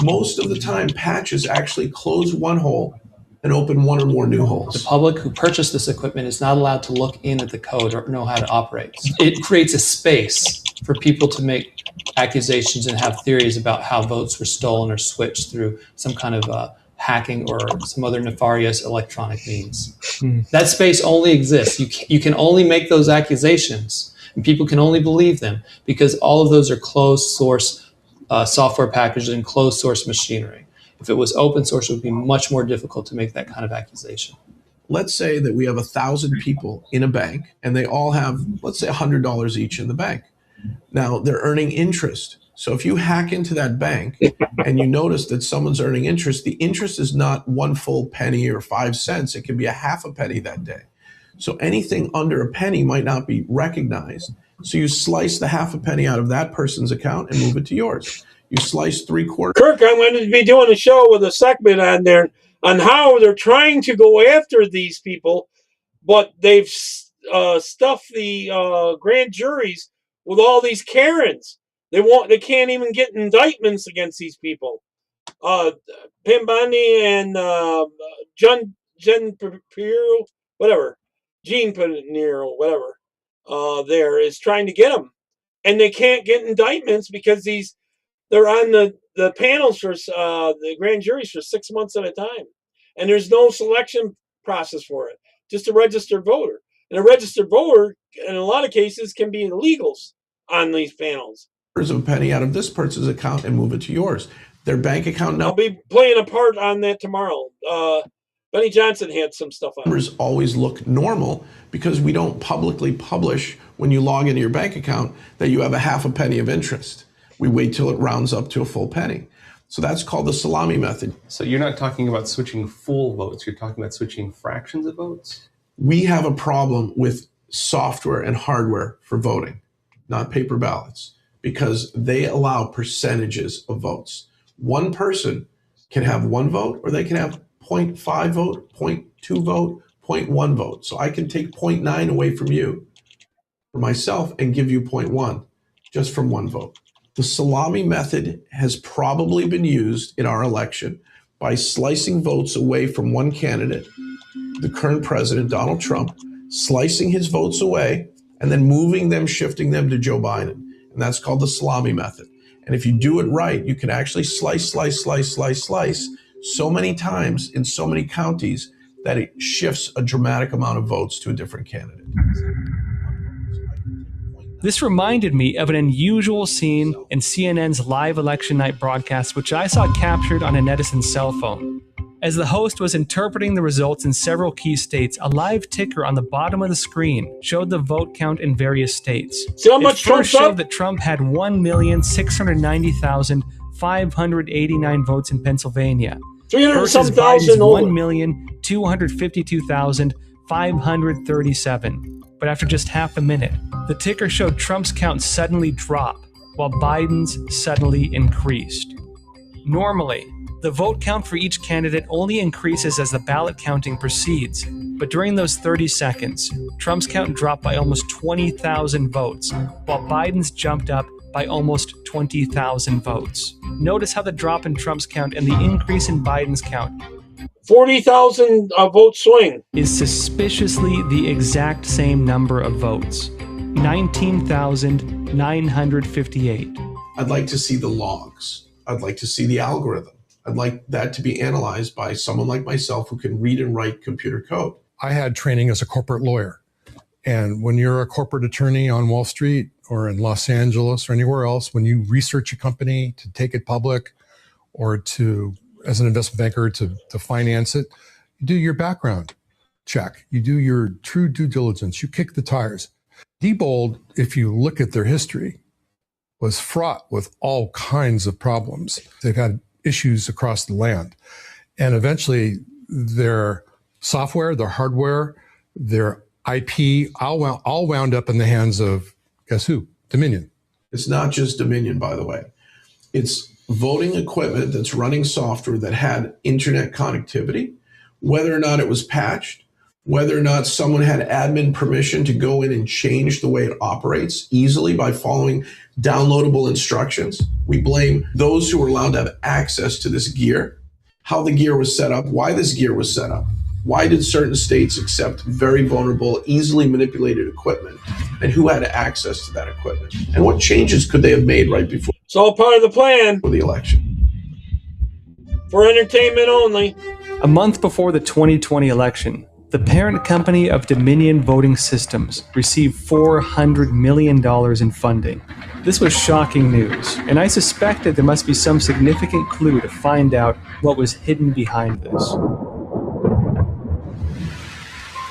Most of the time, patches actually close one hole and open one or more new holes. The public who purchased this equipment is not allowed to look in at the code or know how to operate. It creates a space for people to make accusations and have theories about how votes were stolen or switched through some kind of hacking or some other nefarious electronic means. That space only exists. You can only make those accusations, and people can only believe them because all of those are closed source software packages and closed source machinery. If it was open source, it would be much more difficult to make that kind of accusation. Let's say that we have 1,000 people in a bank and they all have, let's say, $100 each in the bank. Now they're earning interest. So if you hack into that bank and you notice that someone's earning interest, the interest is not 1 full penny or 5 cents. It can be a half a penny that day. So anything under a penny might not be recognized. So you slice the half a penny out of that person's account and move it to yours. You slice 3/4. Kirk, I'm going to be doing a show with a segment on there on how they're trying to go after these people, but they've stuffed the grand juries with all these Karens. They can't even get indictments against these people. Pam Bondi and Jen Pinheiro, whatever, Gene Pinheiro, whatever. There is trying to get them, and they can't get indictments because they're on the panels for the grand juries for 6 months at a time, and there's no selection process for it, just a registered voter. And a registered voter, in a lot of cases, can be illegals on these panels. Of a penny out of this person's account and move it to yours. Their bank account. I'll be playing a part on that tomorrow. Benny Johnson had some stuff on. Numbers always look normal because we don't publicly publish when you log into your bank account that you have a half a penny of interest. We wait till it rounds up to a full penny. So that's called the salami method. So you're not talking about switching full votes. You're talking about switching fractions of votes? We have a problem with software and hardware for voting, not paper ballots, because they allow percentages of votes. One person can have 1 vote, or they can have 0.5 vote, 0.2 vote, 0.1 vote. So I can take 0.9 away from you, for myself, and give you 0.1 just from 1 vote. The salami method has probably been used in our election by slicing votes away from one candidate, the current president, Donald Trump, slicing his votes away and then moving them, shifting them to Joe Biden. And that's called the salami method. And if you do it right, you can actually slice so many times in so many counties that it shifts a dramatic amount of votes to a different candidate. This reminded me of an unusual scene in CNN's live election night broadcast, which I saw captured on a netizen's cell phone. As the host was interpreting the results in several key states, a live ticker on the bottom of the screen showed the vote count in various states. See how much it first Trump's showed up? that Trump had 1,690,589 votes in Pennsylvania. 300-some versus thousand over. 1,252,537. But after just half a minute, the ticker showed Trump's count suddenly drop, while Biden's suddenly increased. Normally, the vote count for each candidate only increases as the ballot counting proceeds, but during those 30 seconds, Trump's count dropped by almost 20,000 votes, while Biden's jumped up by almost 20,000 votes. Notice how the drop in Trump's count and the increase in Biden's count 40,000 vote swing is suspiciously the exact same number of votes, 19,958. I'd like to see the logs. I'd like to see the algorithm. I'd like that to be analyzed by someone like myself who can read and write computer code. I had training as a corporate lawyer. And when you're a corporate attorney on Wall Street or in Los Angeles or anywhere else, when you research a company to take it public or to, as an investment banker, to finance it, you do your background check. You do your true due diligence. You kick the tires. Diebold, if you look at their history, was fraught with all kinds of problems. They've had issues across the land. And eventually their software, their hardware, their IP all wound up in the hands of, guess who? Dominion. It's not just Dominion, by the way. It's voting equipment that's running software that had internet connectivity, whether or not it was patched, whether or not someone had admin permission to go in and change the way it operates easily by following downloadable instructions. We blame those who were allowed to have access to this gear, how the gear was set up, why this gear was set up. Why did certain states accept very vulnerable, easily manipulated equipment, and who had access to that equipment? And what changes could they have made right before? It's all part of the plan for the election. For entertainment only. A month before the 2020 election, the parent company of Dominion Voting Systems received $400 million in funding. This was shocking news, and I suspected there must be some significant clue to find out what was hidden behind this.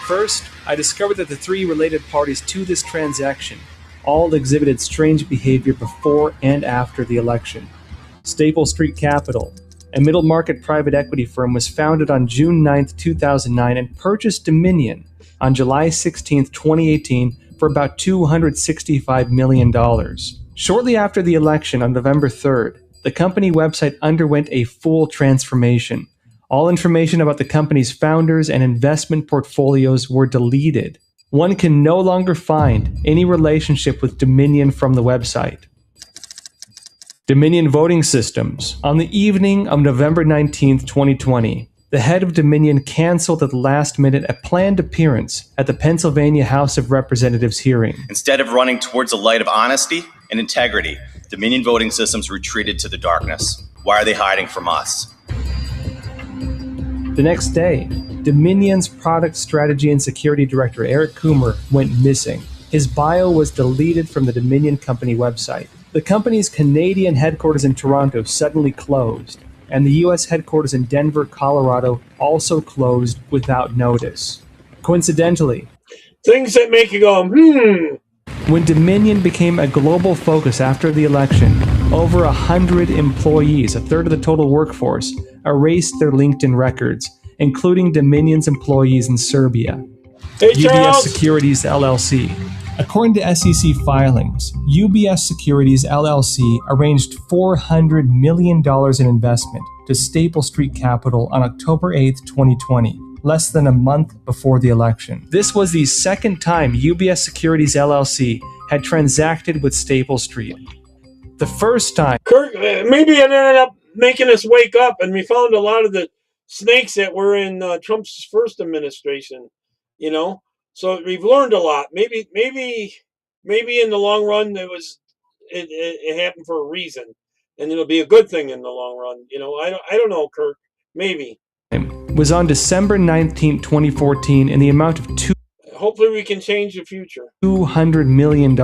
First, I discovered that the three related parties to this transaction all exhibited strange behavior before and after the election. Staple Street Capital, a middle market private equity firm, was founded on June 9, 2009 and purchased Dominion on July 16, 2018 for about $265 million. Shortly after the election on November 3rd, the company website underwent a full transformation. All information about the company's founders and investment portfolios were deleted. One can no longer find any relationship with Dominion from the website. Dominion Voting Systems. On the evening of November 19, 2020, the head of Dominion canceled at the last minute a planned appearance at the Pennsylvania House of Representatives hearing. Instead of running towards the light of honesty and integrity, Dominion Voting Systems retreated to the darkness. Why are they hiding from us? The next day, Dominion's product strategy and security director, Eric Coomer, went missing. His bio was deleted from the Dominion company website. The company's Canadian headquarters in Toronto suddenly closed, and the U.S. headquarters in Denver, Colorado also closed without notice. Coincidentally, things that make you go, when Dominion became a global focus after the election, over 100 employees, a third of the total workforce, erased their LinkedIn records, including Dominion's employees in Serbia. Hey, UBS Charles. Securities LLC. According to SEC filings, UBS Securities LLC arranged $400 million in investment to Staple Street Capital on October 8, 2020, less than a month before the election. This was the second time UBS Securities LLC had transacted with Staple Street. The first time... Kirk, maybe it ended up making us wake up, and we found a lot of the snakes that were in Trump's first administration, you know? So we've learned a lot. Maybe in the long run it happened for a reason, and it'll be a good thing in the long run. I don't know, Kirk. Maybe. Was on December 19, 2014 in the amount of Hopefully we can change the future. $200 million.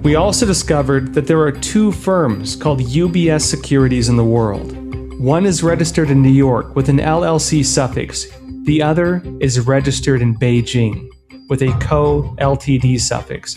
We also discovered that there are two firms called UBS Securities in the world. One is registered in New York with an LLC suffix. The other is registered in Beijing with a co-Ltd suffix.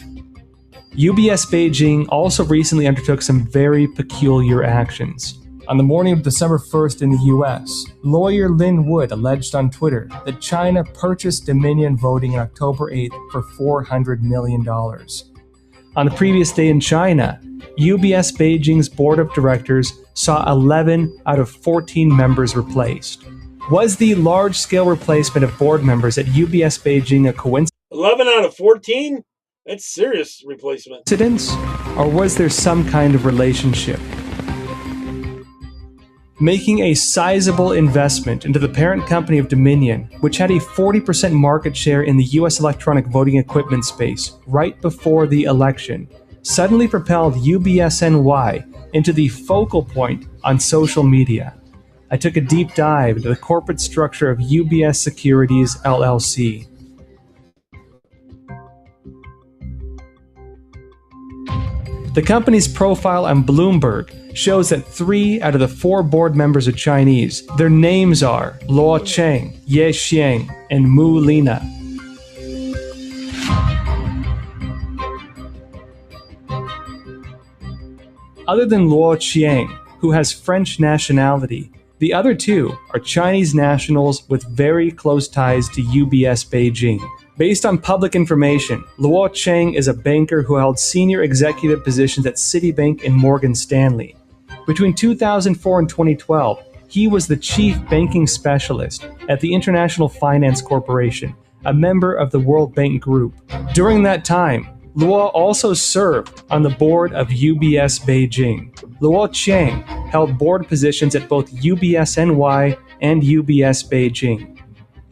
UBS Beijing also recently undertook some very peculiar actions. On the morning of December 1st in the US, lawyer Lin Wood alleged on Twitter that China purchased Dominion Voting on October 8th for $400 million. On the previous day in China, UBS Beijing's board of directors saw 11 out of 14 members replaced. Was the large-scale replacement of board members at UBS Beijing a coincidence? 11 out of 14? That's serious replacement. Or was there some kind of relationship? Making a sizable investment into the parent company of Dominion, which had a 40% market share in the US electronic voting equipment space right before the election, suddenly propelled UBS-NY into the focal point on social media. I took a deep dive into the corporate structure of UBS Securities LLC. The company's profile on Bloomberg shows that 3 out of the 4 board members are Chinese. Their names are Luo Cheng, Ye Xiang, and Mu Lina. Other than Luo Qiang, who has French nationality, the other 2 are Chinese nationals with very close ties to UBS Beijing. Based on public information, Luo Cheng is a banker who held senior executive positions at Citibank and Morgan Stanley. Between 2004 and 2012, he was the chief banking specialist at the International Finance Corporation, a member of the World Bank Group. During that time, Luo also served on the board of UBS Beijing. Luo Cheng held board positions at both UBS-NY and UBS Beijing.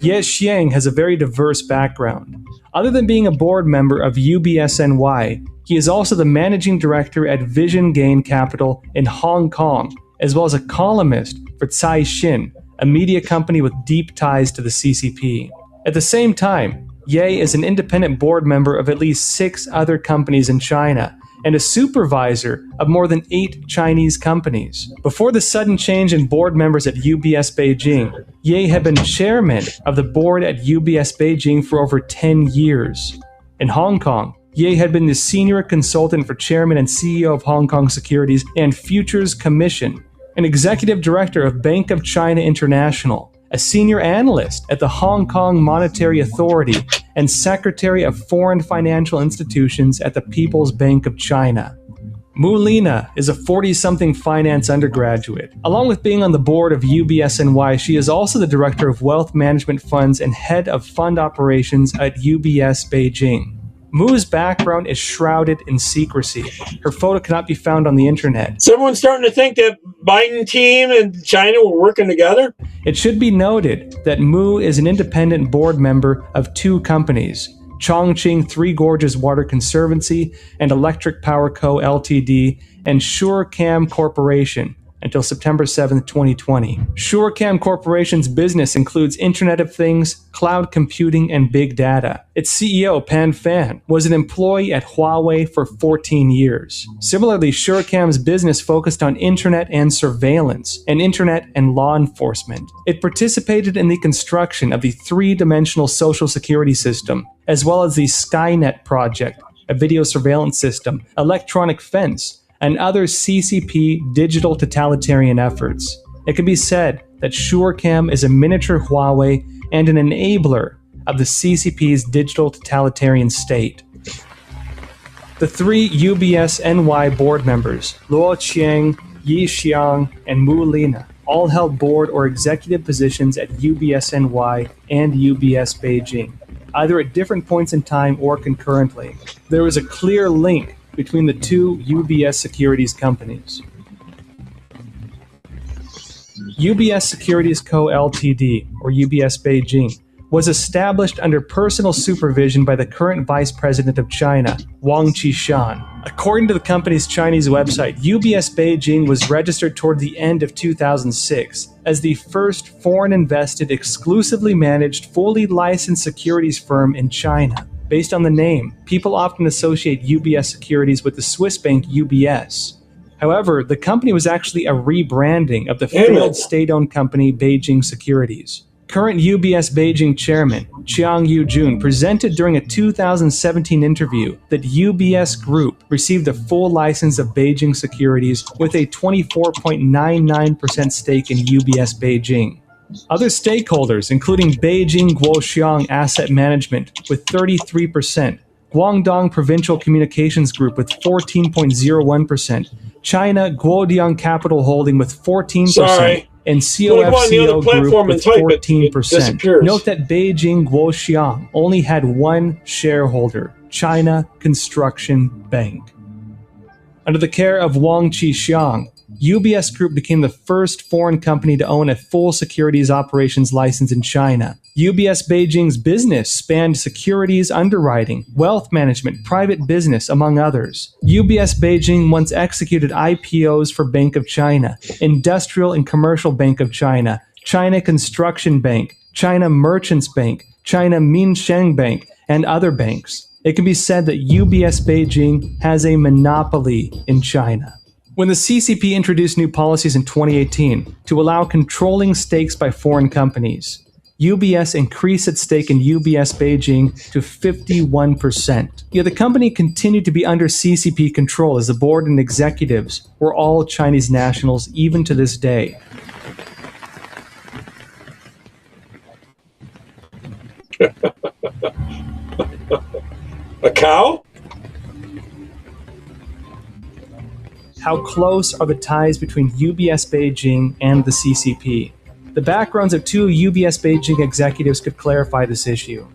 Ye Xiang has a very diverse background. Other than being a board member of UBS-NY, he is also the managing director at Vision Gain Capital in Hong Kong, as well as a columnist for Caixin, a media company with deep ties to the CCP. At the same time, Ye is an independent board member of at least 6 other companies in China, and a supervisor of more than 8 Chinese companies. Before the sudden change in board members at UBS Beijing, Ye had been chairman of the board at UBS Beijing for over 10 years. In Hong Kong, Ye had been the senior consultant for chairman and CEO of Hong Kong Securities and Futures Commission, an executive director of Bank of China International, a senior analyst at the Hong Kong Monetary Authority, and secretary of foreign financial institutions at the People's Bank of China. Mu Lina is a 40-something finance undergraduate. Along with being on the board of UBS-NY, she is also the director of wealth management funds and head of fund operations at UBS Beijing. Mu's background is shrouded in secrecy. Her photo cannot be found on the internet. Is everyone starting to think that Biden team and China were working together? It should be noted that Mu is an independent board member of 2 companies, Chongqing Three Gorges Water Conservancy and Electric Power Co. Ltd. and SureCam Corporation, until September 7, 2020. SureCam Corporation's business includes Internet of Things, cloud computing, and big data. Its CEO, Pan Fan, was an employee at Huawei for 14 years. Similarly, SureCam's business focused on Internet and surveillance, and Internet and law enforcement. It participated in the construction of the 3-dimensional social security system, as well as the Skynet project, a video surveillance system, electronic fence, and other CCP digital totalitarian efforts. It can be said that SureCam is a miniature Huawei and an enabler of the CCP's digital totalitarian state. The 3 UBS-NY board members, Luo Qiang, Ye Xiang, and Mu Lina, all held board or executive positions at UBS-NY and UBS Beijing, either at different points in time or concurrently. There is a clear link between the 2 UBS Securities companies. UBS Securities Co. Ltd., or UBS Beijing, was established under personal supervision by the current vice president of China, Wang Qishan. According to the company's Chinese website, UBS Beijing was registered toward the end of 2006 as the first foreign-invested, exclusively managed, fully licensed securities firm in China. Based on the name, people often associate UBS Securities with the Swiss bank UBS. However, the company was actually a rebranding of the failed state-owned company Beijing Securities. Current UBS Beijing chairman, Chiang Yu-jun, presented during a 2017 interview that UBS Group received a full license of Beijing Securities with a 24.99% stake in UBS Beijing. Other stakeholders, including Beijing Guoxiang Asset Management with 33%, Guangdong Provincial Communications Group with 14.01%, China Guodian Capital Holding with 14%, and COFCO Group with 14%. Note that Beijing Guoxiang only had one shareholder, China Construction Bank. Under the care of Wang Qishan, UBS Group became the first foreign company to own a full securities operations license in China. UBS Beijing's business spanned securities underwriting, wealth management, private business, among others. UBS Beijing once executed IPOs for Bank of China, Industrial and Commercial Bank of China, China Construction Bank, China Merchants Bank, China Minsheng Bank, and other banks. It can be said that UBS Beijing has a monopoly in China. When the CCP introduced new policies in 2018 to allow controlling stakes by foreign companies, UBS increased its stake in UBS Beijing to 51%. Yet the company continued to be under CCP control as the board and executives were all Chinese nationals even to this day. A cow? How close are the ties between UBS Beijing and the CCP? The backgrounds of two UBS Beijing executives could clarify this issue.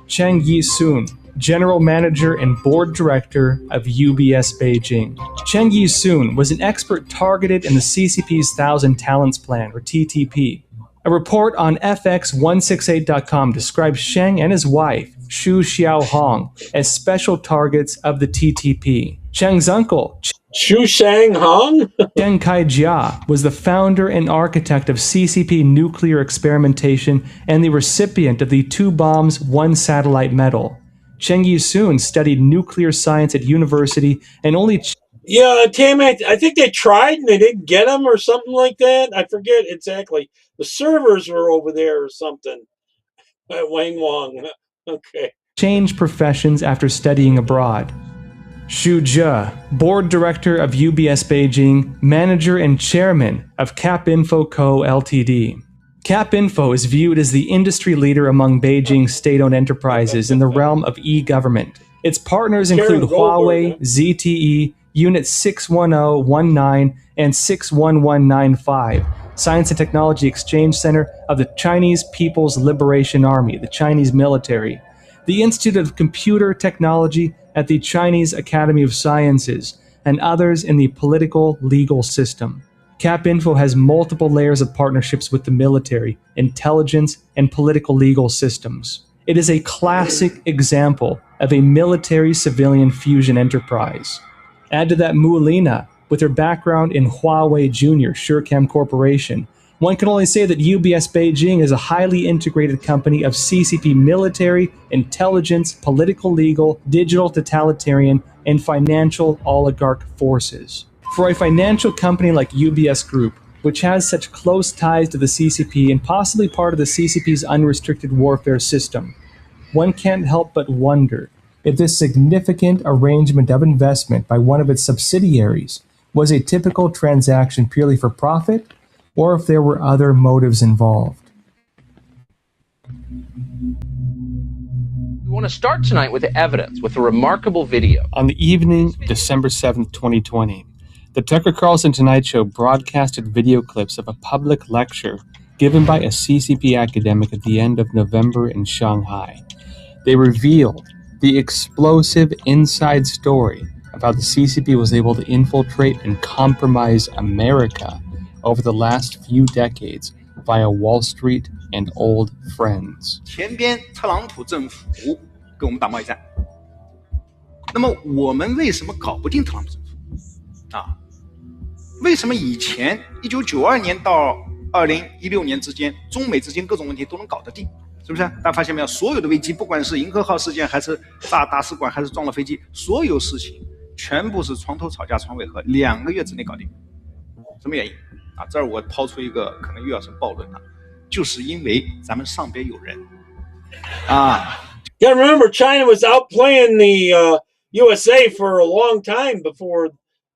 Cheng Yi-sun, General Manager and Board Director of UBS Beijing. Cheng Yi-sun was an expert targeted in the CCP's Thousand Talents Plan, or TTP. A report on FX168.com describes Sheng and his wife, Xu Xiaohong, as special targets of the TTP. Cheng's uncle, Xu Xiaohong? Cheng Kai-jia, was the founder and architect of CCP nuclear experimentation and the recipient of the 2 bombs, 1 satellite medal. Cheng Yi-sun studied nuclear science at university and only... Yeah, Tam, I think they tried and they didn't get them or something like that. I forget exactly. The servers were over there or something at Wang Wang. Okay. Changed professions after studying abroad. Xu Zhe, Board Director of UBS Beijing, Manager and Chairman of CapInfo Co., Ltd. CapInfo is viewed as the industry leader among Beijing's state-owned enterprises in the realm of e-government. Its partners include Huawei, ZTE, Unit 61019, and 61195, Science and Technology Exchange Center of the Chinese People's Liberation Army, the Chinese military, the Institute of Computer Technology at the Chinese Academy of Sciences, and others in the political legal system. CapInfo has multiple layers of partnerships with the military, intelligence, and political legal systems. It is a classic example of a military-civilian fusion enterprise. Add to that Mu Lina, with her background in Huawei Junior Surecam Corporation. One can only say that UBS Beijing is a highly integrated company of CCP military, intelligence, political legal, digital totalitarian, and financial oligarch forces. For a financial company like UBS Group, which has such close ties to the CCP and possibly part of the CCP's unrestricted warfare system, one can't help but wonder if this significant arrangement of investment by one of its subsidiaries was a typical transaction purely for profit, or if there were other motives involved. We want to start tonight with the evidence, with a remarkable video. On the evening of December 7th, 2020, the Tucker Carlson Tonight Show broadcasted video clips of a public lecture given by a CCP academic at the end of November in Shanghai. They revealed the explosive inside story of how the CCP was able to infiltrate and compromise America over the last few decades via Wall Street and old friends. 前边特朗普政府跟我们打贸易战，那么我们为什么搞不定特朗普政府啊？为什么以前1992年到2016年之间，中美之间各种问题都能搞得定？是不是？大家发现没有？所有的危机，不管是银河号事件，还是炸大使馆，还是撞了飞机，所有事情全部是床头吵架床尾和，2个月之内搞定。什么原因啊？这儿我抛出一个可能又要是暴论了，就是因为咱们上边有人啊。You gotta remember, China was outplaying the USA for a long time before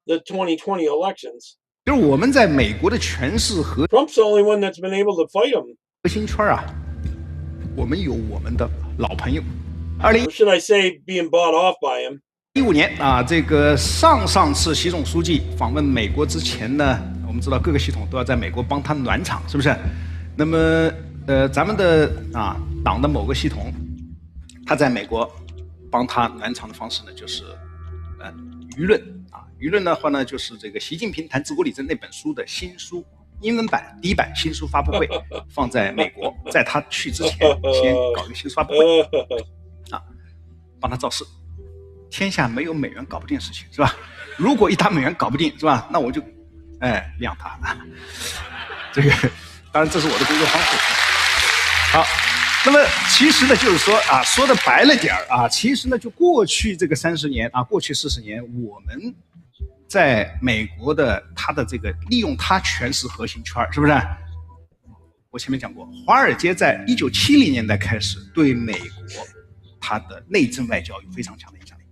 the 2020 elections. 就是我们在美国的权势和 Trump's the only one that's been able to fight him. 核心圈啊，我们有我们的老朋友。Or should I say, being bought off by him? 2015年啊，这个上次习总书记访问美国之前呢，我们知道各个系统都要在美国帮他暖场，是不是？那么咱们的党的某个系统，他在美国帮他暖场的方式呢，就是舆论啊，舆论的话呢，就是这个习近平谈治国理政那本书的新书英文版第1版新书发布会放在美国，在他去之前先搞一个新书发布会啊，帮他造势。天下没有美元搞不定的事情，是吧？如果一打美元搞不定，是吧？那我就晾他。这个当然这是我的工作方式。好，那么其实呢，就是说啊，说的白了点啊，其实呢，就过去这个30年啊，过去40年，我们在美国的他的这个利用他权势核心圈，是不是？我前面讲过，华尔街在1970年代开始对美国它的内政外交有非常强的影响力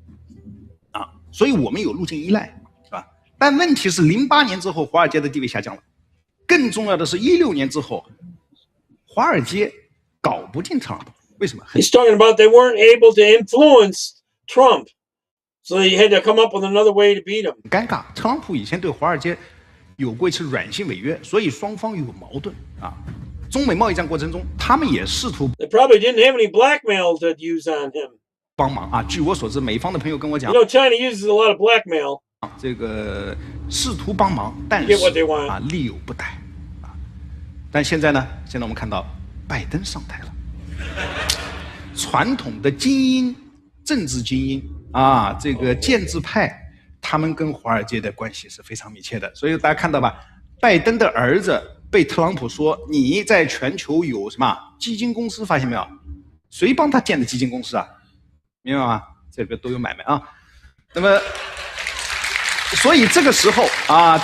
啊，所以我们有路径依赖，是吧？但问题是08年之后，华尔街的地位下降了，更重要的是16年之后，华尔街搞不定特朗普，为什么？ He's talking about they weren't able to influence Trump, so they had to come up with another way to beat him. 尴尬，特朗普以前对华尔街有过一次软性违约，所以双方有矛盾啊。中美贸易战过程中，他们也试图 They probably didn't have any blackmail to use on him. 帮忙啊。据我所知，美方的朋友跟我讲 You know, China uses a lot of blackmail. 这个试图帮忙，但是啊力有不逮啊。但现在呢？现在我们看到拜登上台了，传统的精英、政治精英啊，这个建制派，他们跟华尔街的关系是非常密切的。所以大家看到吧，拜登的儿子被特朗普说你在全球有什么基金公司，发现没有？谁帮他建的基金公司啊？明白吗？这个都有买卖啊。那么，所以这个时候啊，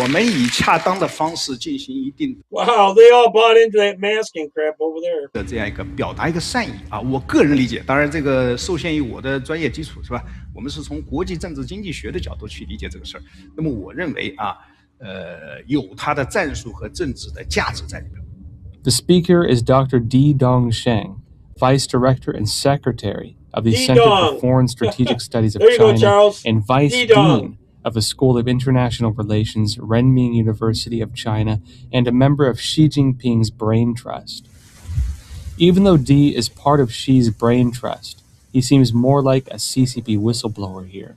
我们以恰当的方式进行一定 Wow, they all bought into that masking crap over there. 的这样一个表达一个善意啊，我个人理解，当然这个受限于我的专业基础是吧？我们是从国际政治经济学的角度去理解这个事儿。那么我认为啊，有它的战术和政治的价值在里边。The speaker is Dr. Di Dongsheng, Vice Director and Secretary of the Center for Foreign Strategic Studies of China and Vice Dean of the School of International Relations, Renmin University of China, and a member of Xi Jinping's Brain Trust. Even though Di is part of Xi's Brain Trust, he seems more like a CCP whistleblower here.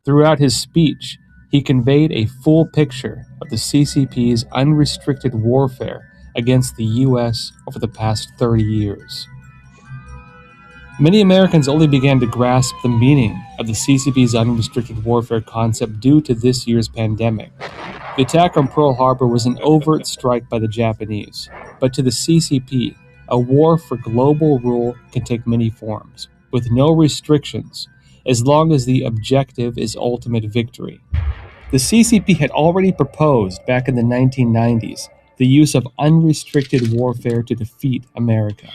Throughout his speech, he conveyed a full picture of the CCP's unrestricted warfare against the U.S. over the past 30 years. Many Americans only began to grasp the meaning of the CCP's unrestricted warfare concept due to this year's pandemic. The attack on Pearl Harbor was an overt strike by the Japanese, but to the CCP, a war for global rule can take many forms, with no restrictions, as long as the objective is ultimate victory. The CCP had already proposed back in the 1990s the use of unrestricted warfare to defeat America.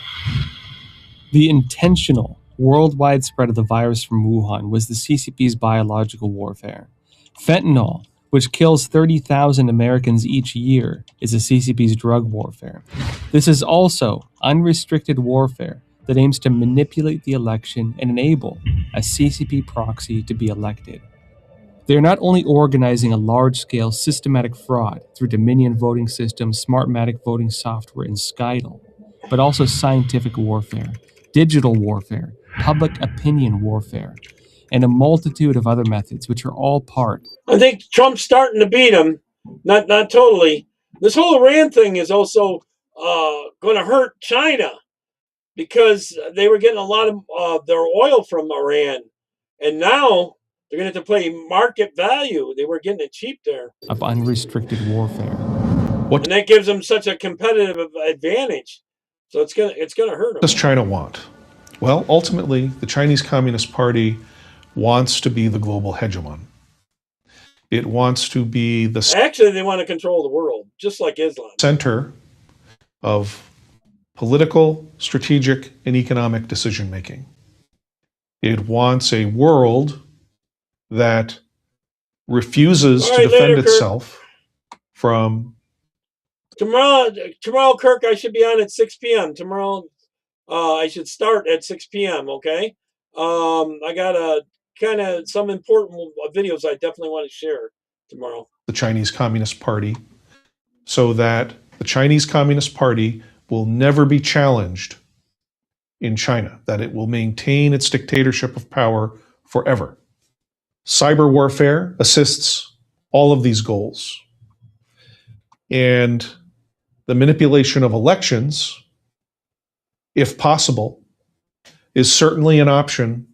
The intentional worldwide spread of the virus from Wuhan was the CCP's biological warfare. Fentanyl, which kills 30,000 Americans each year, is the CCP's drug warfare. This is also unrestricted warfare that aims to manipulate the election and enable a CCP proxy to be elected. They are not only organizing a large-scale systematic fraud through Dominion voting systems, Smartmatic voting software, and Skytle, but also scientific warfare, digital warfare, public opinion warfare, and a multitude of other methods, which are all part. I think Trump's starting to beat him. Not totally, This whole Iran thing is also going to hurt China because they were getting a lot of their oil from Iran, and now they're going to have to pay market value. They were getting it cheap there. Of unrestricted warfare. What And that gives them such a competitive advantage. So it's gonna hurt them. does China want? Well, ultimately, the Chinese Communist Party wants to be the global hegemon. It wants to be the Actually, they want to control the world, just like Islam. center of political, strategic, and economic decision making. It wants a world that refuses to defend later, Kirk. itself from Tomorrow, Kirk, I should be on at 6 p.m. Tomorrow, I should start at 6 p.m., okay? I got some important videos I definitely want to share tomorrow. the Chinese Communist Party, so that the Chinese Communist Party will never be challenged in China, that it will maintain its dictatorship of power forever. Cyber warfare assists all of these goals. And the manipulation of elections, if possible, is certainly an option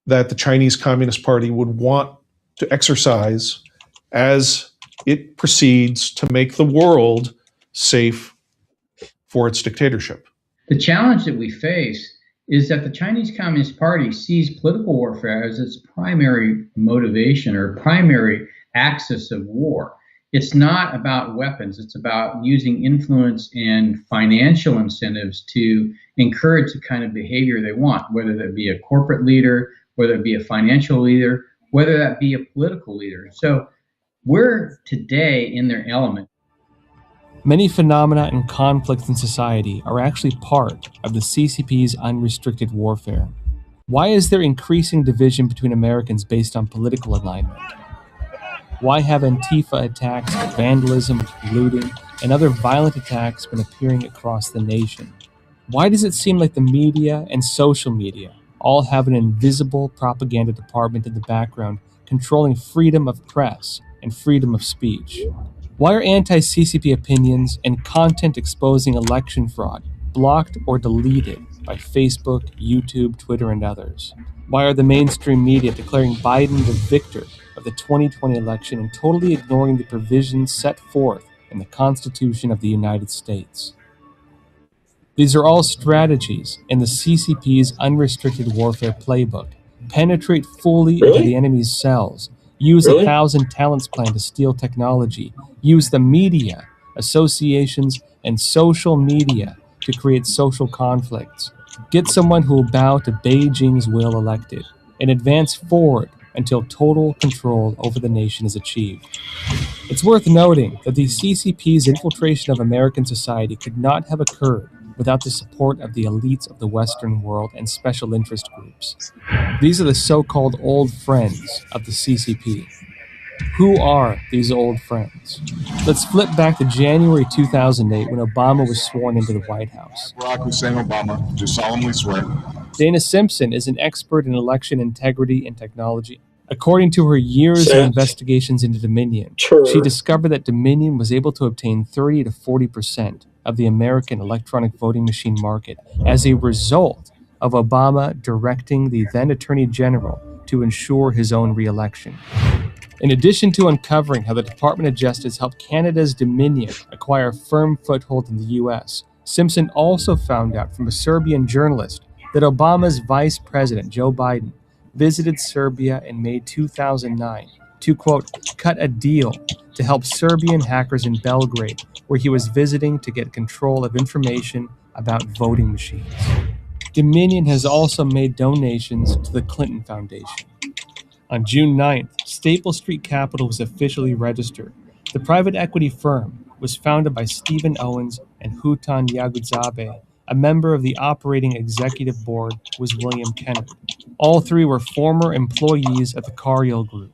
that the Chinese Communist Party would want to exercise as it proceeds to make the world safe for its dictatorship. The challenge that we face is that the Chinese Communist Party sees political warfare as its primary motivation or primary axis of war. It's not about weapons. It's about using influence and financial incentives to encourage the kind of behavior they want, whether that be a corporate leader, whether it be a financial leader, whether that be a political leader. So we're today in their element. Many phenomena and conflicts in society are actually part of the CCP's unrestricted warfare. Why is there increasing division between Americans based on political alignment? Why have Antifa attacks, vandalism, looting, and other violent attacks been appearing across the nation? Why does it seem like the media and social media all have an invisible propaganda department in the background controlling freedom of press and freedom of speech? Why are anti-CCP opinions and content exposing election fraud blocked or deleted by Facebook, YouTube, Twitter, and others? Why are the mainstream media declaring Biden the victor of the 2020 election and totally ignoring the provisions set forth in the Constitution of the United States? These are all strategies in the CCP's unrestricted warfare playbook. Penetrate fully into the enemy's cells, use a 1,000 talents plan to steal technology, use the media, associations, and social media to create social conflicts, get someone who will bow to Beijing's will elected, and advance forward until total control over the nation is achieved. It's worth noting that the CCP's infiltration of American society could not have occurred without the support of the elites of the Western world and special interest groups. These are the so-called old friends of the CCP. Who are these old friends? Let's flip back to January 2008 when Obama was sworn into the White House. Barack Hussein Obama, do solemnly swear. Dana Simpson is an expert in election integrity and technology. According to her years of investigations into Dominion, she discovered that Dominion was able to obtain 30 to 40% of the American electronic voting machine market as a result of Obama directing the then Attorney General to ensure his own re-election. In addition to uncovering how the Department of Justice helped Canada's Dominion acquire a firm foothold in the U.S., Simpson also found out from a Serbian journalist that Obama's Vice President, Joe Biden, visited Serbia in May 2009 to, quote, cut a deal to help Serbian hackers in Belgrade, where he was visiting to get control of information about voting machines. Dominion has also made donations to the Clinton Foundation. On June 9th, Staple Street Capital was officially registered. The private equity firm was founded by Stephen Owens and Hutan Yagudzabe. A member of the operating executive board was William Kennard. All three were former employees of the Cargill Group.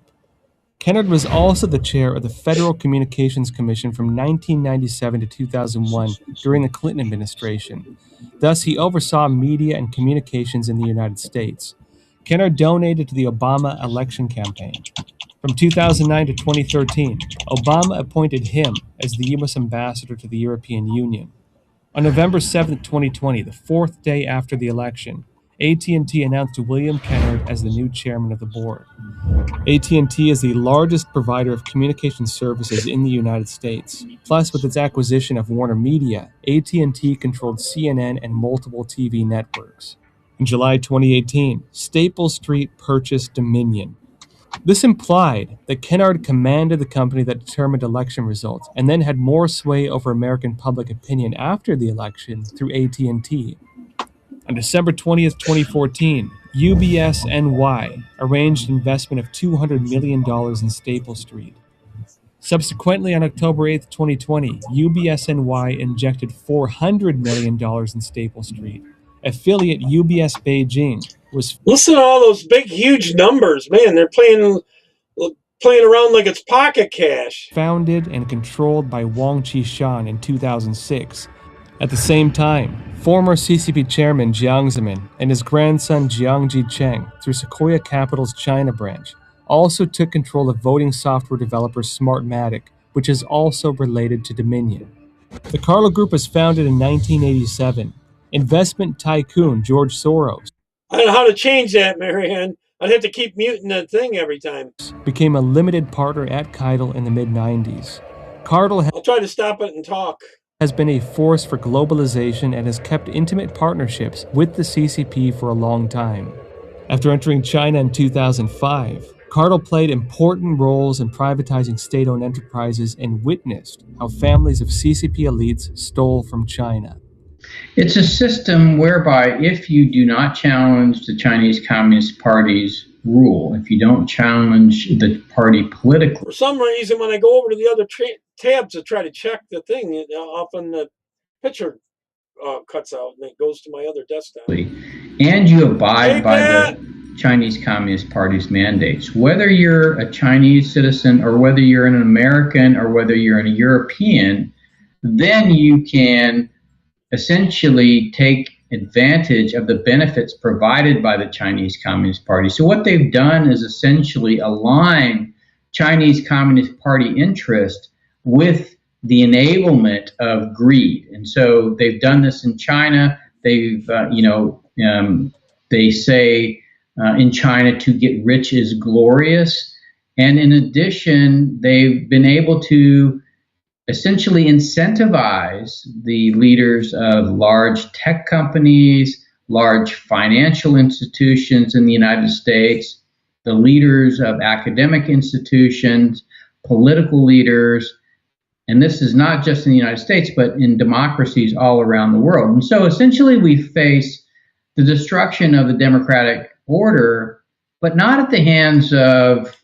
Kennard was also the chair of the Federal Communications Commission from 1997 to 2001 during the Clinton administration. Thus, he oversaw media and communications in the United States. Kennard donated to the Obama election campaign. From From 2009 to 2013, Obama appointed him as the U.S. ambassador to the European Union. On November 7, 2020, the fourth day after the election, AT&T announced William Kennard as the new chairman of the board. AT&T is the largest provider of communication services in the United States. Plus, with its acquisition of Warner Media, AT&T controlled CNN and multiple TV networks. In July 2018, Staple Street purchased Dominion. This implied that Kennard commanded the company that determined election results and then had more sway over American public opinion after the election through AT&T. On December 20th, 2014, UBS NY arranged an investment of $200 million in Staple Street. Subsequently, on October 8th, 2020, UBS NY injected $400 million in Staple Street. Affiliate UBS Beijing was... Listen to all those big, huge numbers. Man, they're playing around like it's pocket cash. ...founded and controlled by Wang Qishan in 2006. At the same time, former CCP chairman Jiang Zemin and his grandson Jiang Jicheng, through Sequoia Capital's China branch, also took control of voting software developer Smartmatic, which is also related to Dominion. The Carlyle Group was founded in 1987. Investment tycoon George Soros, I don't know how to change that, Marianne. I'd have to keep muting that thing every time. became a limited partner at Keitel in the mid-90s. Keitel I'll try to stop it and talk. has been a force for globalization and has kept intimate partnerships with the CCP for a long time. After entering China in 2005, Keitel played important roles in privatizing state-owned enterprises and witnessed how families of CCP elites stole from China. It's a system whereby if you do not challenge the Chinese Communist Party's rule, if you don't challenge the party politically. For some reason, when I go over to the other tabs to try to check the thing, often the picture cuts out and it goes to my other desktop. And you abide by the Chinese Communist Party's mandates. Whether you're a Chinese citizen or whether you're an American or whether you're a European, then you can essentially take advantage of the benefits provided by the Chinese Communist Party. So what they've done is essentially align Chinese Communist Party interest with the enablement of greed. And so they've done this in China. They've, they say in China to get rich is glorious. And in addition, they've been able to essentially incentivize the leaders of large tech companies, large financial institutions in the United States, the leaders of academic institutions, political leaders, and this is not just in the United States, but in democracies all around the world. And so essentially we face the destruction of the democratic order, but not at the hands of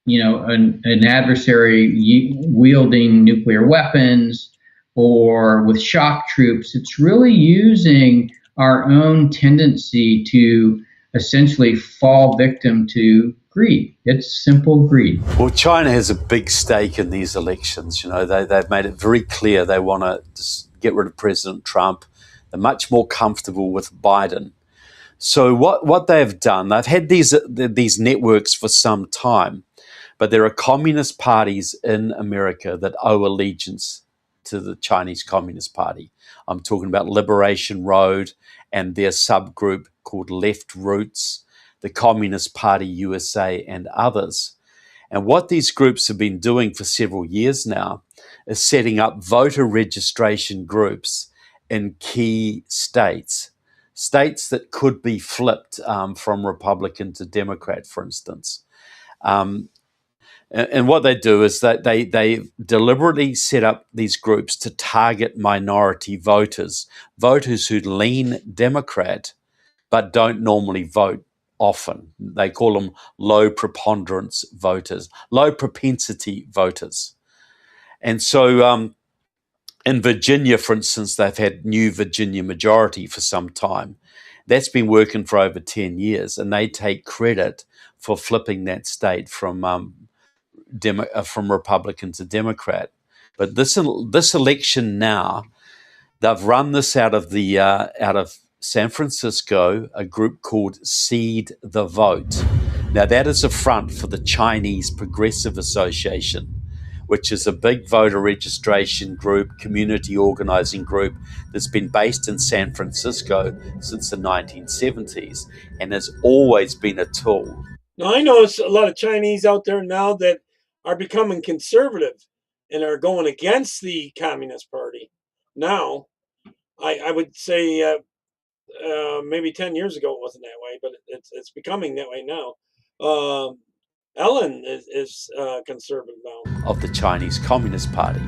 an adversary wielding nuclear weapons or with shock troops. It's really using our own tendency to essentially fall victim to greed. It's simple greed. Well, China has a big stake in these elections. They've made it very clear they want to get rid of President Trump. They're much more comfortable with Biden. So what they've done, they've had these networks for some time. But there are communist parties in America that owe allegiance to the Chinese Communist Party. I'm talking about Liberation Road and their subgroup called Left Roots, the Communist Party USA, and others. And what these groups have been doing for several years now is setting up voter registration groups in key states that could be flipped from Republican to Democrat, for instance. And what they do is that they deliberately set up these groups to target minority voters who lean Democrat but don't normally vote often. They call them low preponderance voters, low propensity voters. And so in Virginia, for instance, they've had New Virginia Majority for some time. That's been working for over 10 years, and they take credit for flipping that state from Republican to Democrat. But this election now, they've run this out of San Francisco, a group called Seed the Vote. Now, that is a front for the Chinese Progressive Association, which is a big voter registration group, community organizing group that's been based in San Francisco since the 1970s and has always been a tool. Now, I know a lot of Chinese out there now that are becoming conservative and are going against the Communist Party. Now, I would say maybe 10 years ago it wasn't that way, but it's becoming that way now. Ellen is conservative now. Of the Chinese Communist Party.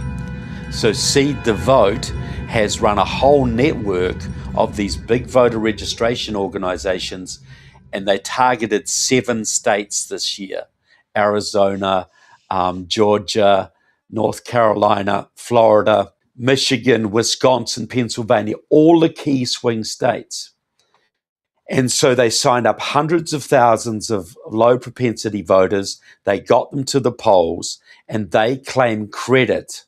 So Seed the Vote has run a whole network of these big voter registration organizations, and they targeted 7 states this year: Arizona, Georgia, North Carolina, Florida, Michigan, Wisconsin, Pennsylvania, all the key swing states. And so they signed up hundreds of thousands of low propensity voters. They got them to the polls, and they claim credit.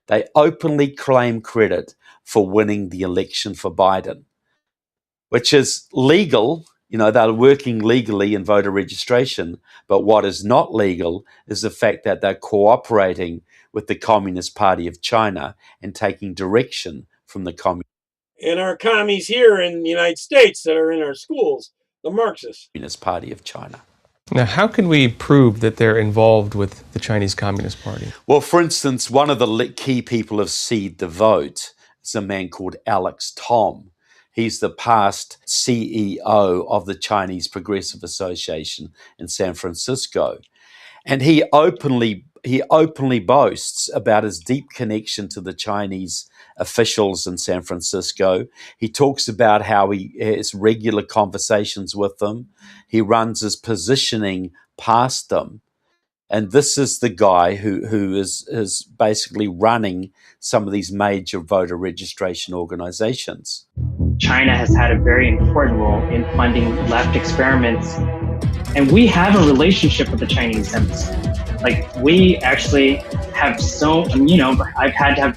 They openly claim credit for winning the election for Biden, which is legal. You know, they're working legally in voter registration. But what is not legal is the fact that they're cooperating with the Communist Party of China and taking direction from the Communist And our commies here in the United States that are in our schools, the Marxists. Party of China. Now, how can we prove that they're involved with the Chinese Communist Party? Well, for instance, one of the key people of Seed the Vote is a man called Alex Tom. He's the past CEO of the Chinese Progressive Association in San Francisco. And he openly boasts about his deep connection to the Chinese officials in San Francisco. He talks about how he has regular conversations with them. He runs his positioning past them. And this is the guy who is basically running some of these major voter registration organizations. China has had a very important role in funding left experiments. And we have a relationship with the Chinese embassy. Like, we actually have I've had to have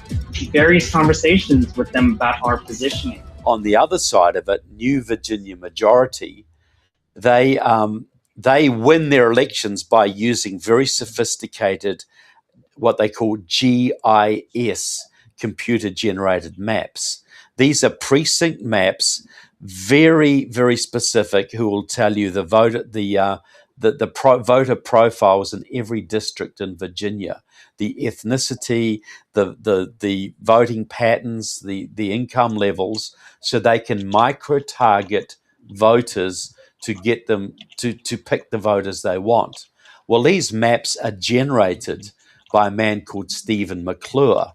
various conversations with them about our positioning. On the other side of it, New Virginia Majority, they win their elections by using very sophisticated, what they call GIS, computer-generated maps. These are precinct maps, very, very specific, who will tell you the voter profiles in every district in Virginia, the ethnicity, the voting patterns, the income levels, so they can micro-target voters to get them to pick the voters they want. Well, these maps are generated by a man called Stephen McClure.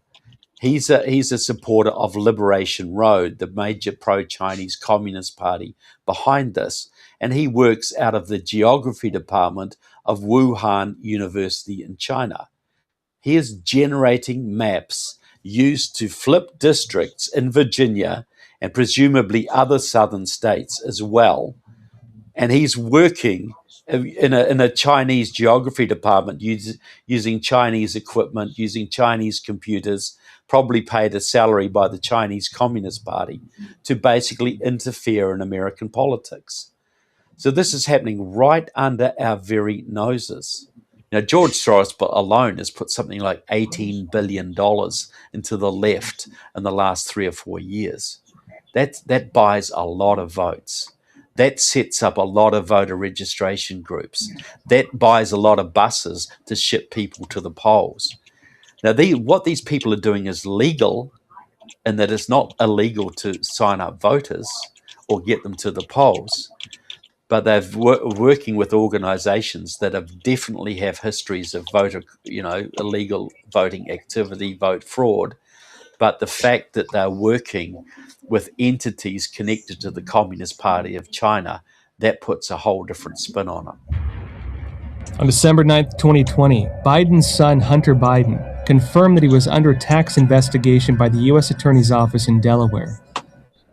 He's a supporter of Liberation Road, the major pro-Chinese Communist Party behind this. And he works out of the geography department of Wuhan University in China. He is generating maps used to flip districts in Virginia and presumably other southern states as well. And he's working in a Chinese geography department using Chinese equipment, using Chinese computers, probably paid a salary by the Chinese Communist Party to basically interfere in American politics. So this is happening right under our very noses. Now, George Soros alone has put something like $18 billion into the left in the last 3 or 4 years. That buys a lot of votes. That sets up a lot of voter registration groups. That buys a lot of buses to ship people to the polls. Now, what these people are doing is legal, and that it's not illegal to sign up voters or get them to the polls. But they're working with organizations that definitely have histories of illegal voting activity, vote fraud. But the fact that they're working with entities connected to the Communist Party of China, that puts a whole different spin on it. On December 9th, 2020, Biden's son, Hunter Biden, confirmed that he was under tax investigation by the U.S. Attorney's Office in Delaware.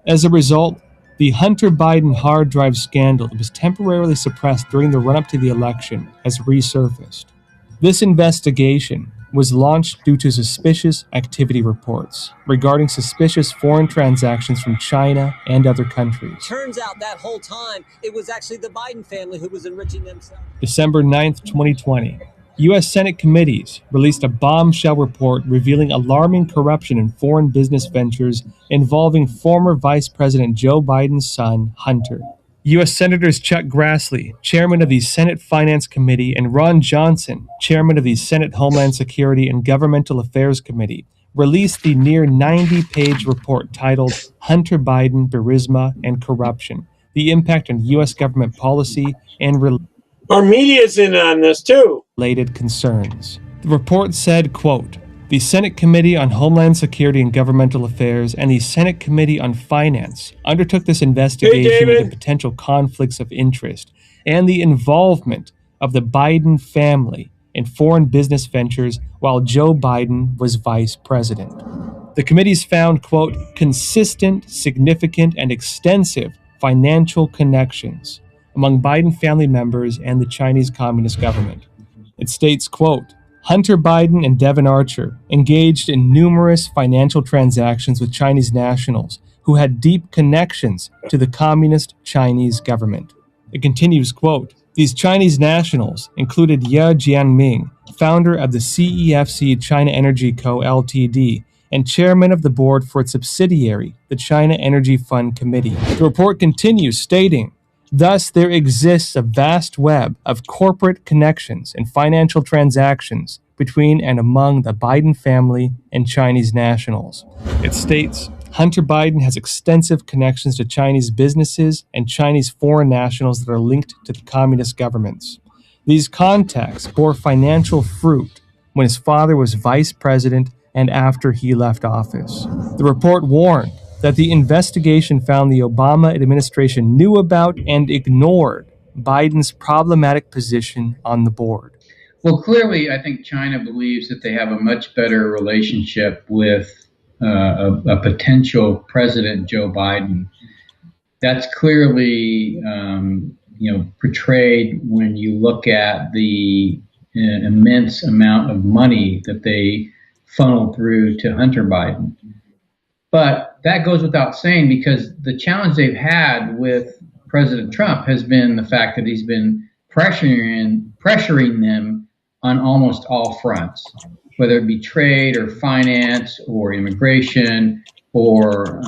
As a result, the Hunter Biden hard drive scandal that was temporarily suppressed during the run-up to the election has resurfaced. This investigation was launched due to suspicious activity reports regarding suspicious foreign transactions from China and other countries. Turns out that whole time, it was actually the Biden family who was enriching themselves. December 9th, 2020. U.S. Senate committees released a bombshell report revealing alarming corruption in foreign business ventures involving former Vice President Joe Biden's son, Hunter. U.S. Senators Chuck Grassley, chairman of the Senate Finance Committee, and Ron Johnson, chairman of the Senate Homeland Security and Governmental Affairs Committee, released the near 90-page report titled Hunter Biden, Burisma, and Corruption, the Impact on U.S. Government Policy and Our media's in on this too. Related concerns. The report said, quote, the Senate Committee on Homeland Security and Governmental Affairs and the Senate Committee on Finance undertook this investigation into potential conflicts of interest and the involvement of the Biden family in foreign business ventures while Joe Biden was vice president. The committees found, quote, consistent, significant, and extensive financial connections among Biden family members and the Chinese Communist government. It states, quote, Hunter Biden and Devon Archer engaged in numerous financial transactions with Chinese nationals who had deep connections to the Communist Chinese government. It continues, quote, these Chinese nationals included Ye Jianming, founder of the CEFC China Energy Co. Ltd., and chairman of the board for its subsidiary, the China Energy Fund Committee. The report continues, stating, thus, there exists a vast web of corporate connections and financial transactions between and among the Biden family and Chinese nationals. It states, Hunter Biden has extensive connections to Chinese businesses and Chinese foreign nationals that are linked to the communist governments. These contacts bore financial fruit when his father was vice president and after he left office. The report warned that the investigation found the Obama administration knew about and ignored Biden's problematic position on the board. Well, clearly, I think China believes that they have a much better relationship with a potential President Joe Biden. That's clearly, portrayed when you look at the immense amount of money that they funneled through to Hunter Biden. But that goes without saying, because the challenge they've had with President Trump has been the fact that he's been pressuring them on almost all fronts, whether it be trade or finance or immigration or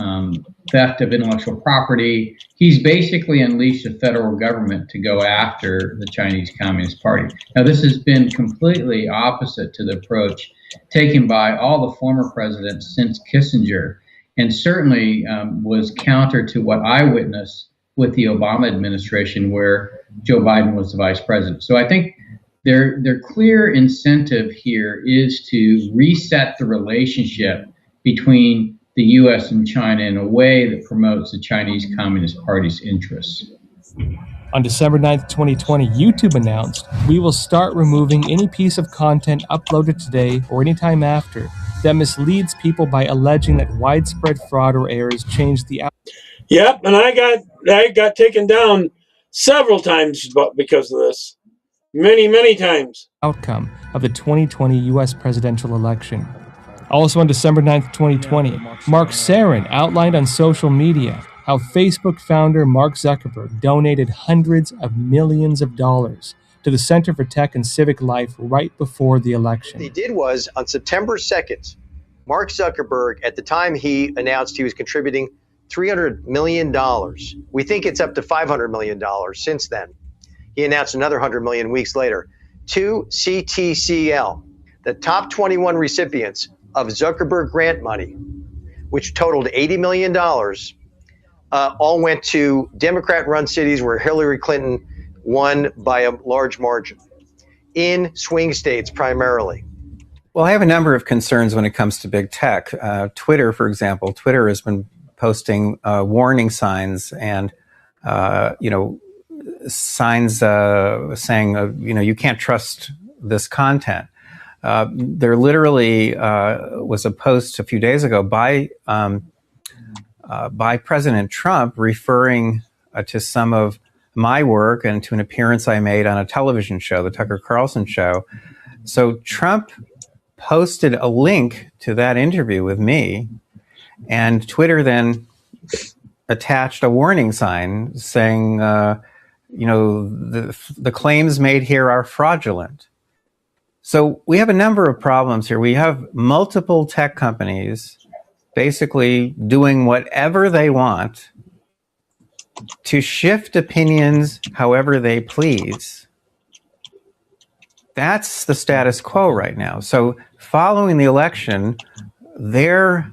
theft of intellectual property. He's basically unleashed the federal government to go after the Chinese Communist Party. Now, this has been completely opposite to the approach taken by all the former presidents since Kissinger, and certainly was counter to what I witnessed with the Obama administration, where Joe Biden was the vice president. So I think their clear incentive here is to reset the relationship between the U.S. and China in a way that promotes the Chinese Communist Party's interests. On December 9th, 2020, YouTube announced, we will start removing any piece of content uploaded today or any time after that misleads people by alleging that widespread fraud or errors changed the outcome. Yep, and I got taken down several times because of this. Many times. Outcome of the 2020 U.S. presidential election. Also on December 9th, 2020, Mark Sarin outlined on social media how Facebook founder Mark Zuckerberg donated hundreds of millions of dollars to the Center for Tech and Civic Life right before the election. What he did was, on September 2nd, Mark Zuckerberg, at the time he announced he was contributing $300 million. We think it's up to $500 million since then. He announced another $100 million weeks later to CTCL, the top 21 recipients of Zuckerberg grant money, which totaled $80 million, all went to Democrat-run cities where Hillary Clinton won by a large margin, in swing states primarily. Well, I have a number of concerns when it comes to big tech. Twitter, for example, Twitter has been posting warning signs and, signs saying, you can't trust this content. There literally was a post a few days ago by President Trump referring to some of my work and to an appearance I made on a television show, the Tucker Carlson show. So Trump posted a link to that interview with me, and Twitter then attached a warning sign saying, the claims made here are fraudulent. So we have a number of problems here. We have multiple tech companies basically doing whatever they want to shift opinions however they please. That's the status quo right now. So following the election, their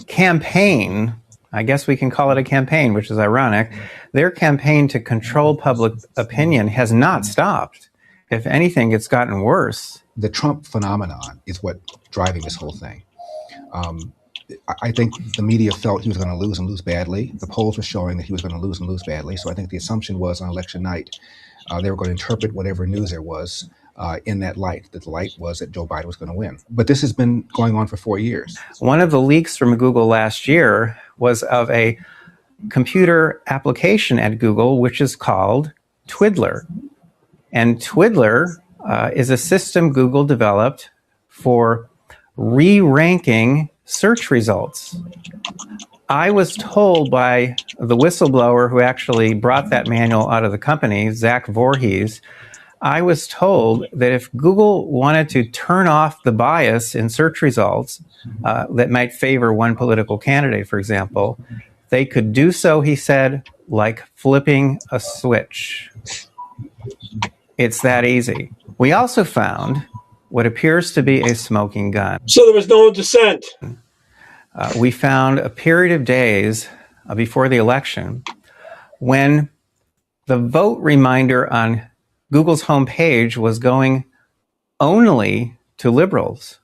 campaign, I guess we can call it a campaign, which is ironic, their campaign to control public opinion has not stopped. If anything, it's gotten worse. The Trump phenomenon is what driving this whole thing. I think the media felt he was going to lose and lose badly. The polls were showing that he was going to lose and lose badly. So I think the assumption was on election night, they were going to interpret whatever news there was in that light, that the light was that Joe Biden was going to win. But this has been going on for 4 years. One of the leaks from Google last year was of a computer application at Google, which is called Twiddler. And Twiddler is a system Google developed for re-ranking search results. I was told by the whistleblower who actually brought that manual out of the company, Zach Voorhees, I was told that if Google wanted to turn off the bias in search results that might favor one political candidate, for example, they could do so, he said, like flipping a switch. It's that easy. We also found what appears to be a smoking gun. So there was no dissent. We found a period of days before the election when the vote reminder on Google's homepage was going only to liberals.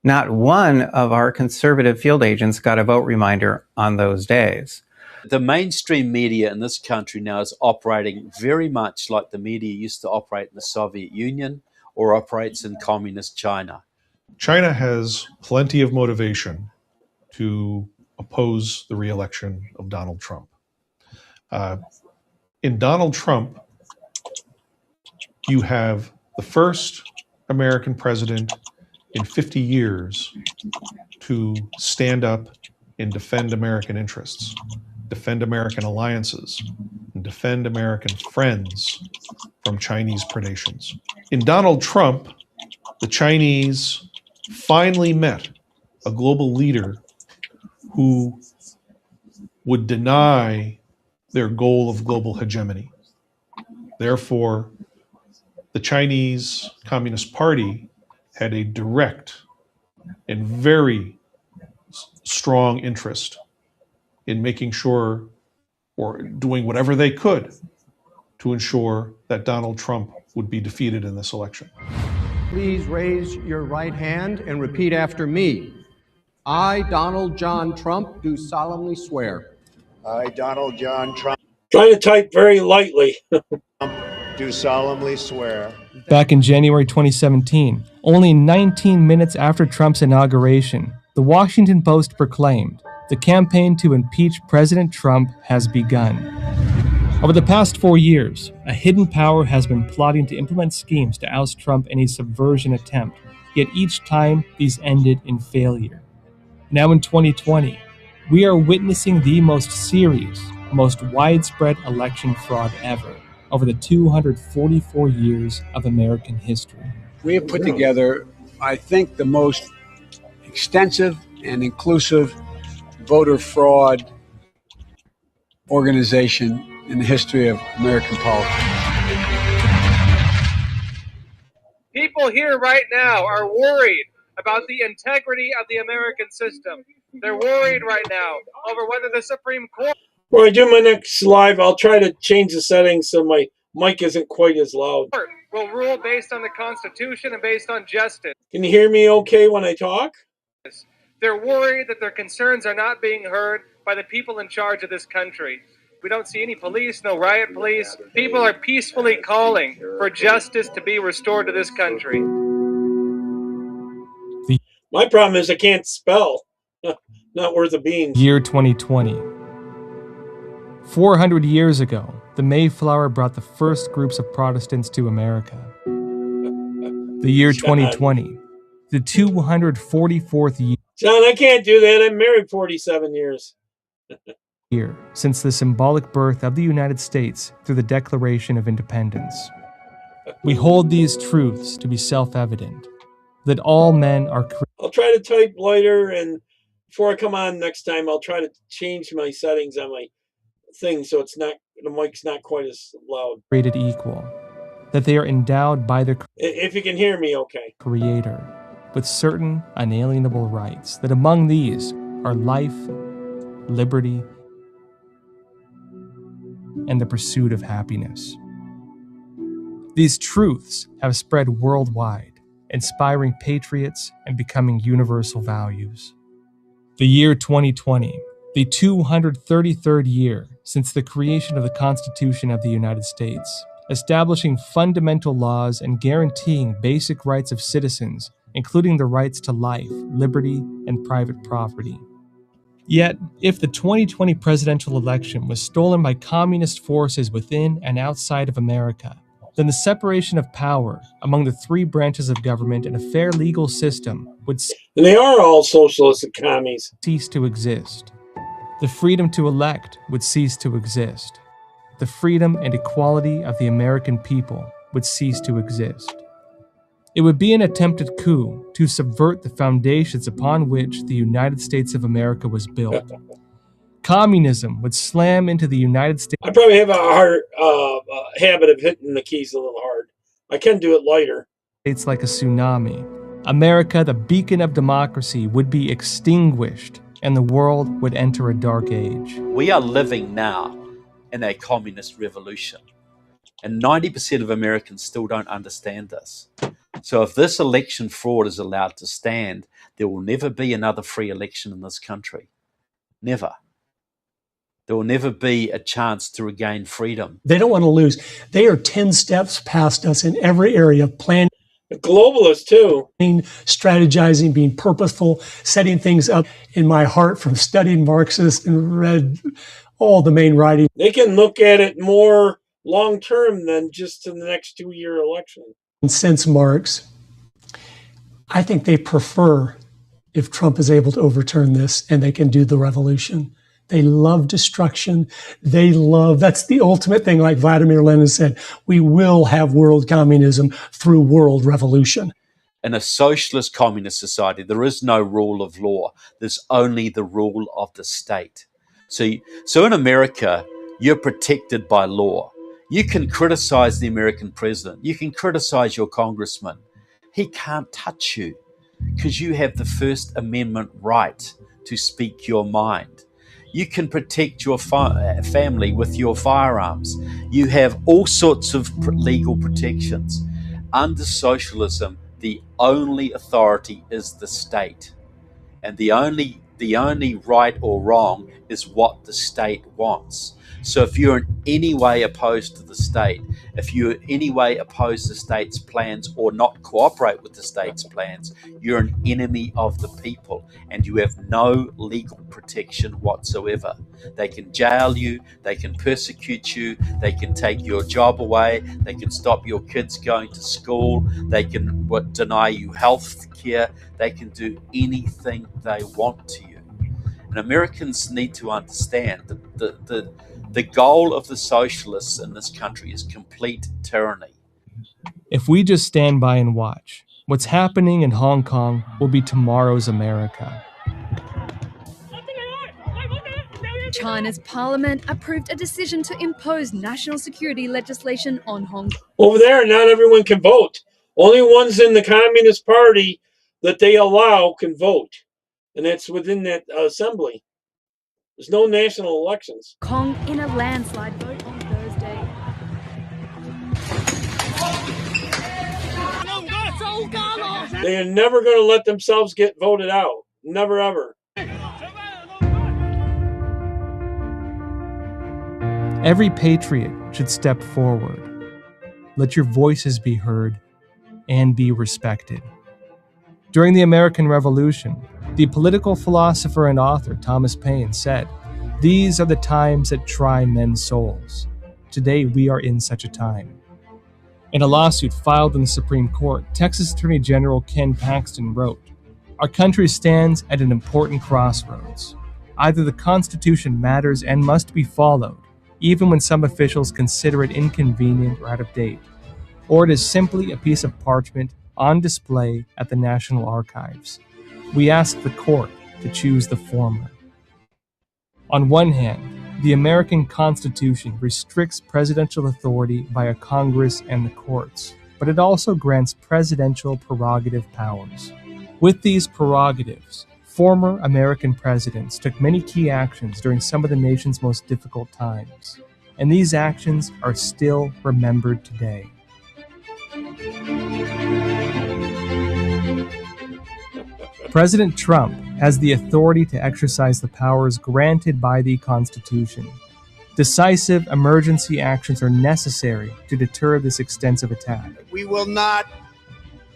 Not one of our conservative field agents got a vote reminder on those days. The mainstream media in this country now is operating very much like the media used to operate in the Soviet Union or operates in communist China. China has plenty of motivation to oppose the re-election of Donald Trump. In Donald Trump, you have the first American president in 50 years to stand up and defend American interests, defend American alliances, and defend American friends from Chinese predations. In Donald Trump, the Chinese finally met a global leader who would deny their goal of global hegemony. Therefore, the Chinese Communist Party had a direct and very strong interest in making sure, or doing whatever they could to ensure that Donald Trump would be defeated in this election. Please raise your right hand and repeat after me. I, Donald John Trump, do solemnly swear. I, Donald John Trump, Trying to type very lightly. do solemnly swear. Back in January 2017, only 19 minutes after Trump's inauguration, the Washington Post proclaimed the campaign to impeach President Trump has begun. Over the past 4 years, a hidden power has been plotting to implement schemes to oust Trump in a subversion attempt, yet each time these ended in failure. Now in 2020, we are witnessing the most serious, most widespread election fraud ever over the 244 years of American history. We have put together, I think, the most extensive and inclusive voter fraud organization in the history of American politics. People here right now are worried about the integrity of the American system. They're worried right now over whether the Supreme Court... When I do my next live, I'll try to change the settings so my mic isn't quite as loud. will rule based on the Constitution and based on justice. Can you hear me okay when I talk? They're worried that their concerns are not being heard by the people in charge of this country. We don't see any police, no riot police. People are peacefully calling for justice to be restored to this country. My problem is I can't spell. Not worth a bean. Year 2020. 400 years ago, the Mayflower brought the first groups of Protestants to America. The year 2020, the 244th John, I can't do that. I'm married 47 years. year since the symbolic birth of the United States through the Declaration of Independence. We hold these truths to be self-evident, that all men are created. I'll try to type lighter, and before I come on next time, I'll try to change my settings on my thing so it's not, the mic's not quite as loud. Created equal, that they are endowed by their If you can hear me, okay. Creator with certain unalienable rights, that among these are life, liberty, and the pursuit of happiness. These truths have spread worldwide, inspiring patriots and becoming universal values. The year 2020, the 233rd year since the creation of the Constitution of the United States, establishing fundamental laws and guaranteeing basic rights of citizens, including the rights to life, liberty, and private property. Yet, if the 2020 presidential election was stolen by communist forces within and outside of America, then the separation of power among the three branches of government and a fair legal system would and they are all socialists and commies. Cease to exist. The freedom to elect would cease to exist. The freedom and equality of the American people would cease to exist. It would be an attempted coup to subvert the foundations upon which the United States of America was built. Communism would slam into the United States. I probably have a hard habit of hitting the keys a little hard. I can do it lighter. It's like a tsunami. America, the beacon of democracy, would be extinguished, and the world would enter a dark age. We are living now in a communist revolution, and 90% of Americans still don't understand this. So if this election fraud is allowed to stand, there will never be another free election in this country. Never. There will never be a chance to regain freedom. They don't want to lose. They are 10 steps past us in every area of planning. The globalists, too. Strategizing, being purposeful, setting things up. In my heart, from studying Marxist and read all the main writing. They can look at it more long-term than just in the next 2-year election. And since Marx, I think they prefer if Trump is able to overturn this and they can do the revolution. They love destruction. That's the ultimate thing, like Vladimir Lenin said, we will have world communism through world revolution. In a socialist communist society, there is no rule of law. There's only the rule of the state. So in America, you're protected by law. You can criticize the American president. You can criticize your congressman. He can't touch you because you have the First Amendment right to speak your mind. You can protect your family with your firearms. You have all sorts of legal protections. Under socialism, the only authority is the state. And the only right or wrong is what the state wants. So if you're in any way opposed to the state, if you in any way oppose the state's plans or not cooperate with the state's plans, you're an enemy of the people and you have no legal protection whatsoever. They can jail you, they can persecute you, they can take your job away, they can stop your kids going to school, they can deny you health care, they can do anything they want to you. And Americans need to understand that the goal of the socialists in this country is complete tyranny. If we just stand by and watch, what's happening in Hong Kong will be tomorrow's America. China's parliament approved a decision to impose national security legislation on Hong Kong. Over there, not everyone can vote. Only ones in the Communist Party that they allow can vote. And that's within that assembly. There's no national elections. Kong in a landslide vote on Thursday. They are never going to let themselves get voted out. Never, ever. Every patriot should step forward. Let your voices be heard and be respected. During the American Revolution, the political philosopher and author Thomas Paine said, "These are the times that try men's souls." today we are in such a time. In a lawsuit filed in the Supreme Court, Texas Attorney General Ken Paxton wrote, "Our country stands at an important crossroads. Either the Constitution matters and must be followed, even when some officials consider it inconvenient or out of date, or it is simply a piece of parchment on display at the National Archives. We ask the court to choose the former." On one hand, the American Constitution restricts presidential authority via Congress and the courts, but it also grants presidential prerogative powers. With these prerogatives, former American presidents took many key actions during some of the nation's most difficult times, and these actions are still remembered today. President Trump has the authority to exercise the powers granted by the Constitution. Decisive emergency actions are necessary to deter this extensive attack. We will not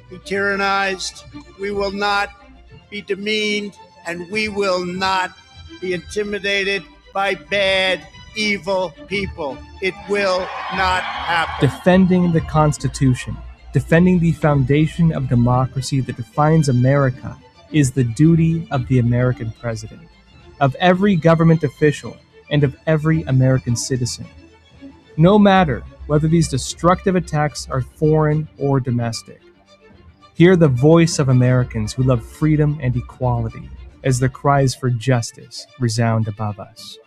be tyrannized. We will not be demeaned. And we will not be intimidated by bad, evil people. It will not happen. Defending the Constitution, defending the foundation of democracy that defines America, is the duty of the American president, of every government official, and of every American citizen. No matter whether these destructive attacks are foreign or domestic. Hear the voice of Americans who love freedom and equality as their cries for justice resound above us.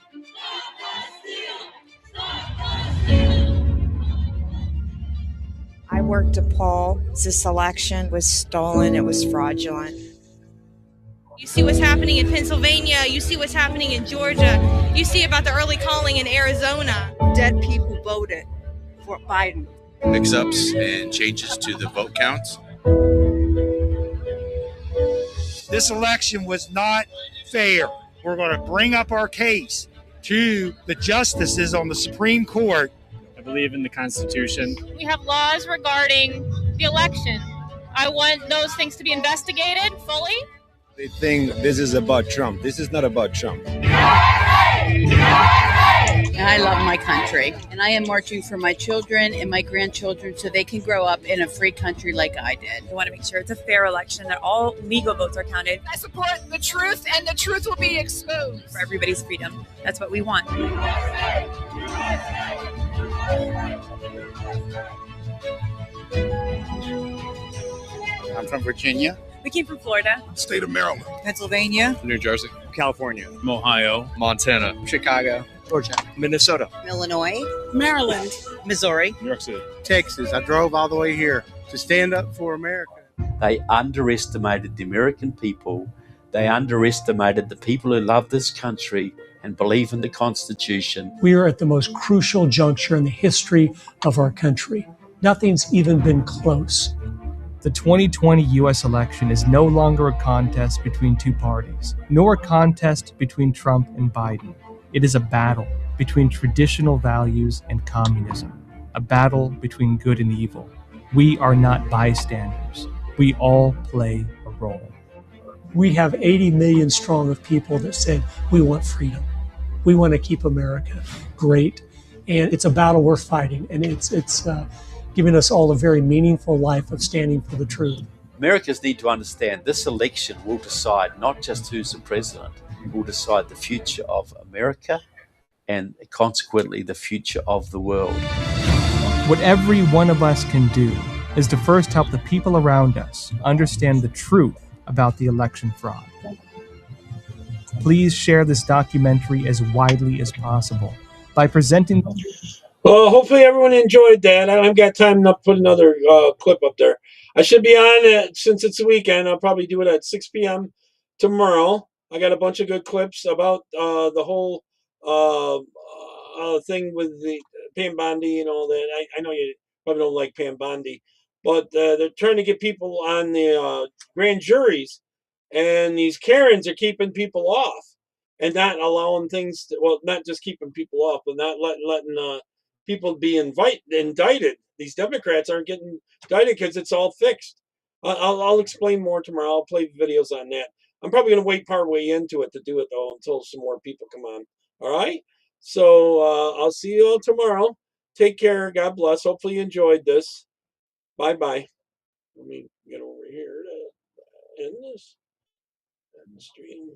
I worked to Paul. This election was stolen. It was fraudulent. You see what's happening in Pennsylvania. You see what's happening in Georgia. You see about the early calling in Arizona. Dead people voted for Biden. Mix-ups and changes to the vote counts. This election was not fair. We're going to bring up our case to the justices on the Supreme Court. I believe in the Constitution. We have laws regarding the election. I want those things to be investigated fully. They think this is about Trump. This is not about Trump. I love my country, and I am marching for my children and my grandchildren so they can grow up in a free country like I did. I want to make sure it's a fair election, that all legal votes are counted. I support the truth, and the truth will be exposed. For everybody's freedom. That's what we want. I'm from Virginia. We came from Florida. State of Maryland. Pennsylvania. New Jersey. California. Ohio. Montana. Chicago. Georgia. Minnesota. Illinois. Maryland. Missouri. New York City. Texas. I drove all the way here to stand up for America. They underestimated the American people. They underestimated the people who love this country and believe in the Constitution. We are at the most crucial juncture in the history of our country. Nothing's even been close. The 2020 U.S. election is no longer a contest between two parties, nor a contest between Trump and Biden. It is a battle between traditional values and communism, a battle between good and evil. We are not bystanders. We all play a role. We have 80 million strong of people that said, we want freedom. We want to keep America great. And it's a battle we're fighting. And it's giving us all a very meaningful life of standing for the truth. Americans need to understand this election will decide not just who's the president, it will decide the future of America and consequently the future of the world. What every one of us can do is to first help the people around us understand the truth about the election fraud. Please share this documentary as widely as possible by presenting. Well, hopefully everyone enjoyed that. I haven't got time to put another clip up there. I should be on it since it's the weekend. I'll probably do it at 6 p.m. tomorrow. I got a bunch of good clips about the whole thing with the Pam Bondi and all that. I know you probably don't like Pam Bondi, but they're trying to get people on the grand juries, and these Karens are keeping people off and not allowing things to, well, not just keeping people off, but not letting people be indicted. These Democrats aren't getting indicted because it's all fixed. I'll explain more tomorrow. I'll play videos on that. I'm probably going to wait part way into it to do it, though, until some more people come on. All right? So I'll see you all tomorrow. Take care. God bless. Hopefully you enjoyed this. Bye-bye. Let me get over here to end this. End the stream.